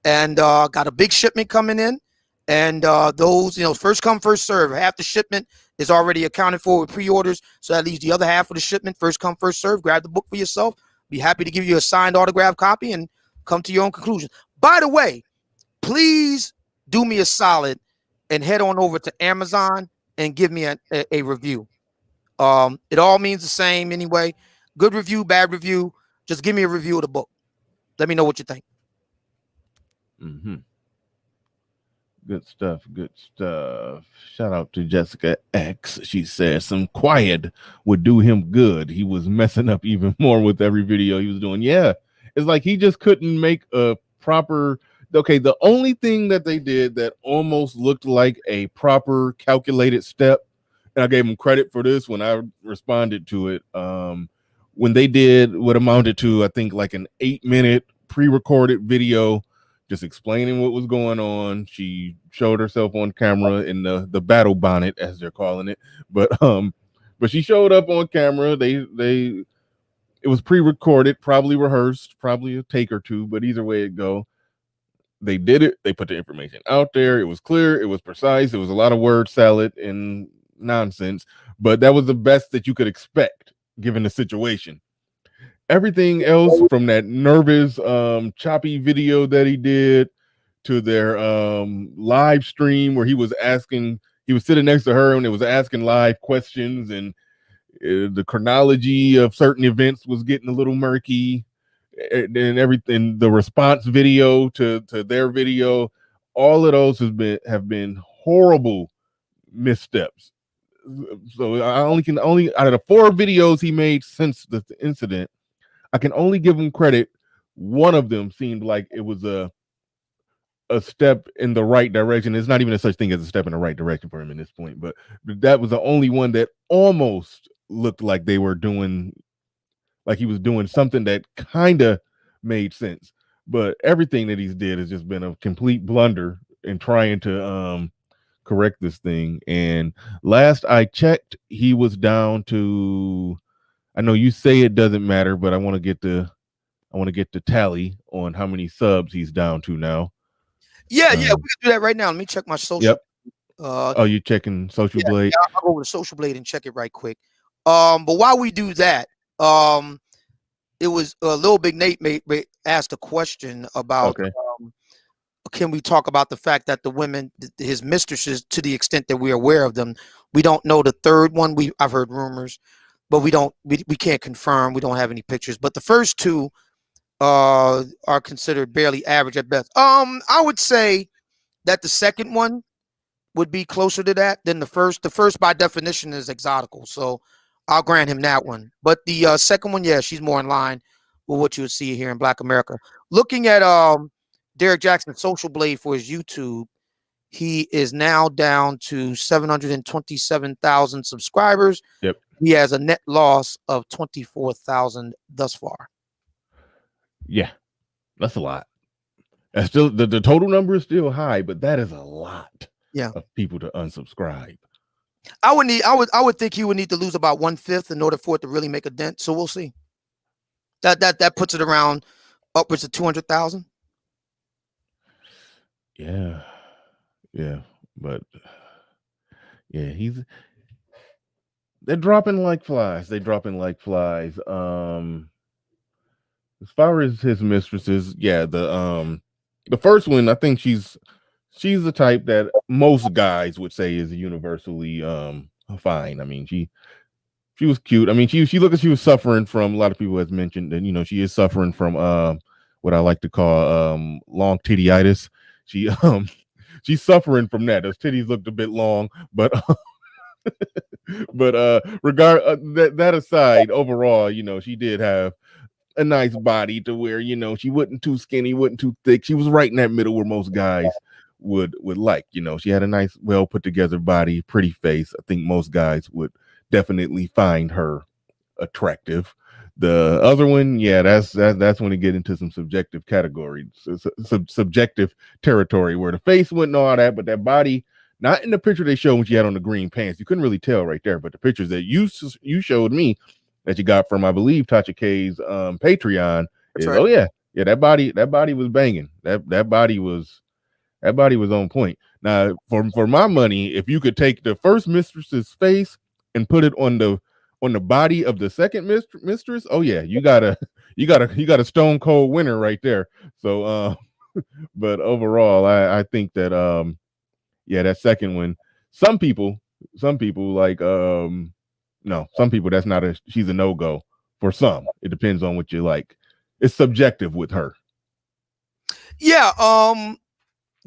and got a big shipment coming in. And those, first come, first serve. Half the shipment is already accounted for with pre-orders, so that leaves the other half of the shipment. First come, first serve. Grab the book for yourself. Be happy to give you a signed autograph copy and come to your own conclusion. By the way, please do me a solid and head on over to Amazon and give me a review. It all means the same anyway. Good review, bad review. Just give me a review of the book. Let me know what you think. Mm-hmm. Good stuff. Good stuff. Shout out to Jessica X. She says some quiet would do him good. He was messing up even more with every video he was doing. Yeah, it's like he just couldn't make a proper. Okay, the only thing that they did that almost looked like a proper calculated step, and I gave him credit for this when I responded to it. When they did what amounted to, I think, like an 8-minute pre-recorded video just explaining what was going on. She showed herself on camera in the battle bonnet, as they're calling it. But she showed up on camera. They it was pre-recorded, probably rehearsed, probably a take or two, but either way it go, they did it. They put the information out there. It was clear. It was precise. It was a lot of word salad and nonsense, but that was the best that you could expect given the situation. Everything else from that nervous, choppy video that he did to their live stream where he was sitting next to her and it was asking live questions, and the chronology of certain events was getting a little murky, and everything, the response video to their video, all of those have been horrible missteps. So I only out of the 4 videos he made since the incident, I can only give him credit. One of them seemed like it was a step in the right direction. There's not even a such thing as a step in the right direction for him in this point, but that was the only one that almost looked like they were doing, like he was doing something that kind of made sense. But everything that he's did has just been a complete blunder in trying to correct this thing. And last I checked, he was down to, I know you say it doesn't matter, but I want to get the tally on how many subs he's down to now. Yeah, we can do that right now. Let me check my social. Yep. Oh, you checking Social Blade? Yeah, I'll go over to Social Blade and check it right quick. But while we do that, it was Lil Big Nate asked a question about can we talk about the fact that the women, his mistresses, to the extent that we're aware of them, we don't know the third one. I've heard rumors, but we can't confirm. We don't have any pictures. But the first 2 are considered barely average at best. I would say that the second one would be closer to that than the first. The first, by definition, is exotical, so I'll grant him that one. But the second one, yeah, she's more in line with what you would see here in Black America. Looking at Derek Jackson's Social Blade for his YouTube, he is now down to 727,000 subscribers. Yep. He has a net loss of 24,000 thus far. Yeah, that's a lot. That's still the total number is still high, but that is a lot. Yeah, of people to unsubscribe. I would think he would need to lose about 1/5 in order for it to really make a dent. So we'll see. That puts it around upwards of 200,000. Yeah, but yeah, they're dropping like flies. As far as his mistresses, yeah, the first one, I think she's the type that most guys would say is universally fine. I mean, she was cute. I mean, she was suffering from, a lot of people has mentioned, and she is suffering from what I like to call long tittyitis. She's suffering from that. Those titties looked a bit long, but that aside, overall, she did have a nice body to where she wasn't too skinny, wasn't too thick. She was right in that middle where most guys would like. She had a nice, well put together body, pretty face. I think most guys would definitely find her attractive. The other one, yeah, that's when you get into some subjective categories, subjective territory, where the face wasn't all that, but that body, not in the picture they showed when she had on the green pants, you couldn't really tell right there, but the pictures that you showed me that you got from, I believe, Tasha K's Patreon, That's is right. Oh yeah, that body was banging. That body was on point. Now, for my money, if you could take the first mistress's face and put it on the body of the second mistress, oh yeah, you got a stone cold winner right there. So but overall, I think that yeah, that second one, some people like no, some people she's a no-go. For some, it depends on what you like. It's subjective with her. Yeah,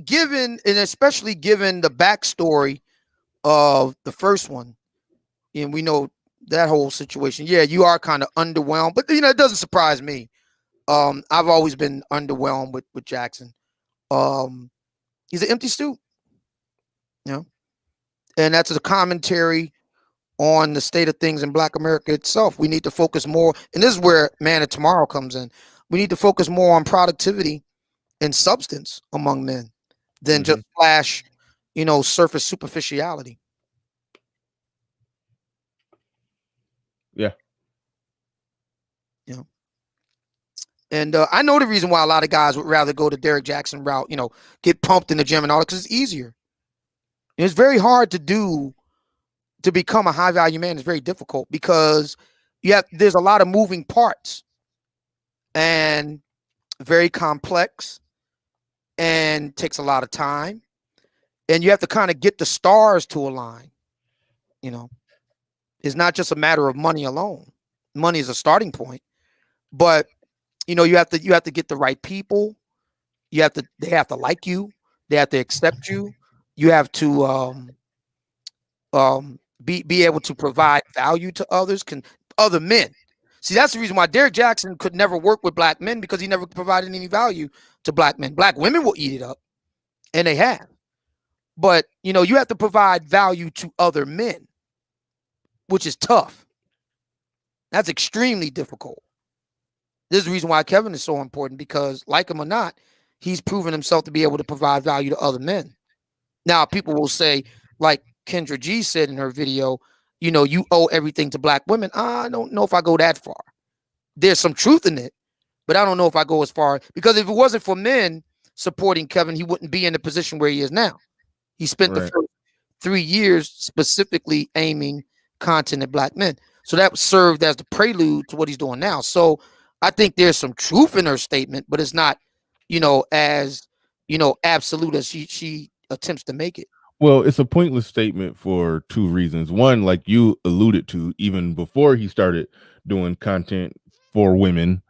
given, and especially given the backstory of the first one, and we know that whole situation, yeah, you are kind of underwhelmed, but it doesn't surprise me. I've always been underwhelmed with Jackson. He's an empty stew, and that's a commentary on the state of things in Black America itself. We need to focus more, and this is where Man of Tomorrow comes in. We need to focus more on productivity and substance among men than Mm-hmm. just flash, surface superficiality. Yeah. You know, and I know the reason why a lot of guys would rather go the Derek Jackson route. Get pumped in the gym and all that, because it's easier. It's very hard to become a high value man. It's very difficult because there's a lot of moving parts and very complex and takes a lot of time. And you have to kind of get the stars to align. It's not just a matter of money alone. Money is a starting point, but you have to get the right people. They have to like you. They have to accept you. You have to be able to provide value to other men. See, that's the reason why Derek Jackson could never work with black men, because he never provided any value to black men. Black women will eat it up, and they have. But you have to provide value to other men, which is tough. That's extremely difficult. This is the reason why Kevin is so important, because, like him or not, he's proven himself to be able to provide value to other men. Now, people will say, like Kendra G said in her video, you owe everything to black women. I don't know if I go that far. There's some truth in it, but I don't know if I go as far, because if it wasn't for men supporting Kevin, he wouldn't be in the position where he is now. He spent the Right. first 3 years specifically aiming content at black men. So that served as the prelude to what he's doing now. So I think there's some truth in her statement, but it's not, as absolute as she attempts to make it. Well, it's a pointless statement for two reasons. One, like you alluded to, even before he started doing content for women,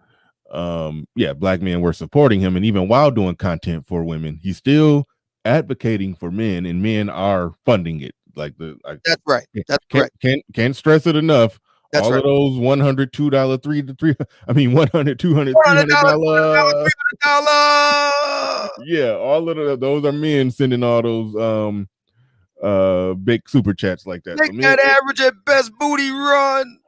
black men were supporting him, and even while doing content for women, he's still advocating for men, and men are funding it. That's right. That's correct. Can't stress it enough. That's All right. of those $100, $2, $100, $200, $300, $100, $300. yeah, all of those are men sending all those big super chats like that. Make that average at best booty run.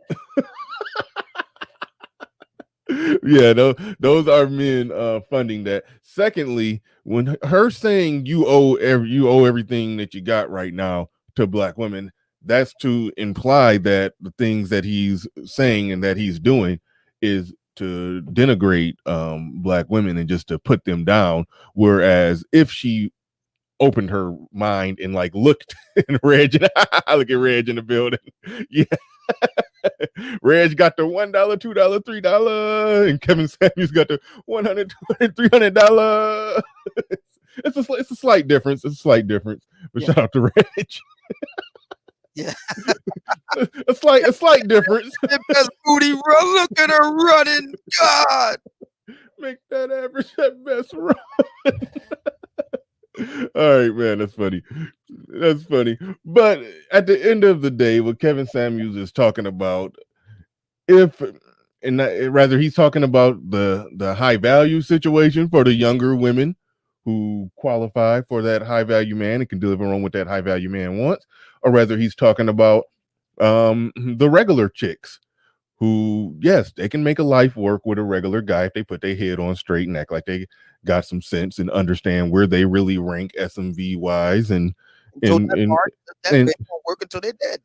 Yeah, those are men funding that. Secondly, when her saying you owe everything that you got right now to black women, that's to imply that the things that he's saying and that he's doing is to denigrate black women and just to put them down. Whereas if she opened her mind and like looked and Reg, look at Reg in the building, yeah. Reg got the $1, $2, $3, and Kevin Samuels got the $100, $200, $300. It's a slight difference. It's a slight difference. But Yeah. shout out to Reg. Yeah. a slight difference. That best booty run. Look at her running. God. Make that average at best run. All right, man. That's funny. That's funny. But at the end of the day, what Kevin Samuels is talking about, rather he's talking about the high value situation for the younger women who qualify for that high value man and can deliver on what that high value man wants, or rather he's talking about the regular chicks who, yes, they can make a life work with a regular guy if they put their head on straight and act like they got some sense and understand where they really rank SMV wise and That won't work until they're dead.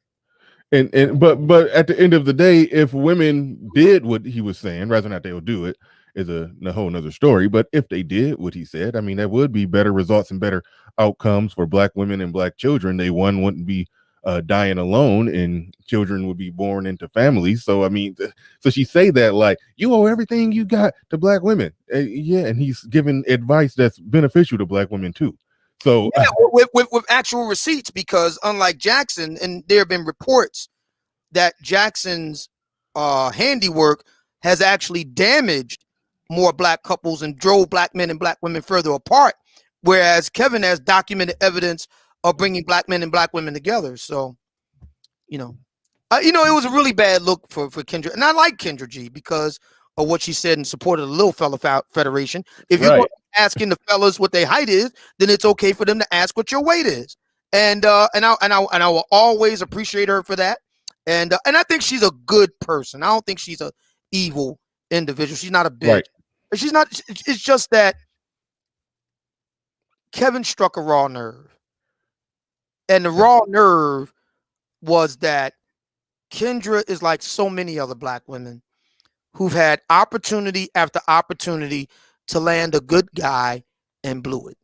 But at the end of the day, if women did what he was saying, rather than not they'll do it, is a whole nother story. But if they did what he said, I mean, that would be better results and better outcomes for black women and black children. They wouldn't be dying alone, and children would be born into families. So I mean, so she say that like you owe everything you got to black women, yeah, and he's giving advice that's beneficial to black women too. So yeah, with actual receipts, because unlike Jackson, and there have been reports that Jackson's handiwork has actually damaged more black couples and drove black men and black women further apart, whereas Kevin has documented evidence of bringing black men and black women together. So, it was a really bad look for Kendra, and I like Kendra G because of what she said in support of the Little Fella Federation. If you're asking the fellas what their height is, then it's okay for them to ask what your weight is, and I will always appreciate her for that. And I think she's a good person. I don't think she's a evil individual. She's not a bitch. Right. She's not. It's just that Kevin struck a raw nerve. And the raw nerve was that Kendra is like so many other black women who've had opportunity after opportunity to land a good guy and blew it.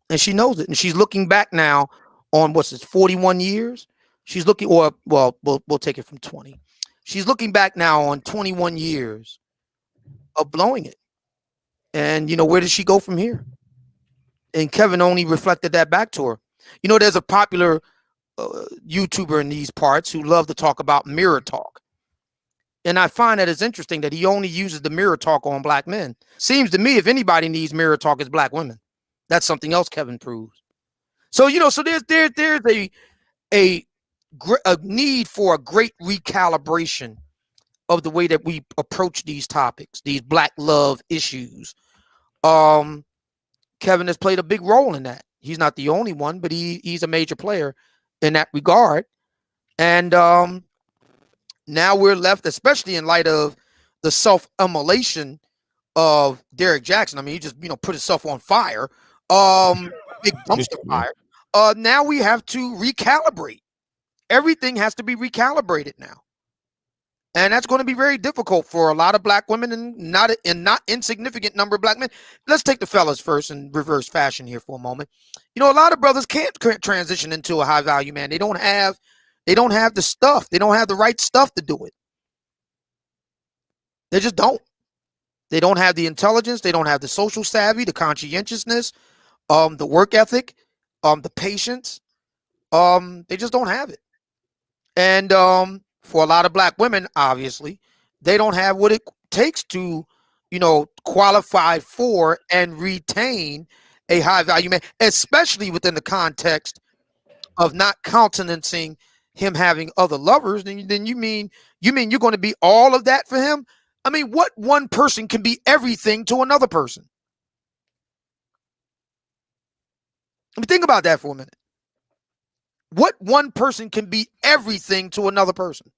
And she knows it. And she's looking back now on what's this, 41 years? She's looking, or well, we'll take it from 20. She's looking back now on 21 years of blowing it. And where does she go from here? And Kevin only reflected that back to her. There's a popular YouTuber in these parts who love to talk about mirror talk. And I find that it's interesting that he only uses the mirror talk on black men. Seems to me if anybody needs mirror talk, it's black women. That's something else Kevin proves. So so there's a need for a great recalibration of the way that we approach these topics, these black love issues. Kevin has played a big role in that. He's not the only one, but he's a major player in that regard. And now we're left, especially in light of the self-immolation of Derek Jackson. I mean, he just put himself on fire, big dumpster fire. Now we have to recalibrate. Everything has to be recalibrated now, and that's going to be very difficult for a lot of black women and not insignificant number of black men. Let's take the fellas first in reverse fashion here for a moment. A lot of brothers can't transition into a high value man. They don't have the stuff. They don't have the right stuff to do it. They just don't. They don't have the intelligence. They don't have the social savvy, the conscientiousness, the work ethic, the patience. They just don't have it. And for a lot of black women, obviously, they don't have what it takes to, qualify for and retain a high value man, especially within the context of not countenancing him having other lovers. Then you mean you're going to be all of that for him? I mean, what one person can be everything to another person? Let me think about that for a minute. What one person can be everything to another person?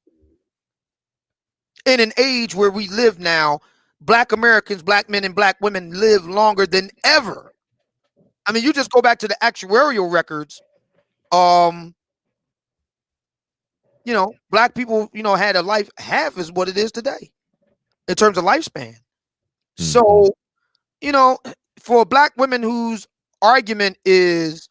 In an age where we live now, black Americans, black men and black women live longer than ever. I mean, you just go back to the actuarial records. Black people, had a life half as what it is today in terms of lifespan. Mm-hmm. So, for black women whose argument is,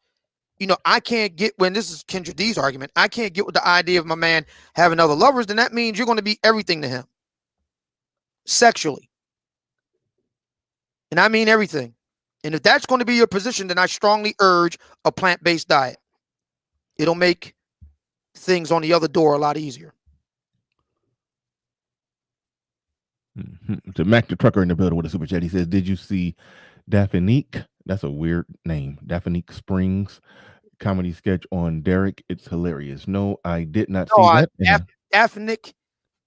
I can't get, when this is Kendra D's argument, I can't get with the idea of my man having other lovers, then that means you're going to be everything to him sexually. And I mean everything. And if that's going to be your position, then I strongly urge a plant-based diet. It'll make things on the other door a lot easier. Mm-hmm. To Mac the Trucker in the building with a super chat, he says, did you see Daphnique? That's a weird name. Daphnique Springs comedy sketch on Derek. It's hilarious. No, I did not see that.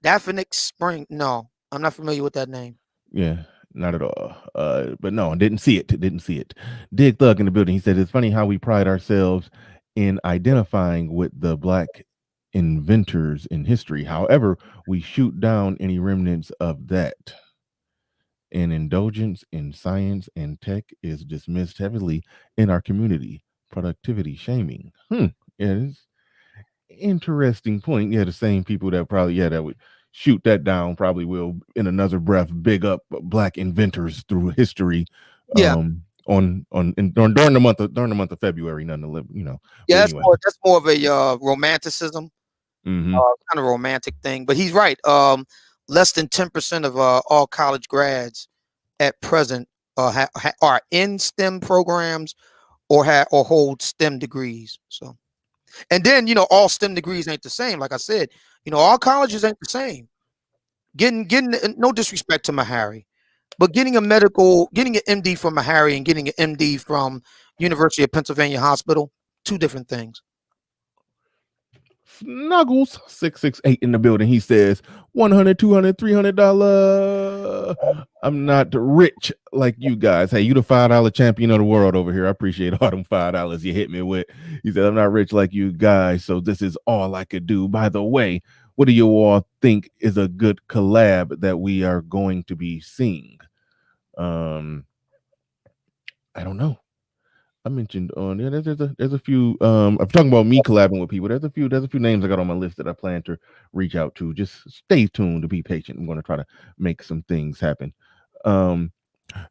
Daphnique Spring. No, I'm not familiar with that name. Yeah, not at all. But no, didn't see it. Dig Thug in the building. He said, it's funny how we pride ourselves in identifying with the black inventors in history. However, we shoot down any remnants of that. And indulgence in science and tech is dismissed heavily in our community. Productivity shaming. Yeah, it's interesting point. Yeah, the same people that probably, that would shoot that down probably will in another breath big up black inventors through history. Yeah. During the month of February, nonetheless, Yeah, anyway. that's more of a romanticism, mm-hmm. Kind of romantic thing. But he's right. Less than 10% of all college grads at present are in STEM programs or hold STEM degrees. So, and then all STEM degrees ain't the same. Like I said, all colleges ain't the same. Getting no disrespect to Mahari, but getting an MD from Mahari and getting an MD from University of Pennsylvania Hospital, two different things. Snuggles 668 in the building. He says $100, $200, $300. I'm not rich like you guys. Hey, you the $5 champion of the world over here. I appreciate all them $5 you hit me with. He said, I'm not rich like you guys, so this is all I could do. By the way, what do you all think is a good collab that we are going to be seeing? I don't know. I mentioned on there's a few I'm talking about me collabing with people. There's a few names I got on my list that I plan to reach out to. Just stay tuned to be patient. I'm going to try to make some things happen. Um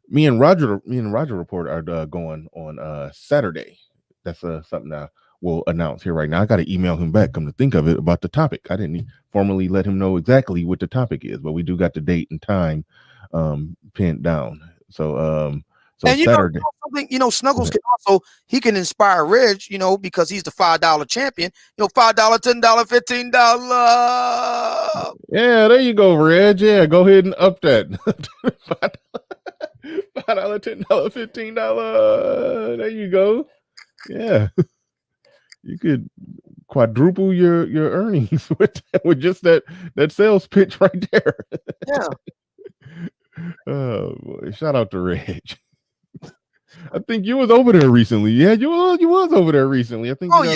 me and Roger Report are going on Saturday. That's something I will announce here right now. I got to email him back. Come to think of it, about the topic. I didn't formally let him know exactly what the topic is, but we do got the date and time pinned down. So And Saturday. something, Snuggles can also he can inspire Reg, because he's the $5 champion. $5, $10, $15. Yeah, there you go, Reg. Yeah, go ahead and up that. $5, $10, $15. There you go. Yeah. You could quadruple your earnings with just that sales pitch right there. Yeah. Oh boy. Shout out to Reg. I think you was over there recently. Yeah, you was over there recently. I think you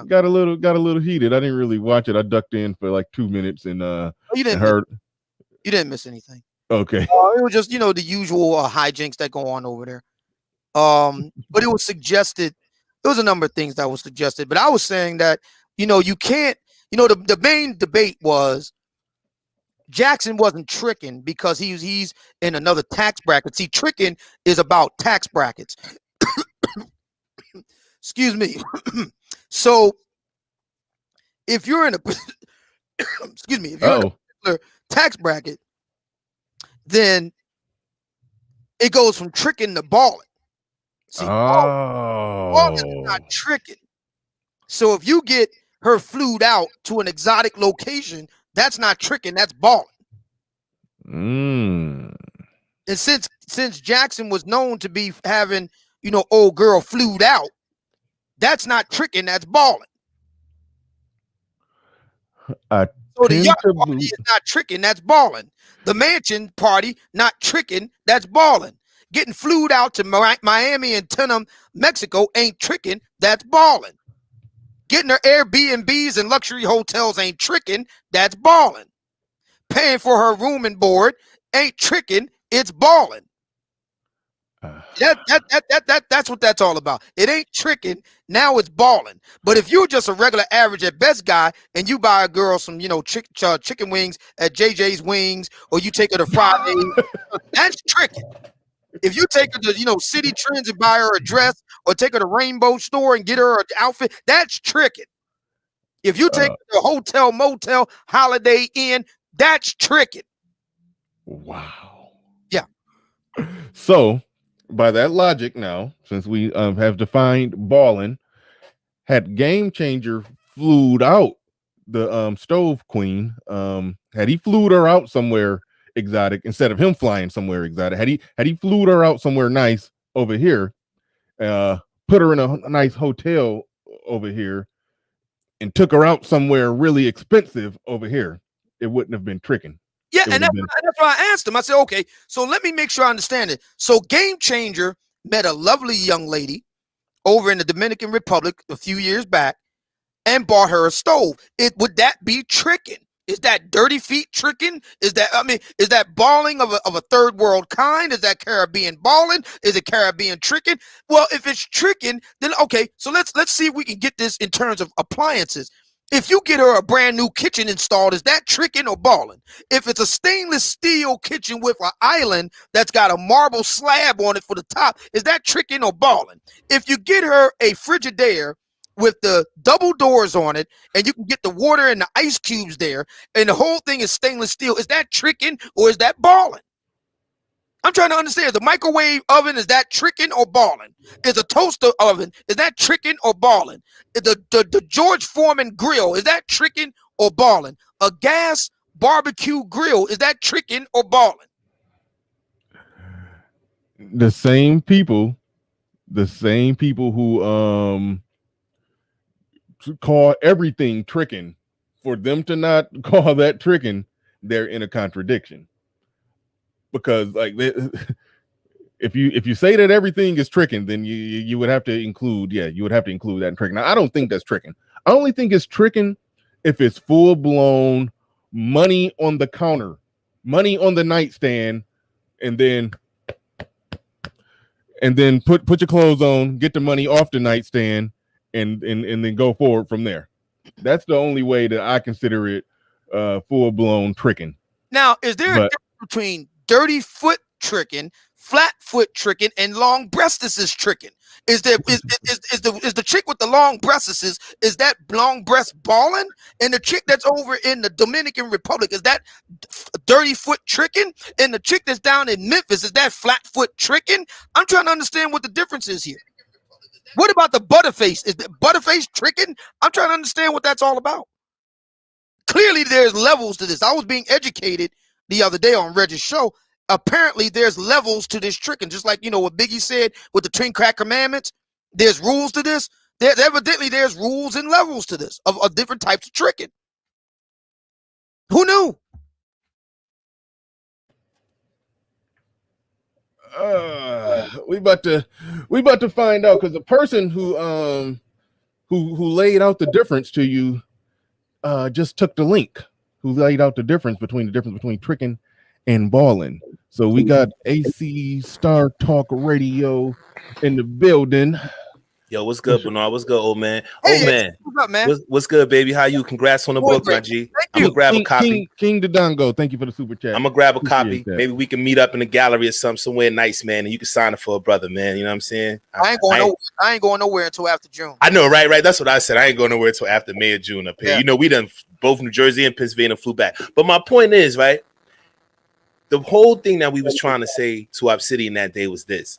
got a little heated. I didn't really watch it. I ducked in for like 2 minutes and you didn't miss anything. Okay. It was just the usual hijinks that go on over there. But it was suggested. There was a number of things that was suggested, but I was saying that you can't. The main debate was Jackson wasn't tricking because he's in another tax bracket. See, tricking is about tax brackets. Excuse me. So if you're in a excuse me, if you're in a particular tax bracket, then it goes from tricking to balling. See, balling is not tricking. So if you get her flued out to an exotic location, that's not tricking, that's balling. And since Jackson was known to be having, old girl flued out, that's not tricking, that's balling. So the yacht party is not tricking, that's balling. The mansion party, not tricking, that's balling. Getting flued out to Miami and Tunum, Mexico ain't tricking, that's balling. Getting her Airbnbs and luxury hotels ain't tricking, that's balling. Paying for her room and board ain't tricking, it's balling. That's what that's all about. It ain't tricking, now it's balling. But if you're just a regular average at best guy and you buy a girl some chicken wings at JJ's Wings, or you take her to Friday, that's tricking. If you take her to City Trends and buy her a dress, or take her to Rainbow Store and get her an outfit, that's tricking. If you take her to a hotel, motel, Holiday Inn, that's tricking. Wow. Yeah. So by that logic, now since we have defined balling, had Game Changer flued out the stove queen, had he flued her out somewhere exotic instead of him flying somewhere exotic, had he flued her out somewhere nice over here, put her in a nice hotel over here, and took her out somewhere really expensive over here, it wouldn't have been tricking. Yeah, and that's why I asked him. I said, okay, so let me make sure I understand it. So Game Changer met a lovely young lady over in the Dominican Republic a few years back and bought her a stove. Would that be tricking? Is that dirty feet tricking? Is that balling of a third world kind? Is that Caribbean balling? Is it Caribbean tricking? Well, if it's tricking, then okay, so let's see if we can get this in terms of appliances. If you get her a brand new kitchen installed, is that tricking or balling? If it's a stainless steel kitchen with an island that's got a marble slab on it for the top, is that tricking or balling? If you get her a Frigidaire with the double doors on it, and you can get the water and the ice cubes there, and the whole thing is stainless steel, is that tricking or is that balling? I'm trying to understand. The microwave oven, is that tricking or balling? Is a toaster oven, is that tricking or balling? The George Foreman grill, is that tricking or balling? A gas barbecue grill, is that tricking or balling? The same people who call everything tricking, for them to not call that tricking, they're in a contradiction. Because like if you say that everything is tricking, then you would have to include that in tricking. Now, I don't think that's tricking. I only think it's tricking if it's full blown money on the counter, money on the nightstand, and then and then put your clothes on, get the money off the nightstand, and then go forward from there. That's the only way that I consider it full blown tricking. Now, is there a But difference between dirty foot tricking, flat foot tricking, and long breastises tricking? Is the chick with the long breastises, is that long breast balling? And the chick that's over in the Dominican Republic, is that dirty foot tricking? And the chick that's down in Memphis, is that flat foot tricking? I'm trying to understand what the difference is here. What about the butterface? Is the butterface tricking? I'm trying to understand what that's all about. Clearly, there's levels to this. I was being educated the other day on Reggie's show. Apparently, there's levels to this tricking. Just like, what Biggie said with the 10 crack commandments, there's rules to this. Evidently, there's rules and levels to this of different types of tricking. Who knew? We about to find out, because the person who laid out the difference to you just took the link. Who laid out the difference between tricking and balling. So we got AC Star Talk Radio in the building. Yo, what's good, Bernard? What's good, old man? Hey, old man. What's up, man? What's good, baby? How you? Congrats on the book, my G. I'm gonna grab a copy. King Dodongo, thank you for the super chat. I'm gonna grab a copy. Maybe we can meet up in the gallery or somewhere nice, man, and you can sign it for a brother, man. You know what I'm saying? I ain't going nowhere until after June. I know, right? That's what I said. I ain't going nowhere until after May or June up here. Yeah. We done both New Jersey and Pennsylvania flew back. But my point is, right? The whole thing that we was trying to say to Obsidian that day was this.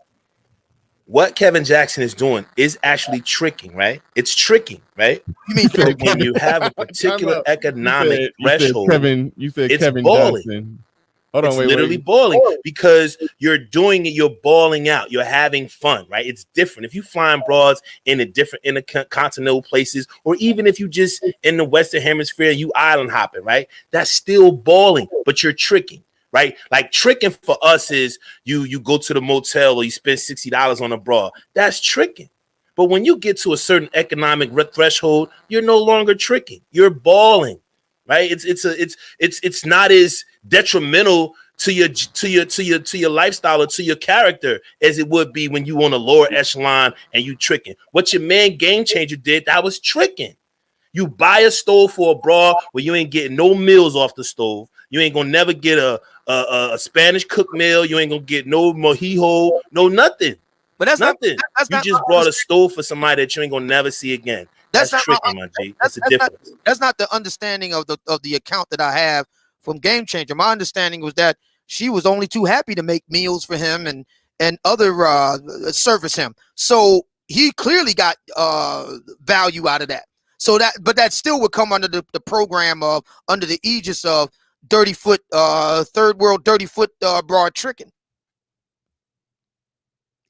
What Kevin Jackson is doing is actually tricking, right? It's tricking, right? You mean when you have a particular economic threshold, you said it's Kevin balling. Jackson. It's literally balling because you're doing it. You're balling out. You're having fun, right? It's different. If you flying broads in intercontinental places, or even if you just in the Western Hemisphere, you island hopping, right? That's still balling, but you're tricking. Right, like tricking for us is you go to the motel or you spend $60 on a bra. That's tricking. But when you get to a certain economic threshold, you're no longer tricking. You're balling, right? It's not as detrimental to your lifestyle or to your character as it would be when you on a lower echelon and you tricking. What your man Game Changer did, that was tricking. You buy a stove for a bra where you ain't getting no meals off the stove. You ain't gonna never get a Spanish cook meal. You ain't gonna get no mojijo, no nothing. But that's nothing. That's you not just brought a stove for somebody that you ain't gonna never see again. That's tricking, my G. That's the difference. That's not the understanding of the account that I have from Game Changer. My understanding was that she was only too happy to make meals for him and other service him. So he clearly got value out of that. So that still would come under the program of under the aegis of dirty foot, third world dirty foot broad tricking.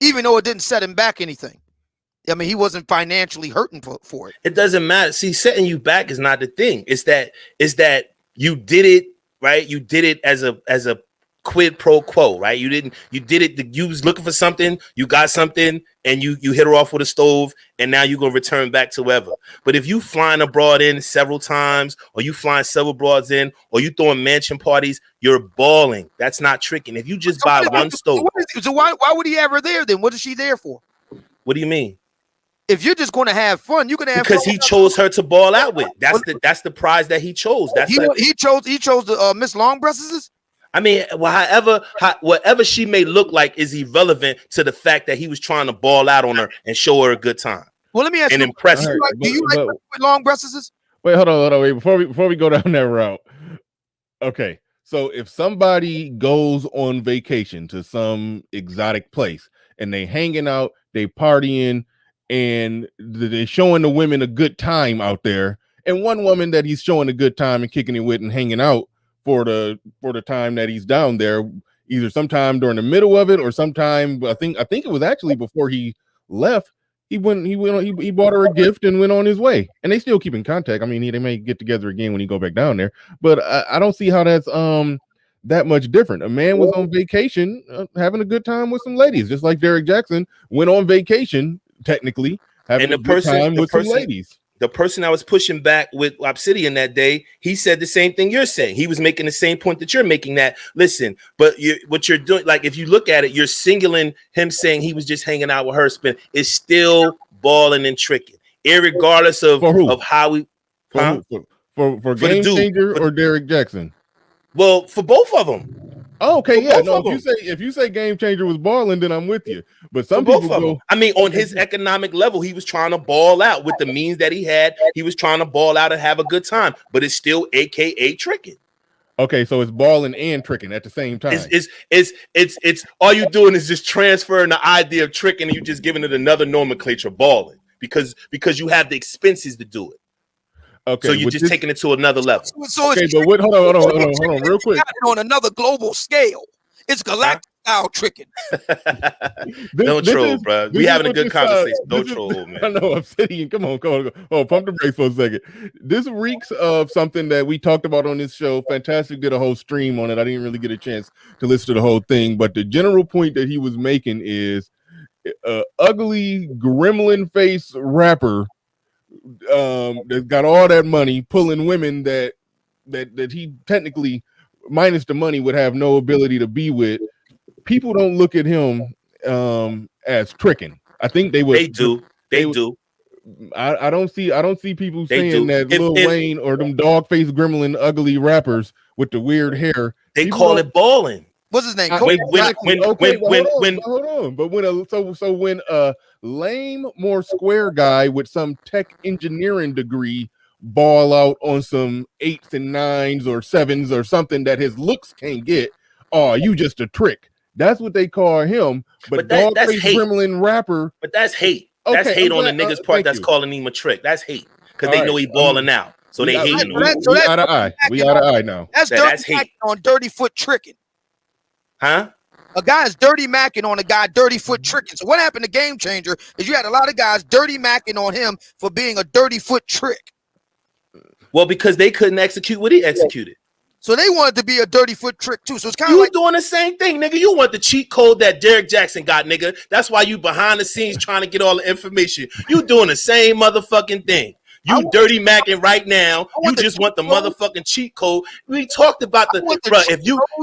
Even though it didn't set him back anything. I mean, he wasn't financially hurting for it. It doesn't matter. See, setting you back is not the thing. It's that you did it, right? You did it as a quid pro quo, right? You did it. You was looking for something, you got something, and you hit her off with a stove, and now you're gonna return back to wherever. But if you flying abroad in several times, or you flying several broads in, or you throwing mansion parties, you're balling. That's not tricking. If you just buy one stove, so why would he have her there then? What is she there for? What do you mean? If you're just going to have fun, you can have because fun. he chose her to ball out with. That's the prize that he chose. He chose the Miss Long Breasts. I mean, well, whatever she may look like is irrelevant to the fact that he was trying to ball out on her and show her a good time. Well, let me ask you, impress her. Do you like long breasts? Wait, hold on, wait. Before we go down that route, okay. So if somebody goes on vacation to some exotic place and they hanging out, they partying, and they're showing the women a good time out there, and one woman that he's showing a good time and kicking it with and hanging out for the time that he's down there, either sometime during the middle of it or sometime I think it was actually before he left. He bought her a gift and went on his way, and they still keep in contact. I mean, they may get together again when he go back down there, but I don't see how that's that much different. A man was on vacation having a good time with some ladies, just like Derek Jackson went on vacation, technically having a good time with some ladies. the person I was pushing back with Obsidian that day, he said the same thing you're saying. He was making the same point that you're making, that listen, but what you're doing, like if you look at it, you're singling him saying he was just hanging out with her spin. It's still balling and tricking, irregardless of how we for Game Changer or Derek Jackson. Well, for both of them. Oh, okay, yeah. No, if you say Game Changer was balling, then I'm with you. But some people go. I mean, on his economic level, he was trying to ball out with the means that he had. He was trying to ball out and have a good time, but it's still AKA tricking. Okay, so it's balling and tricking at the same time. It's all you doing is just transferring the idea of tricking, and you just giving it another nomenclature, balling, because you have the expenses to do it. Okay, so you're just taking it to another level. So okay, but what? Hold on, real quick. On another global scale, it's galactic style tricking. Don't troll, bro. We having a good conversation. Don't troll, man. I know, Obsidian. Come on. Oh, pump the brakes for a second. This reeks of something that we talked about on this show. Fantastic did a whole stream on it. I didn't really get a chance to listen to the whole thing, but the general point that he was making is ugly gremlin face rapper that got all that money pulling women that he technically, minus the money, would have no ability to be with. People don't look at him as tricking. I think they would. They do. I don't see people saying that Lil Wayne or them dog face gremlin ugly rappers with the weird hair. They call it balling. What's his name? Hold on. But when a lame, more square guy with some tech engineering degree ball out on some 8s and 9s or 7s or something that his looks can't get, you just a trick. That's what they call him. But dog face gremlin rapper. But that's hate. That's hate on the nigga's part. That's calling him a trick. That's hate because they know he balling out. So they hate him. We out of eye. We out of eye now. That's hate on dirty foot tricking. Huh? A guy's dirty macking on a guy dirty foot tricking. So what happened to Game Changer is you had a lot of guys dirty macking on him for being a dirty foot trick. Well, because they couldn't execute what he executed. So they wanted to be a dirty foot trick too. So it's kind of like doing the same thing, nigga. You want the cheat code that Derek Jackson got, nigga. That's why you behind the scenes trying to get all the information. You doing the same motherfucking thing. You dirty macking right now. You just want the motherfucking cheat code. We talked about the bro.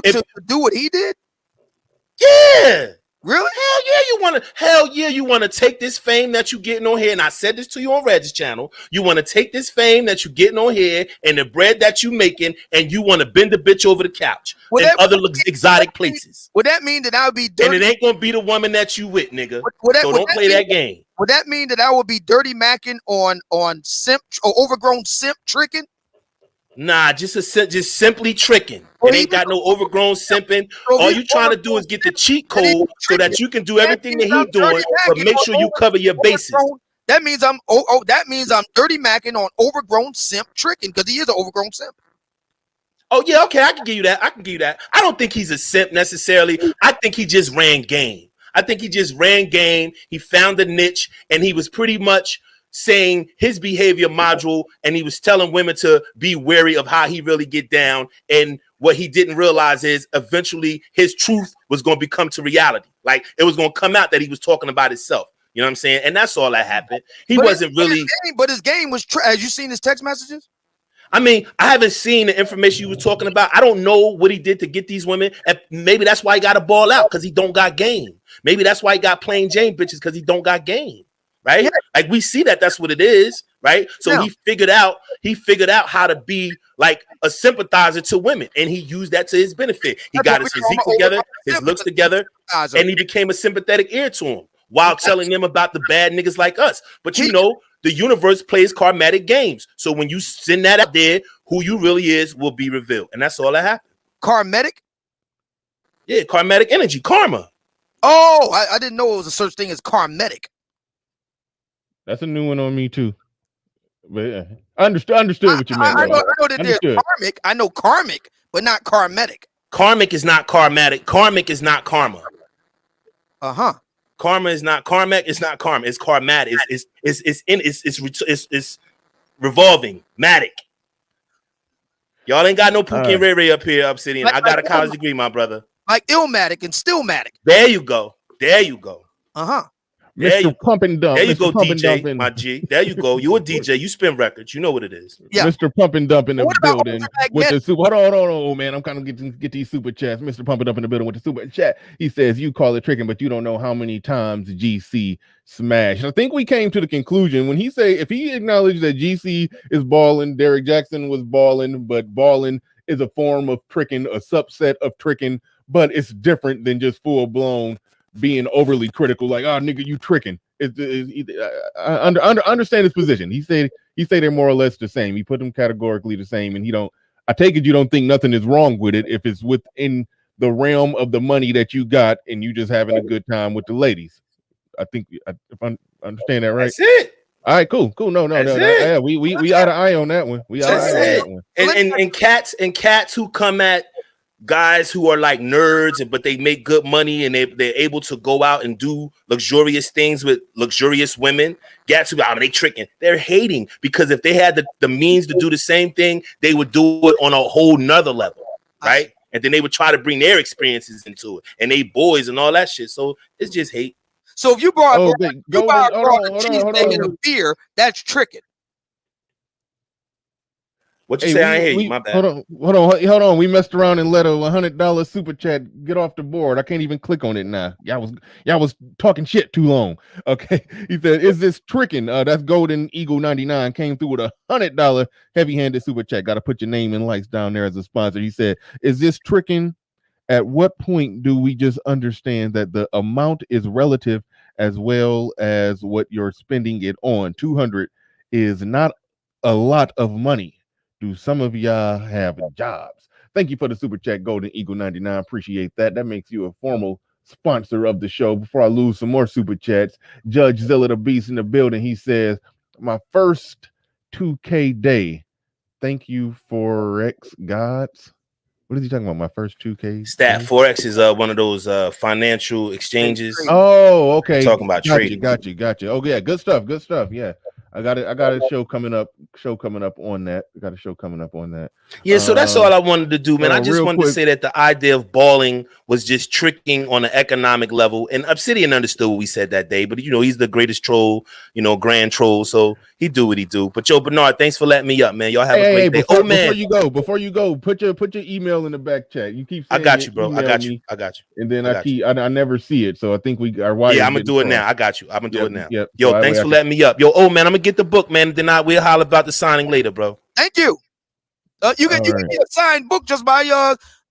If to do what he did. Yeah. Really? Hell yeah, you want to take this fame that you getting on here, and I said this to you on Reg's channel. You want to take this fame that you getting on here and the bread that you making, and you want to bend the bitch over the couch in other exotic places. Would that mean that I would be dirty? And it ain't gonna be the woman that you with, nigga. So don't play that game. Would that mean that I would be dirty macking on simp or overgrown simp tricking? Nah, just simply tricking. It ain't got no overgrown simping. All you trying to do is get the cheat code so that you can do everything that he doing, but make sure you cover your bases. That means I'm dirty macking on overgrown simp tricking because he is an overgrown simp. Oh yeah, okay, I can give you that. I don't think he's a simp necessarily. I think he just ran game. He found a niche, and he was pretty much saying his behavior module, and he was telling women to be wary of how he really get down. And what he didn't realize is eventually his truth was going to become to reality. Like it was going to come out that he was talking about himself. You know what I'm saying? And that's all that happened. But his game was have you seen his text messages? I mean, I haven't seen the information you were talking about. I don't know what he did to get these women. And maybe that's why he got a ball out, because he don't got game. Maybe that's why he got plain Jane bitches, because he don't got game. Right? Yeah. Like we see that's what it is, right? So yeah. he figured out how to be like a sympathizer to women, and he used that to his benefit. He got his physique together, his looks together, and he became a sympathetic ear to him while telling them about the bad niggas like us. But you know, the universe plays karmatic games. So when you send that out there, who you really is will be revealed. And that's all that happened. Karmatic? Yeah, karmatic energy, karma. Oh, I didn't know it was a such thing as karmatic. That's a new one on me too. But yeah, I understood what you meant. I know that there's karmic. I know karmic, but not karmatic. Karmic is not karmatic. Karmic is not karma. Uh-huh. Karma is not karmic. It's not karma. It's karmatic. It's revolving. Matic. Y'all ain't got no Pookie and Ray Ray up here, Obsidian. I got a college degree, my brother. Like Illmatic and Stillmatic. There you go. Uh-huh. There you Mr. Pump and Dump. There you Mr. go, Pump and Dump DJ, in, my G. There you go. You a DJ. You spin records. You know what it is. Yeah. Mr. Pump and Dump in the What about building Ultra with the Magnetic? super. Hold on, oh, man. I'm kind of get these super chats. Mr. Pump and Dump in the building with the super chat. He says you call it tricking, but you don't know how many times GC smashed. I think we came to the conclusion when he say if he acknowledged that GC is balling, Derek Jackson was balling, but balling is a form of tricking, a subset of tricking, but it's different than just full blown being overly critical. Like, oh, nigga, you tricking. I understand his position. He said they're more or less the same. He put them categorically the same, and he don't. I take it you don't think nothing is wrong with it if it's within the realm of the money that you got and you just having a good time with the ladies. I think if I understand that right. That's it. All right, cool. No. Yeah, we out of eye on that one. We out of eye on that one. And cats who come at guys who are like nerds, but they make good money and they're able to go out and do luxurious things with luxurious women. Cats who they tricking. They're hating because if they had the means to do the same thing, they would do it on a whole nother level, right? And then they would try to bring their experiences into it and they boys and all that shit. So it's just hate. So if you brought hold a cheesesteak and a beer, that's tricking. What you say? I ain't hear you. My bad. Hold on. We messed around and let a $100 super chat get off the board. I can't even click on it now. Y'all was talking shit too long. Okay. He said, "Is this tricking?" That's Golden Eagle 99 came through with a $100 heavy-handed super chat. Got to put your name and likes down there as a sponsor. He said, "Is this tricking? At what point do we just understand that the amount is relative as well as what you're spending it on? 200 is not a lot of money. Do some of y'all have jobs?" Thank you for the super chat, Golden Eagle 99. Appreciate that. That makes you a formal sponsor of the show. Before I lose some more super chats, Judge Zilla the Beast in the building. He says, "My first 2K day. Thank you, Forex gods." What is he talking about? My first 2K? Stat Forex is one of those financial exchanges. Oh, okay. Talking about trading. Got you. Oh, yeah, good stuff. Yeah. I got a show coming up on that. I got a show coming up on that. Yeah, so that's all I wanted to do, man. I just wanted to say that the idea of balling was just tricking on an economic level. And Obsidian understood what we said that day, but he's the greatest troll, grand troll. So he do what he do. But Bernard, thanks for letting me up, man. Y'all have a great day. Before you go, put your email in the back chat. You keep saying I got you, bro. I got you. And then I never see it. So I think we are wide. Yeah, I'm gonna do it now. I got you. I'm gonna do it now. Yep. Yo, thanks for letting me up. Yo, man, I'm gonna get the book, man. Then we'll holler about the signing later, bro. Thank you. You can get a signed book just by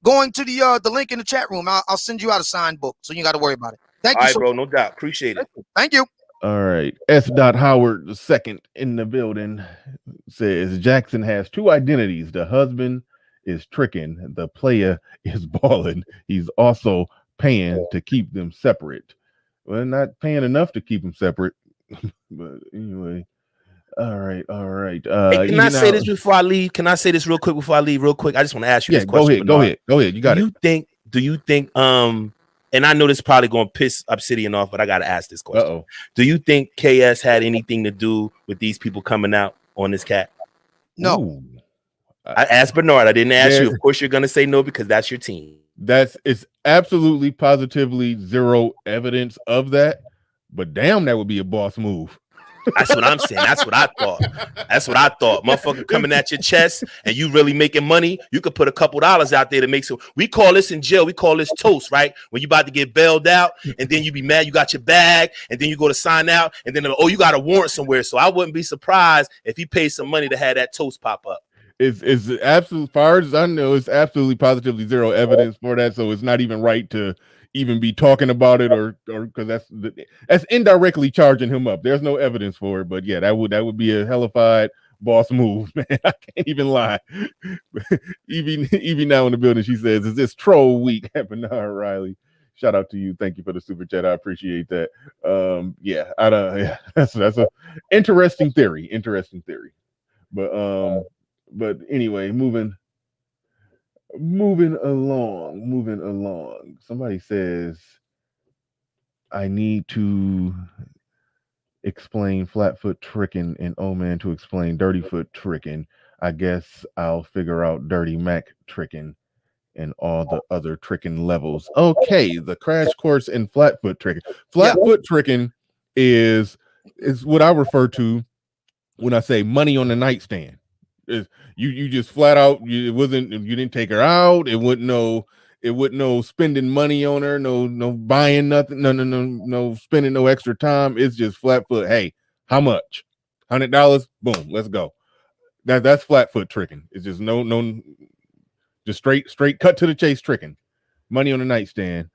going to the link in the chat room. I'll send you out a signed book, so you got to worry about it. Thank you. All right, bro. No doubt. Appreciate it. Thank you. All right. S. Howard II in the building says Jackson has two identities. The husband is tricking. The player is balling. He's also paying to keep them separate. Well, not paying enough to keep them separate. But anyway. All right. Hey, can I say this before I leave? Can I say this real quick before I leave? Real quick. I just want to ask you this question. Go ahead. You got it. Do you think and I know this is probably going to piss Obsidian off, but I got to ask this question. Do you think KS had anything to do with these people coming out on this cat? No. Ooh. I asked Bernard. I didn't ask you. Of course, you're going to say no because that's your team. It's absolutely positively zero evidence of that. But damn, that would be a boss move. That's what I'm saying. That's what I thought. Motherfucker coming at your chest and you really making money. You could put a couple dollars out there to make some. We call this in jail. We call this toast, right? When you about to get bailed out and then you be mad. You got your bag and then you go to sign out and then you got a warrant somewhere. So I wouldn't be surprised if he paid some money to have that toast pop up. It's absolutely, as far as I know, it's absolutely positively zero evidence for that. So it's not even right to even be talking about it or because that's indirectly charging him up. There's no evidence for it, but yeah, that would be a hellified boss move, man. I can't even lie. Evie now in the building, she says, "Is this troll week?" Bernard Riley, shout out to you. Thank you for the super chat. I appreciate that. That's a interesting theory. But anyway, moving along. Somebody says I need to explain flatfoot tricking and man to explain dirty foot tricking. I guess I'll figure out Dirty Mac tricking and all the other tricking levels. Okay, the crash course in flatfoot tricking. Flatfoot tricking is what I refer to when I say money on the nightstand. Is you just flat out, you didn't take her out. It wouldn't no spending money on her, no buying nothing, no spending no extra time. It's just flat foot. Hey, how much? $100. Boom, let's go. That's flat foot tricking. It's just just straight cut to the chase tricking. Money on the nightstand.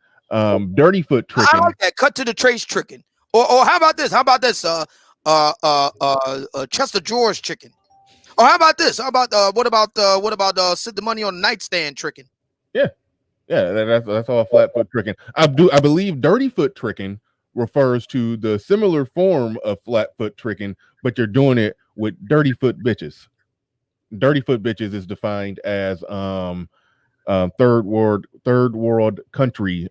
Dirty foot I tricking. like that. Cut to the trace tricking. Or how about this? How about this? Chester George chicken. Or how about this? How about what about sit the money on the nightstand tricking? Yeah, that's all flat foot tricking. I believe dirty foot tricking refers to the similar form of flat foot tricking, but you're doing it with dirty foot bitches. Dirty foot bitches is defined as third world country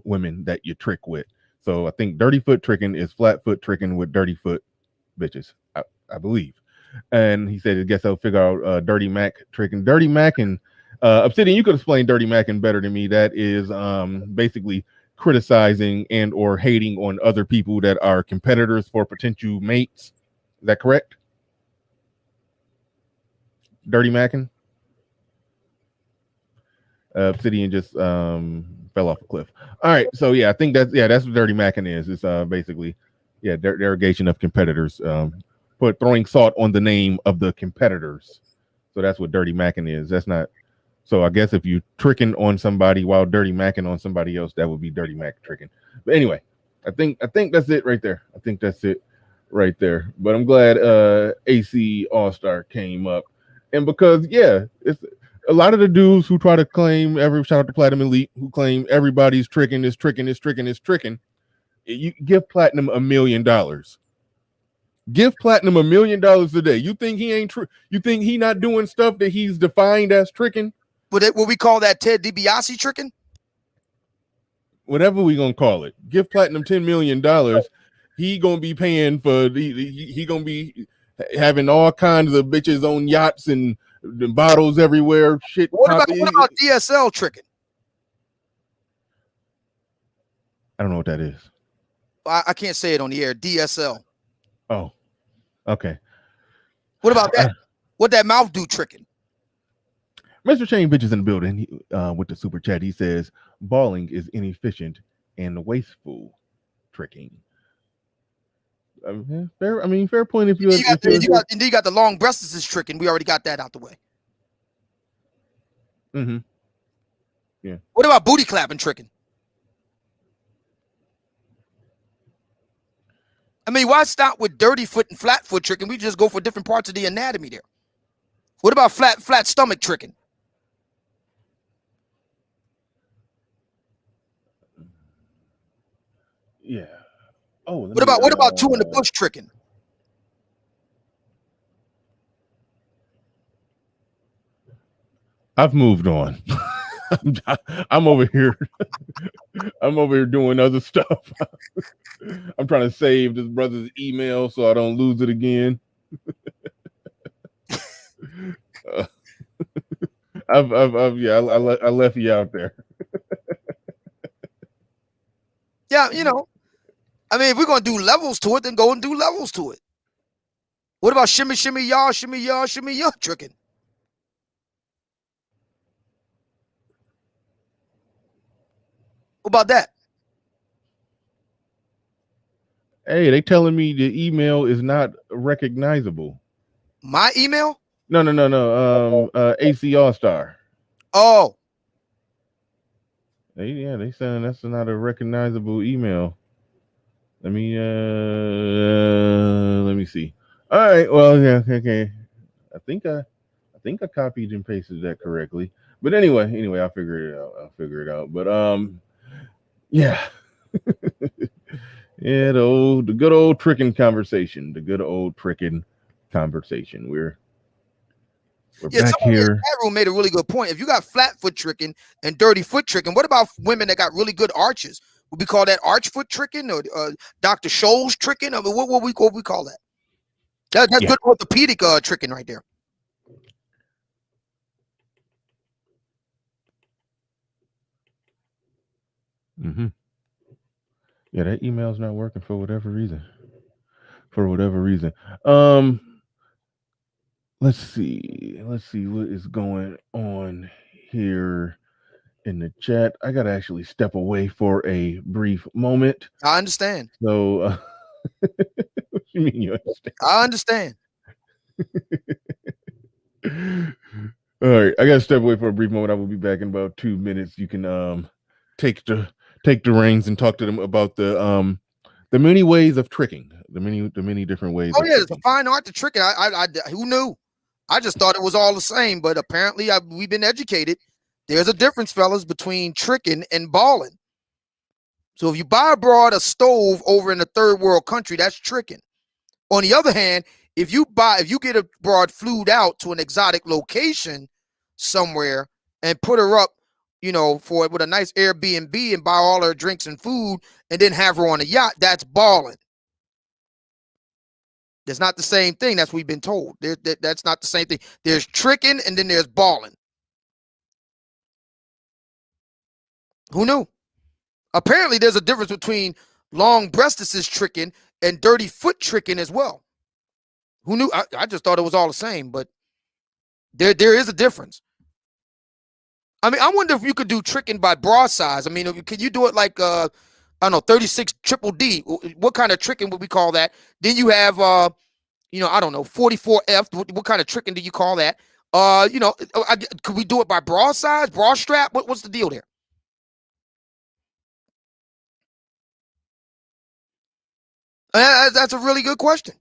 women that you trick with. So I think dirty foot tricking is flat foot tricking with dirty foot bitches. I believe. And he said, I guess I'll figure out Dirty Mac tricking. Dirty Mac and Obsidian, you could explain Dirty Macking better than me. That is basically criticizing and or hating on other people that are competitors for potential mates. Is that correct? Dirty Macking? Obsidian just fell off a cliff. All right, so yeah, I think that's what Dirty Macking is. It's basically derogation of competitors. Throwing salt on the name of the competitors. So that's what Dirty Macking is. That's not. So I guess if you tricking on somebody while Dirty Macking on somebody else, that would be Dirty Mac tricking. But anyway, I think that's it right there. I think that's it right there. But I'm glad AC All Star came up, and because it's a lot of the dudes who try to claim shout out to Platinum Elite who claim everybody's tricking. You give Platinum $1 million. Give Platinum $1 million a day. You think he ain't you think he not doing stuff that he's defined as tricking? What we call that Ted DiBiase tricking? Whatever we gonna call it. Give Platinum $10 million. He gonna be paying for he gonna be having all kinds of bitches on yachts and bottles everywhere. Shit. What about DSL tricking? I don't know what that is. I can't say it on the air. DSL. Oh, okay. What about that? What that mouth do tricking? Mr. Chain Bitches in the building with the super chat. He says balling is inefficient and wasteful tricking. Fair point. If you got the long breasts is tricking. We already got that out the way. Mm-hmm. Yeah. What about booty clapping tricking? I mean, why stop with dirty foot and flat foot tricking? We just go for different parts of the anatomy there. What about flat stomach tricking? Yeah. Oh, what about two in the bush tricking? I've moved on. I'm over here. I'm over here doing other stuff. I'm trying to save this brother's email so I don't lose it again. I left you out there. Yeah, I mean, if we're gonna do levels to it, then go and do levels to it. What about shimmy y'all tricking? What about that? Hey, they telling me the email is not recognizable. My email? No. AC All Star. Oh. They saying that's not a recognizable email. Let me see. All right. Well, yeah, okay. I think I copied and pasted that correctly. But anyway, I'll figure it out. But yeah. Yeah, the good old tricking conversation. We're back here. That room made a really good point. If you got flat foot tricking and dirty foot tricking, what about women that got really good arches? Would we call that arch foot tricking or Dr. Scholl's tricking? I mean, what we call that? That's good orthopedic tricking right there. Mm-hmm. Yeah, that email's not working for whatever reason. For whatever reason. Um, let's see. Let's see what is going on here in the chat. I gotta actually step away for a brief moment. I understand. So, what you mean you I understand. understand? All right, I gotta step away for a brief moment. I will be back in about 2 minutes. You can take the take the reins and talk to them about the many ways of tricking, the many different ways Oh of yeah, it's a tricking. fine art to trick it. Who knew? I just thought it was all the same, but apparently we've been educated. There's a difference, fellas, between tricking and balling. So if you buy abroad a stove over in a third world country, that's tricking. On the other hand, if you get abroad flued out to an exotic location somewhere and put her up, for with a nice Airbnb and buy all her drinks and food and then have her on a yacht, that's balling. That's not the same thing. That's what we've been told. That's not the same thing. There's tricking and then there's balling. Who knew? Apparently, there's a difference between long breastises tricking and dirty foot tricking as well. Who knew? I just thought it was all the same, but there is a difference. I mean, I wonder if you could do tricking by bra size. I mean, can you do it like I don't know, 36 triple D? What kind of tricking would we call that? Then you have I don't know, 44F. What kind of tricking do you call that? Could we do it by bra size, bra strap? What's the deal there? That's a really good question.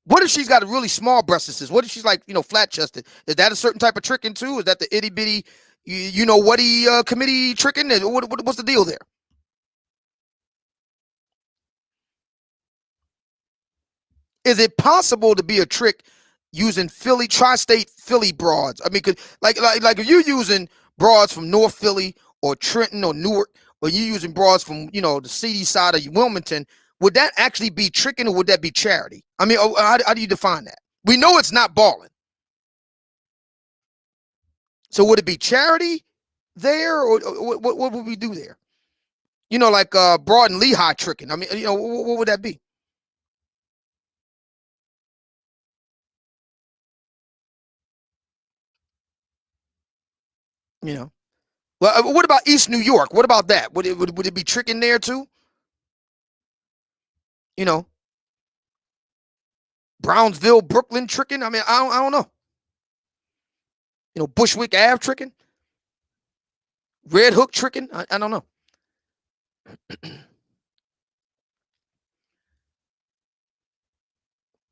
What if she's got a really small breastises? What if she's like, flat chested? Is that a certain type of tricking too? Is that the itty bitty, committee tricking? What's the deal there? Is it possible to be a trick using tri-state Philly broads? I mean, like if you're using broads from North Philly or Trenton or Newark, or you're using broads from the seedy side of Wilmington, would that actually be tricking or would that be charity? I mean, how do you define that? We know it's not balling. So would it be charity there, or what would we do there? Like Broad and Lehigh tricking. I mean, what would that be? Well, what about East New York? What about that? Would it be tricking there too? You know, Brownsville, Brooklyn tricking. I mean, I don't know. Bushwick Ave tricking, Red Hook tricking. I don't know.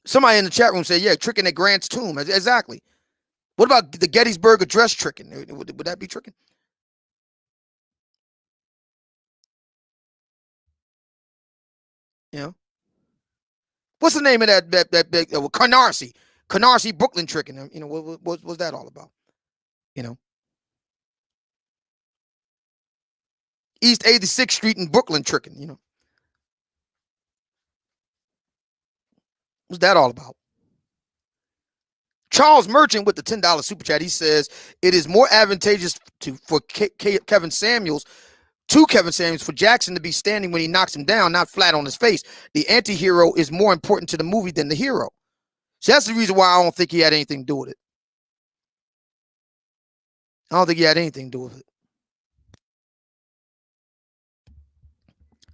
Somebody in the chat room said, "Yeah, tricking at Grant's tomb." Exactly. What about the Gettysburg Address tricking? Would that be tricking? What's the name of that Canarsie Brooklyn tricking? What was that all about? East 86th Street in Brooklyn tricking. What's that all about? Charles Merchant with the $10 super chat. He says it is more advantageous for Kevin Samuels for Jackson to be standing when he knocks him down, not flat on his face. The anti-hero is more important to the movie than the hero. So that's the reason why I don't think he had anything to do with it. I don't think he had anything to do with it.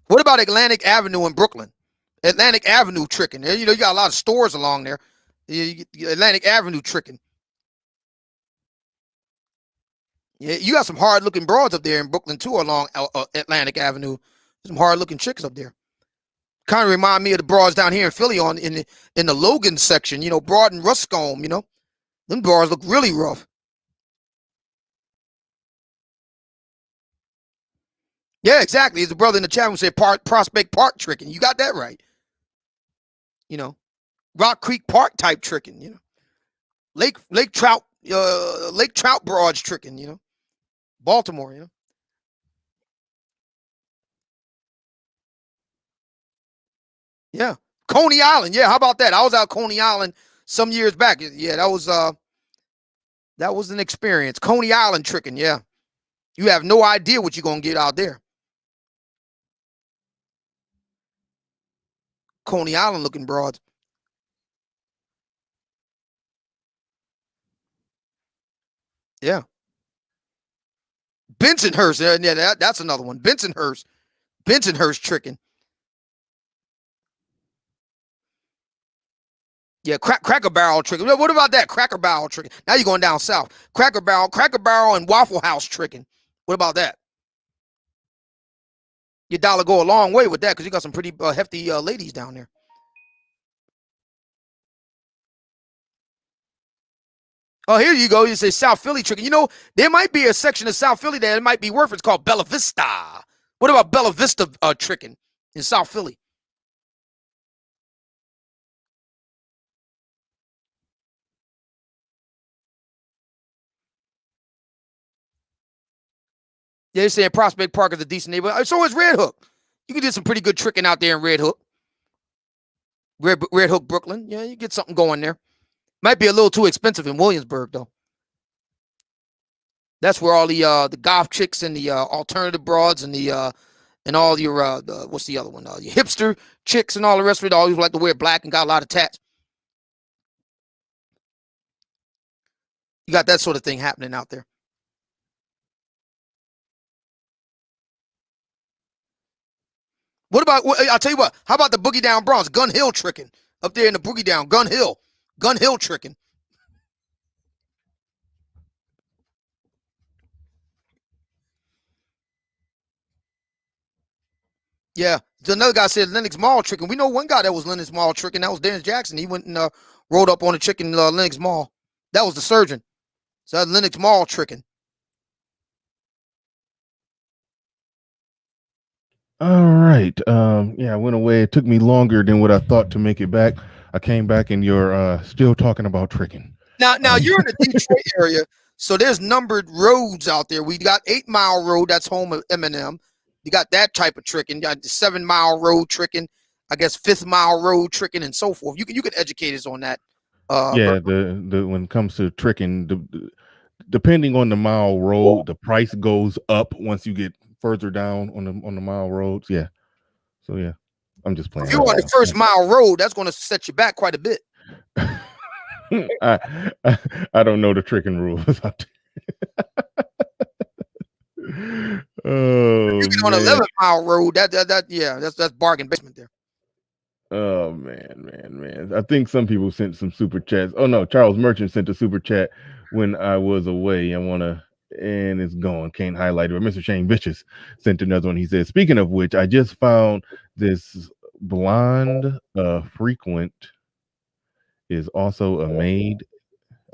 What about Atlantic Avenue in Brooklyn? Atlantic Avenue tricking. You got a lot of stores along there. Atlantic Avenue tricking. Yeah, you got some hard-looking broads up there in Brooklyn too, along Atlantic Avenue. Some hard-looking chicks up there. Kind of remind me of the broads down here in Philly in the Logan section. Broad and Ruscombe. Them broads look really rough. Yeah, exactly. As a brother in the chat room said, Prospect Park tricking. You got that right. Rock Creek Park type tricking. Lake Trout broads tricking. Baltimore. Yeah, Coney Island. Yeah, how about that? I was out Coney Island some years back. Yeah, that was That was an experience. Coney Island tricking, yeah. You have no idea what you're gonna get out there. Coney Island looking broads. Yeah. Bensonhurst, yeah, that's another one. Bensonhurst tricking. Yeah, Cracker Barrel tricking. What about that? Cracker Barrel tricking. Now you're going down south. Cracker Barrel, and Waffle House tricking. What about that? Your dollar go a long way with that because you got some pretty hefty ladies down there. Oh, here you go. You say South Philly tricking. You know, there might be a section of South Philly that it might be worth. It's called Bella Vista. What about Bella Vista tricking in South Philly? Yeah, they're saying Prospect Park is a decent neighborhood. So is Red Hook. You can do some pretty good tricking out there in Red Hook. Red Hook, Brooklyn. Yeah, you get something going there. Might be a little too expensive in Williamsburg, though. That's where all the golf chicks and the alternative broads and the and all your what's the other one? Your hipster chicks and all the rest of it always like to wear black and got a lot of tats. You got that sort of thing happening out there. What about? I'll tell you what. How about the Boogie Down Bronx? Gun Hill tricking up there in the Boogie Down. Gun Hill tricking. Yeah, another guy said Lenox Mall tricking. We know one guy that was Lenox Mall tricking. That was Dennis Jackson. He went and rolled up on a chick in Lenox Mall. That was the surgeon. So that's Lenox Mall tricking. All right. Yeah, I went away. It took me longer than what I thought to make it back. I came back and you're still talking about tricking. Now you're in the Detroit area, so there's numbered roads out there. We got 8 Mile Road, that's home of Eminem. You got that type of tricking. You got the 7 Mile Road tricking, I guess 5th Mile Road tricking, and so forth. You can educate us on that. Yeah, the when it comes to tricking, depending on the mile road, the price goes up once you get further down on the mile roads. Yeah. So yeah, I'm just playing. If you're on the 1st Mile Road, that's going to set you back quite a bit. I don't know the tricking rules out there. Oh, you get on 11 Mile Road, that's bargain basement there. Oh man. I think some people sent some super chats. Oh no, Charles Merchant sent a super chat when I was away. And it's gone. Can't highlight it. But Mr. Shane Vicious sent another one. He said, speaking of which, I just found this blonde frequent is also a maid.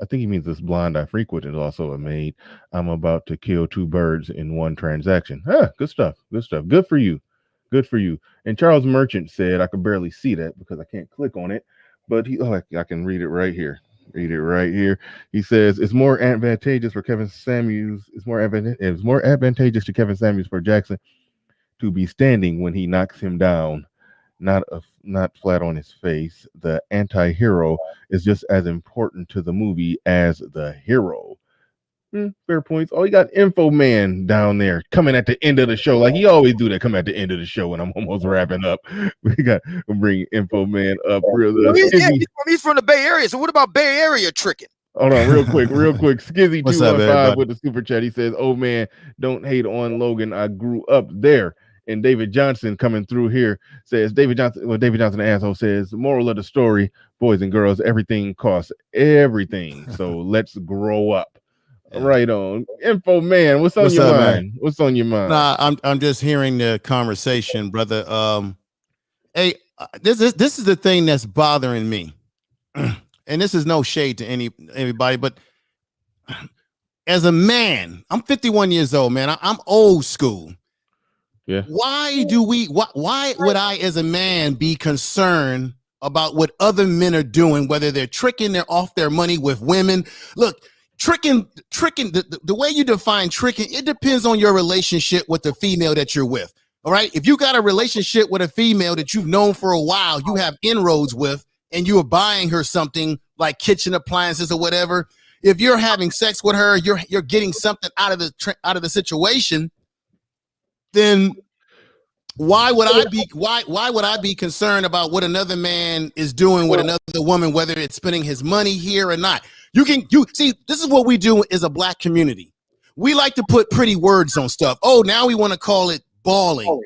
I think he means this blonde I frequent is also a maid. I'm about to kill 2 birds in one transaction. Good stuff. Good for you. And Charles Merchant said, I could barely see that because I can't click on it, but I can read it right here. He says it's more advantageous for Kevin Samuels. It's more advantageous to Kevin Samuels for Jackson to be standing when he knocks him down, not flat on his face. The anti-hero is just as important to the movie as the hero. Fair points. Oh, you got Info Man down there coming at the end of the show, like he always do that. Come at the end of the show when I'm almost wrapping up. We'll bring Info Man up. He's from the Bay Area. So what about Bay Area tricking? Hold on, real quick. Skizzy 215 with the super chat. He says, "Oh man, don't hate on Logan. I grew up there." And David Johnson coming through here says, David Johnson, the asshole, says, the moral of the story, boys and girls, everything costs everything. So let's grow up. Right on. Info Man, what's on your mind? What's on your mind? Nah, I'm just hearing the conversation, brother. Hey, this is the thing that's bothering me. And this is no shade to anybody, but as a man, I'm 51 years old, man. I'm old school. Yeah. Why would I as a man be concerned about what other men are doing, whether they're tricking, they're off their money with women? Look, tricking, the way you define tricking, it depends on your relationship with the female that you're with. All right. If you got a relationship with a female that you've known for a while, you have inroads with, and you are buying her something like kitchen appliances or whatever, if you're having sex with her, you're getting something out of the situation, then why would I be concerned about what another man is doing with another woman, whether it's spending his money here or not? You see, this is what we do as a black community. We like to put pretty words on stuff. Oh, now we want to call it balling.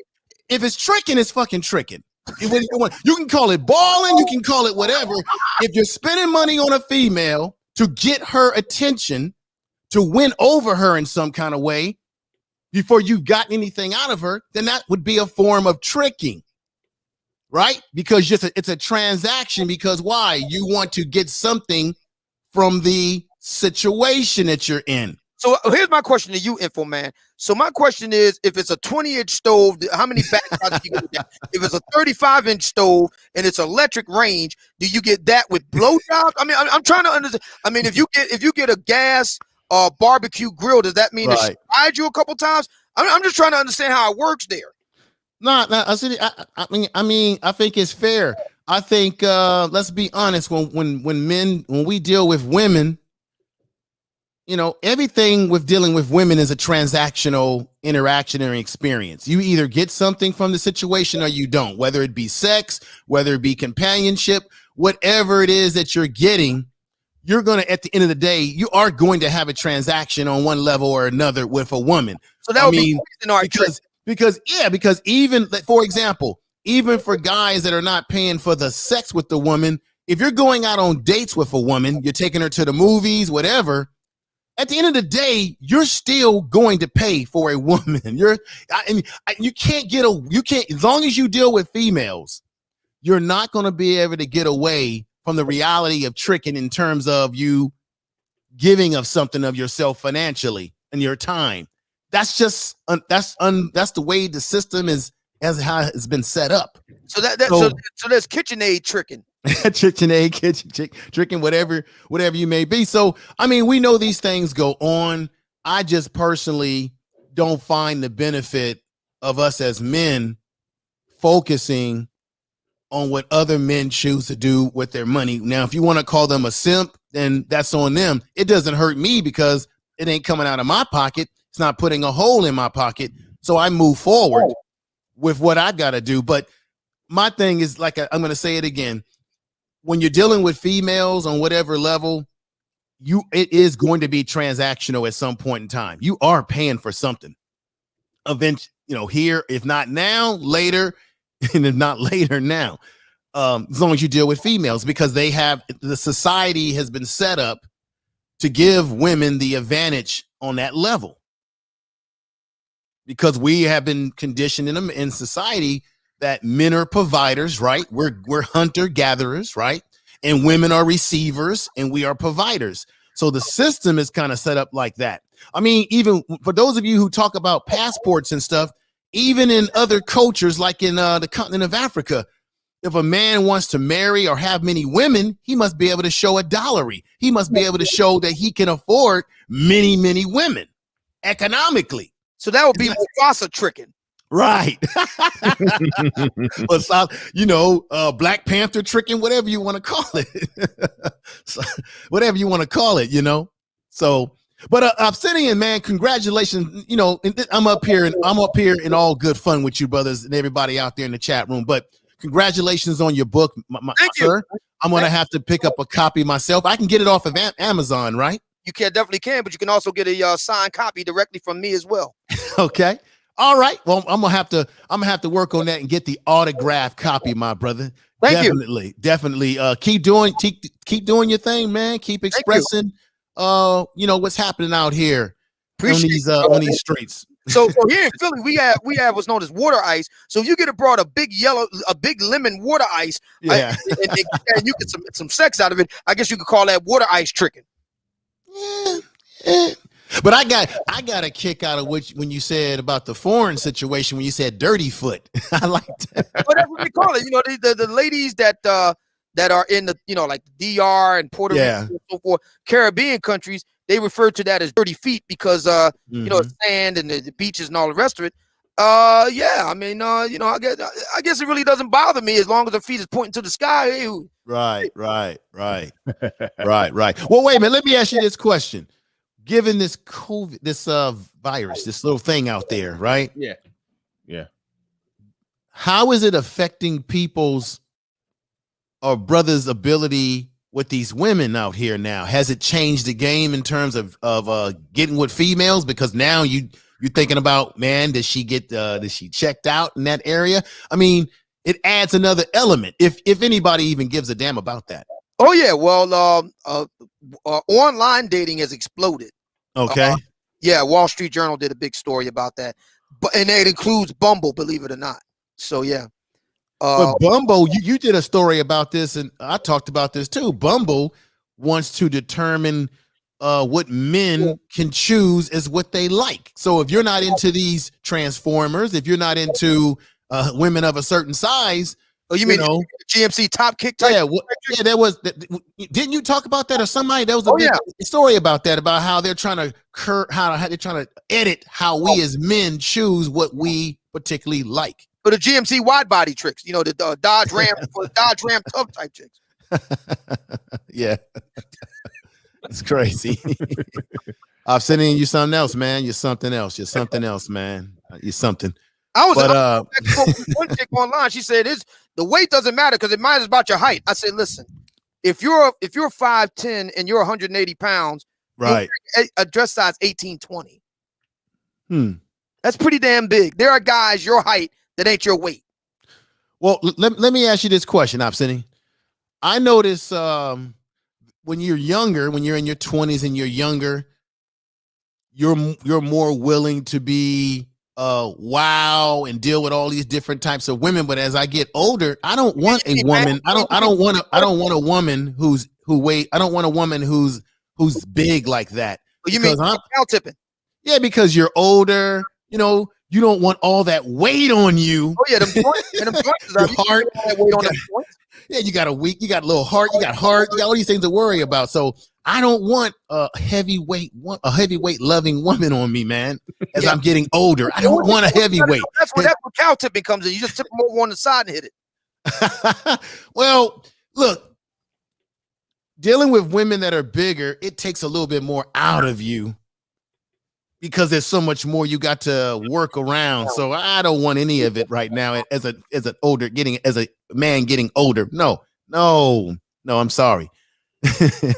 If it's tricking, it's fucking tricking. You can call it balling, you can call it whatever. If you're spending money on a female to get her attention, to win over her in some kind of way, before you got anything out of her, then that would be a form of tricking, right? Because it's a transaction. Because why? You want to get something from the situation that you're in. So here's my question to you, Info Man. So my question is, if it's a 20-inch stove, how many backshots do you get with that? If it's a 35-inch stove and it's electric range, do you get that with blowjobs? I mean, I'm trying to understand. I mean, if you get a gas barbecue grill, does that mean it ride you a couple times? I'm just trying to understand how it works there. No, I mean, I think it's fair. I think let's be honest. When we deal with women, you know, everything with dealing with women is a transactional interaction or experience. You either get something from the situation or you don't, whether it be sex, whether it be companionship, whatever it is that you're getting, you're going to, at the end of the day, you are going to have a transaction on one level or another with a woman. So that would be because even, for example, even for guys that are not paying for the sex with the woman, if you're going out on dates with a woman, you're taking her to the movies, whatever, at the end of the day, you're still going to pay for a woman. You can't, as long as you deal with females, you're not going to be able to get away from the reality of tricking in terms of you giving of something of yourself financially and your time. That's just, that's the way the system is, as how it's been set up. So so there's KitchenAid tricking. KitchenAid, tricking, whatever you may be. So, I mean, we know these things go on. I just personally don't find the benefit of us as men focusing on what other men choose to do with their money. Now, if you want to call them a simp, then that's on them. It doesn't hurt me because it ain't coming out of my pocket. It's not putting a hole in my pocket. So I move forward with what I got to do. But my thing is, like, I'm going to say it again. When you're dealing with females on whatever level, it is going to be transactional at some point in time. You are paying for something. Eventually, here, if not now, later, and if not later, now. As long as you deal with females, because the society has been set up to give women the advantage on that level. Because we have been conditioned in society that men are providers, right? We're hunter-gatherers, right? And women are receivers and we are providers. So the system is kind of set up like that. I mean, even for those of you who talk about passports and stuff, even in other cultures, like in the continent of Africa, if a man wants to marry or have many women, he must be able to show a dowry. He must be able to show that he can afford many, many women economically. So that would be Mufasa tricking. Right. Black Panther tricking, whatever you want to call it. So, whatever you want to call it, So, but Obsidian, man, congratulations. I'm up here in all good fun with you, brothers, and everybody out there in the chat room. But congratulations on your book, Thank sir. you. I'm going to have to pick up a copy myself. I can get it off of Amazon, right? You definitely can, but you can also get a signed copy directly from me as well. Okay. All right. Well, I'm gonna have to work on that and get the autographed copy, my brother. Thank you. Definitely. Keep doing your thing, man. Keep expressing what's happening out here on these streets. So here in Philly, we have what's known as water ice. So if you get abroad a big lemon water ice, yeah, and you get some sex out of it, I guess you could call that water ice tricking. Yeah. But I got a kick out of when you said about the foreign situation, when you said dirty foot. I like that. Whatever they call it, the ladies that are in the like the DR and Puerto Rico and so forth, Caribbean countries, they refer to that as dirty feet because sand and the beaches and all the rest of it. Yeah. I mean, I guess it really doesn't bother me as long as her feet is pointing to the sky. Hey, Right. Well, wait a minute. Let me ask you this question. Given this COVID, this virus, this little thing out there, right? Yeah. Yeah. How is it affecting people's or brothers' ability with these women out here now? Has it changed the game in terms of getting with females? Because now you're thinking about, man, does she checked out in that area? I mean, it adds another element if anybody even gives a damn about that. Oh yeah, well, online dating has exploded. Okay. Yeah, Wall Street Journal did a big story about that, and it includes Bumble, believe it or not. So yeah. But Bumble, you did a story about this, and I talked about this too. Bumble wants to determine what men can choose as what they like. So if you're not into these transformers, if you're not into women of a certain size, oh, you mean know, GMC top kick type? Yeah, there was. Didn't you talk about that or somebody? There was a big story about that, about how they're trying to how they're trying to edit how we as men choose what we particularly like. For the GMC wide body tricks, the Dodge Ram for the Dodge Ram tough type chicks. Yeah, it's crazy. I'm sending you something else, man. You're something else. You're something else, man. You're something. I one chick online. She said, the weight doesn't matter because it matters about your height. I said, listen, if you're 5'10" and you're 180 pounds, right, a dress size 18-20. That's pretty damn big. There are guys your height that ain't your weight. Well, let me ask you this question, Obsidian. I notice when you're younger, when you're in your 20s and you're younger, you're more willing to be wow and deal with all these different types of women. But as I get older, I don't want a woman. I don't want a woman who's big like that. You mean cow tipping? Yeah, because you're older. You don't want all that weight on you. Oh yeah, them joints, your heart. Yeah, you got a little heart, you got heart, you got all these things to worry about. So I don't want a heavyweight loving woman on me, man. As I'm getting older, I don't want a heavyweight. That's where cow tipping comes in. You just tip them over on the side and hit it. Well, look, dealing with women that are bigger, it takes a little bit more out of you. Because there's so much more you got to work around. So I don't want any of it right now as a man getting older. No, I'm sorry.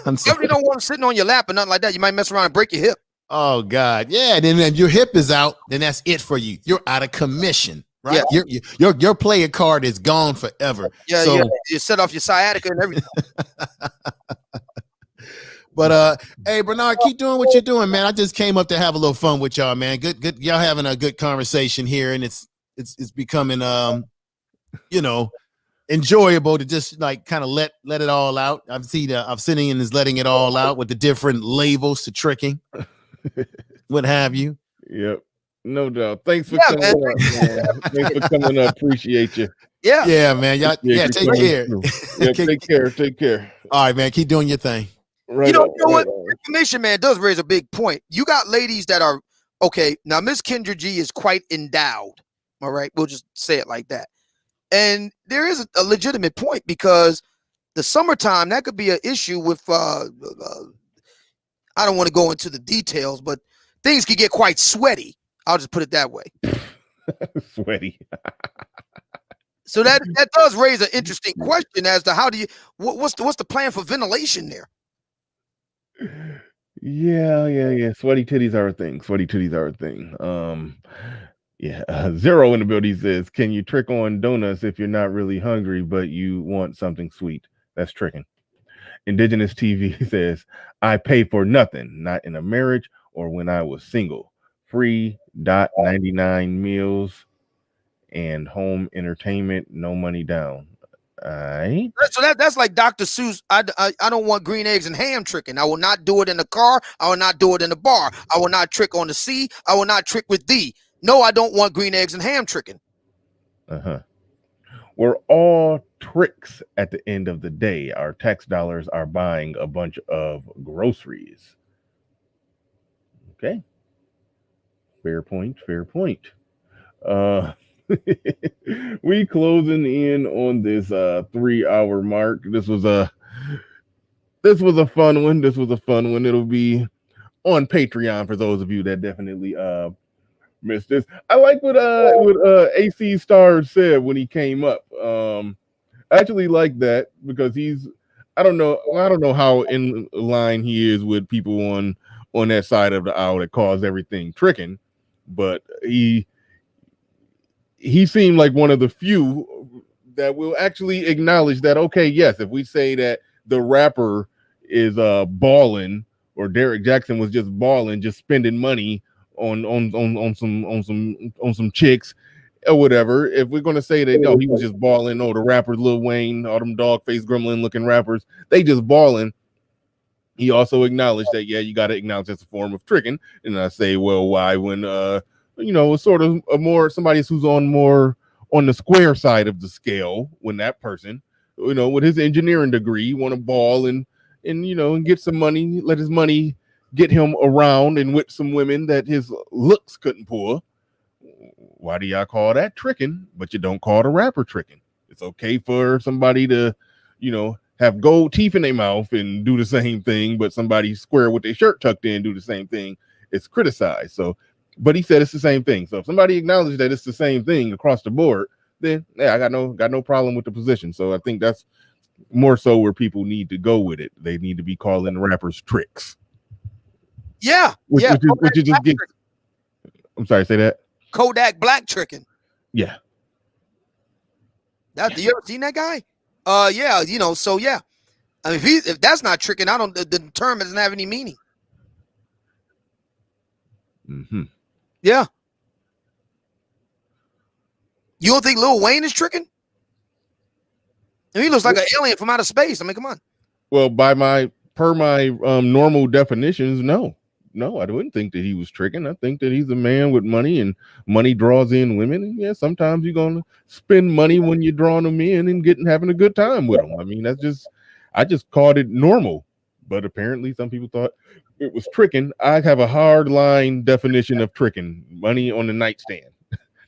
I'm sorry. You don't want them sitting on your lap or nothing like that. You might mess around and break your hip. Oh God. Yeah. Then if your hip is out, then that's it for you. You're out of commission. Right. Yeah. Your player card is gone forever. Yeah, so, you set off your sciatica and everything. But hey, Bernard, keep doing what you're doing, man. I just came up to have a little fun with y'all, man. Good. Y'all having a good conversation here, and it's becoming enjoyable to just like kind of let it all out. I've seen Obsidian is letting it all out with the different labels to tricking, what have you. Yep, no doubt. Thanks for coming up, man. Thanks for coming up. Appreciate you. Yeah, man. Y'all, take care. Take care. All right, man. Keep doing your thing. Right, you know what? Information man does raise a big point. You got ladies that are okay. Now, Miss Kendra G is quite endowed. All right, we'll just say it like that. And there is a legitimate point because the summertime that could be an issue with. I don't want to go into the details, but things could get quite sweaty. I'll just put it that way. Sweaty. So that does raise an interesting question as to how do you what's the plan for ventilation there? Yeah. Sweaty titties are a thing. Zero in the building says, can you trick on donuts if you're not really hungry, but you want something sweet? That's tricking. Indigenous TV says, I pay for nothing, not in a marriage or when I was single. Free .99 meals and home entertainment, no money down. Right. So that's like Dr. Seuss. I don't want green eggs and ham tricking. I will not do it in the car. I will not do it in the bar. I will not trick on the sea. I will not trick with thee. No, I don't want green eggs and ham tricking. We're all tricks at the end of the day. Our tax dollars are buying a bunch of groceries. Okay. Fair point. Uh, we closing in on this 3 hour mark. This was a fun one. This was a fun one. It'll be on Patreon for those of you that definitely missed this. I like what AC Stars said when he came up. I actually like that because he's I don't know how in line he is with people on that side of the aisle that calls everything tricking, but he seemed like one of the few that will actually acknowledge that, okay, yes, if we say that the rapper is balling, or Derek Jackson was just balling, just spending money on some chicks or whatever, if we're gonna say that no, he was just balling, the rappers Lil Wayne, all them dog face gremlin looking rappers, they just balling. He also acknowledged that, yeah, you got to acknowledge that's a form of tricking. And I say, well, why when it's sort of a more somebody who's more on the square side of the scale, when that person, with his engineering degree, want to ball and get some money, let his money get him around and with some women that his looks couldn't pull. Why do y'all call that tricking, but you don't call the rapper tricking? It's okay for somebody to, have gold teeth in their mouth and do the same thing, but somebody square with their shirt tucked in do the same thing. It's criticized. So, but he said it's the same thing. So if somebody acknowledges that it's the same thing across the board, then yeah, I got no problem with the position. So I think that's more so where people need to go with it. They need to be calling rappers tricks. Yeah, which yeah. is just get. I'm sorry, say that. Kodak Black tricking. Yeah. You ever seen that guy? Yeah, so yeah. I mean, if that's not tricking, the term doesn't have any meaning. Mm-hmm. Yeah. You don't think Lil Wayne is tricking? I mean, he looks like an alien from outer space. I mean, come on. Well, per my normal definitions, no, I wouldn't think that he was tricking. I think that he's a man with money, and money draws in women. And yeah, sometimes you're gonna spend money when you're drawing them in and having a good time with them. I mean, I just called it normal, but apparently some people thought it was tricking. I have a hard line definition of tricking: money on the nightstand.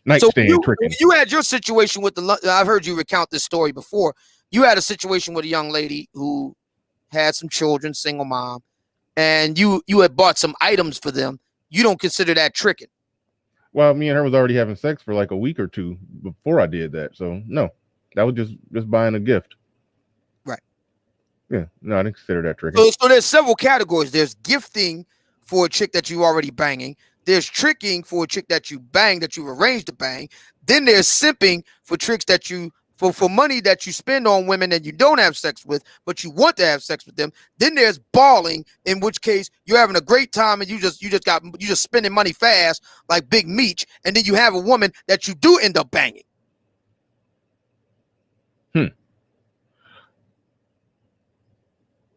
Tricking. You had your situation with I've heard you recount this story before. You had a situation with a young lady who had some children, single mom, and you had bought some items for them. You don't consider that tricking? Well, me and her was already having sex for like a week or two before I did that. So no, that was just buying a gift. Right. Yeah. No, I didn't consider that tricking. So there's several categories. There's gifting for a chick that you already banging. There's tricking for a chick that you bang, that you've arranged to bang. Then there's simping for tricks that you for money that you spend on women that you don't have sex with, but you want to have sex with them. Then there's balling, in which case you're having a great time and you just spending money fast like Big Meech, and then you have a woman that you do end up banging.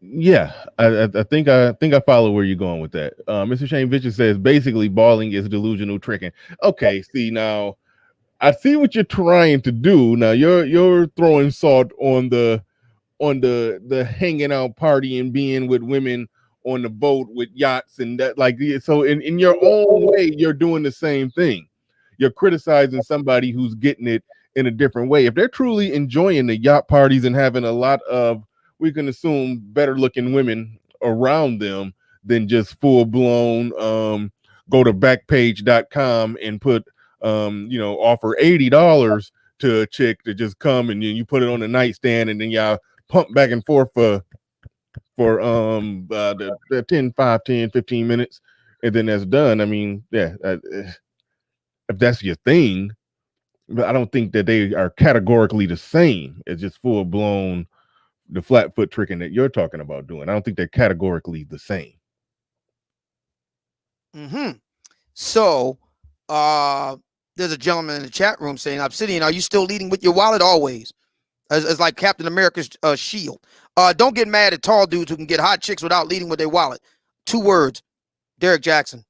Yeah, I think I follow where you're going with that. Mr. Shane Vicious says basically balling is delusional tricking. Okay, see now, I see what you're trying to do. Now you're throwing salt on the hanging out party and being with women on the boat with yachts and that, like, so in your own way you're doing the same thing. You're criticizing somebody who's getting it in a different way. If they're truly enjoying the yacht parties and having a lot of, we can assume, better looking women around them than just full blown go to backpage.com and put offer $80 to a chick to just come, and then you put it on the nightstand and then y'all pump back and forth for the 10, 15 minutes, and then that's done. I mean, yeah, if that's your thing, but I don't think that they are categorically the same as just full blown the flat foot tricking that you're talking about doing. I don't think they're categorically the same. So there's a gentleman in the chat room saying, Obsidian, are you still leading with your wallet always? As like Captain America's shield. Don't get mad at tall dudes who can get hot chicks without leading with their wallet. 2 words. Derek Jackson.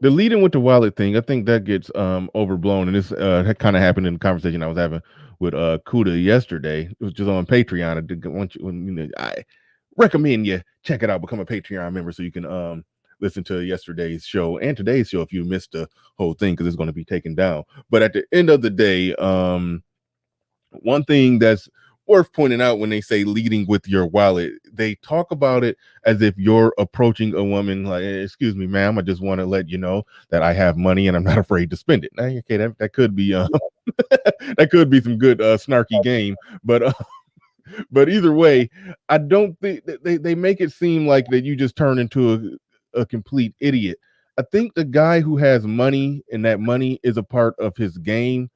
The leading with the wallet thing, I think that gets overblown, and this kind of happened in the conversation I was having with Kuda yesterday, which is on Patreon. I recommend you check it out, become a Patreon member so you can listen to yesterday's show and today's show if you missed the whole thing, because it's going to be taken down. But at the end of the day, one thing that's worth pointing out when they say leading with your wallet, they talk about it as if you're approaching a woman like, excuse me, ma'am, I just want to let you know that I have money and I'm not afraid to spend it. Now, okay, that could be that could be some good snarky game, but either way, I don't think they make it seem like that you just turn into a complete idiot. I think the guy who has money and that money is a part of his game,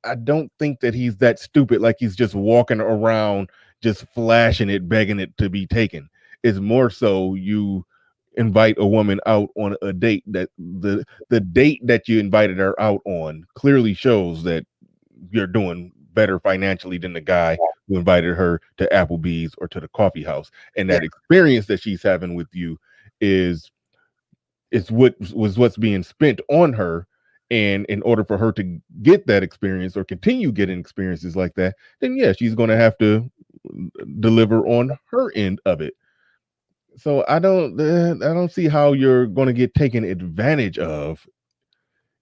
I don't think that he's that stupid, like he's just walking around just flashing it, begging it to be taken. It's more so you invite a woman out on a date, that the date that you invited her out on clearly shows that you're doing better financially than the guy who invited her to Applebee's or to the coffee house. And that experience that she's having with you is what's being spent on her. And in order for her to get that experience or continue getting experiences like that, then yeah, she's going to have to deliver on her end of it. So I don't see how you're going to get taken advantage of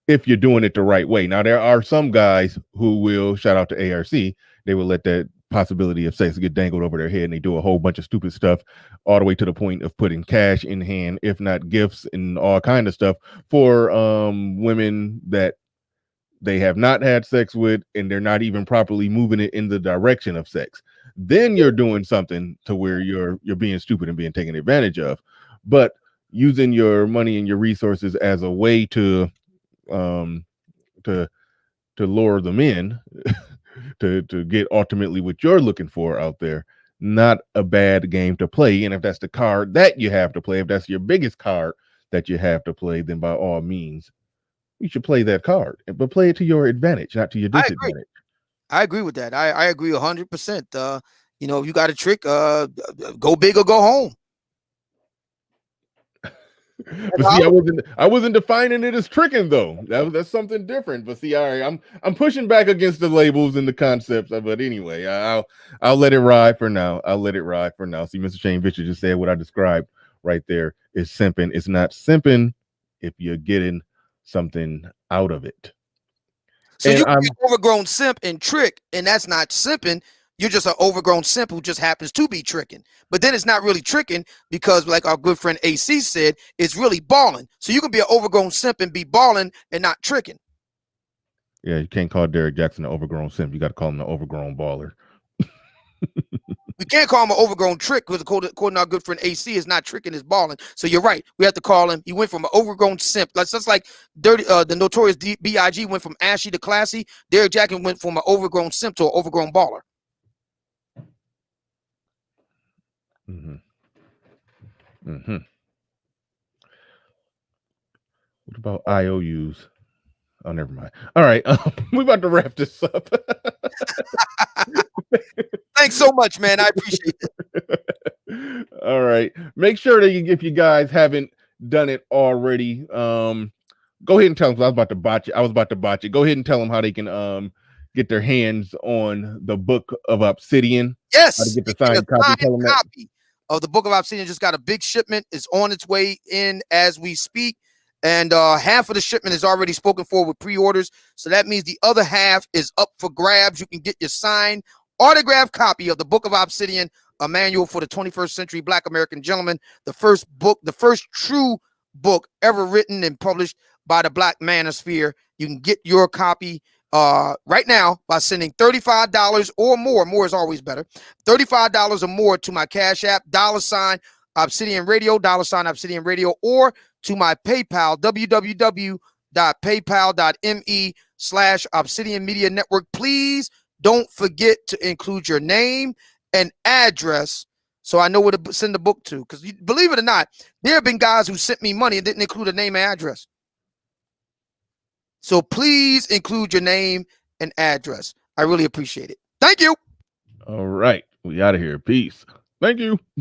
if you're doing it the right way. Now, there are some guys who will, shout out to ARC, they will let that possibility of sex get dangled over their head, and they do a whole bunch of stupid stuff all the way to the point of putting cash in hand, if not gifts and all kind of stuff for women that they have not had sex with, and they're not even properly moving it in the direction of sex. Then you're doing something to where you're being stupid and being taken advantage of. But using your money and your resources as a way to to lure them in to get ultimately what you're looking for out there, not a bad game to play. And if that's the card that you have to play, if that's your biggest card that you have to play, then by all means you should play that card, but play it to your advantage, not to your disadvantage. I agree with that. I agree 100%. You know, if you got a trick, go big or go home. But see, I wasn't defining it as tricking though. That's something different. But see, all right, I'm pushing back against the labels and the concepts. But anyway, I'll let it ride for now. I'll let it ride for now. See, Mr. Shane Fisher just said what I described right there is simping. It's not simping if you're getting something out of it. So you can be an overgrown simp and trick, and that's not simping. You're just an overgrown simp who just happens to be tricking. But then it's not really tricking because, like our good friend AC said, it's really balling. So you can be an overgrown simp and be balling and not tricking. Yeah, you can't call Derek Jackson an overgrown simp. You got to call him an overgrown baller. We can't call him an overgrown trick because according to our good friend AC, is not tricking, is balling. So you're right. We have to call him. He went from an overgrown simp. That's just like the notorious B.I.G. went from ashy to classy. Derek Jackson went from an overgrown simp to an overgrown baller. What about IOUs? Oh, never mind. All right, we're about to wrap this up. Thanks so much, man. I appreciate it. All right, make sure that if you guys haven't done it already, go ahead and tell them. I was about to botch it. Go ahead and tell them how they can get their hands on the Book of Obsidian. Yes, how to get the signed copy. Of the Book of Obsidian. Just got a big shipment. It's on its way in as we speak. And half of the shipment is already spoken for with pre-orders. So that means the other half is up for grabs. You can get your signed autographed copy of the Book of Obsidian, a manual for the 21st century Black American gentleman. The first book, the first true book ever written and published by the Black Manosphere. You can get your copy right now by sending $35 or more. More is always better. $35 or more to my Cash App, $ Obsidian Radio, $ Obsidian Radio, or to my PayPal, www.paypal.me/Obsidian Media Network. Please don't forget to include your name and address so I know where to send the book to. Because believe it or not, there have been guys who sent me money and didn't include a name and address. So please include your name and address. I really appreciate it. Thank you. All right, we out of here. Peace. Thank you.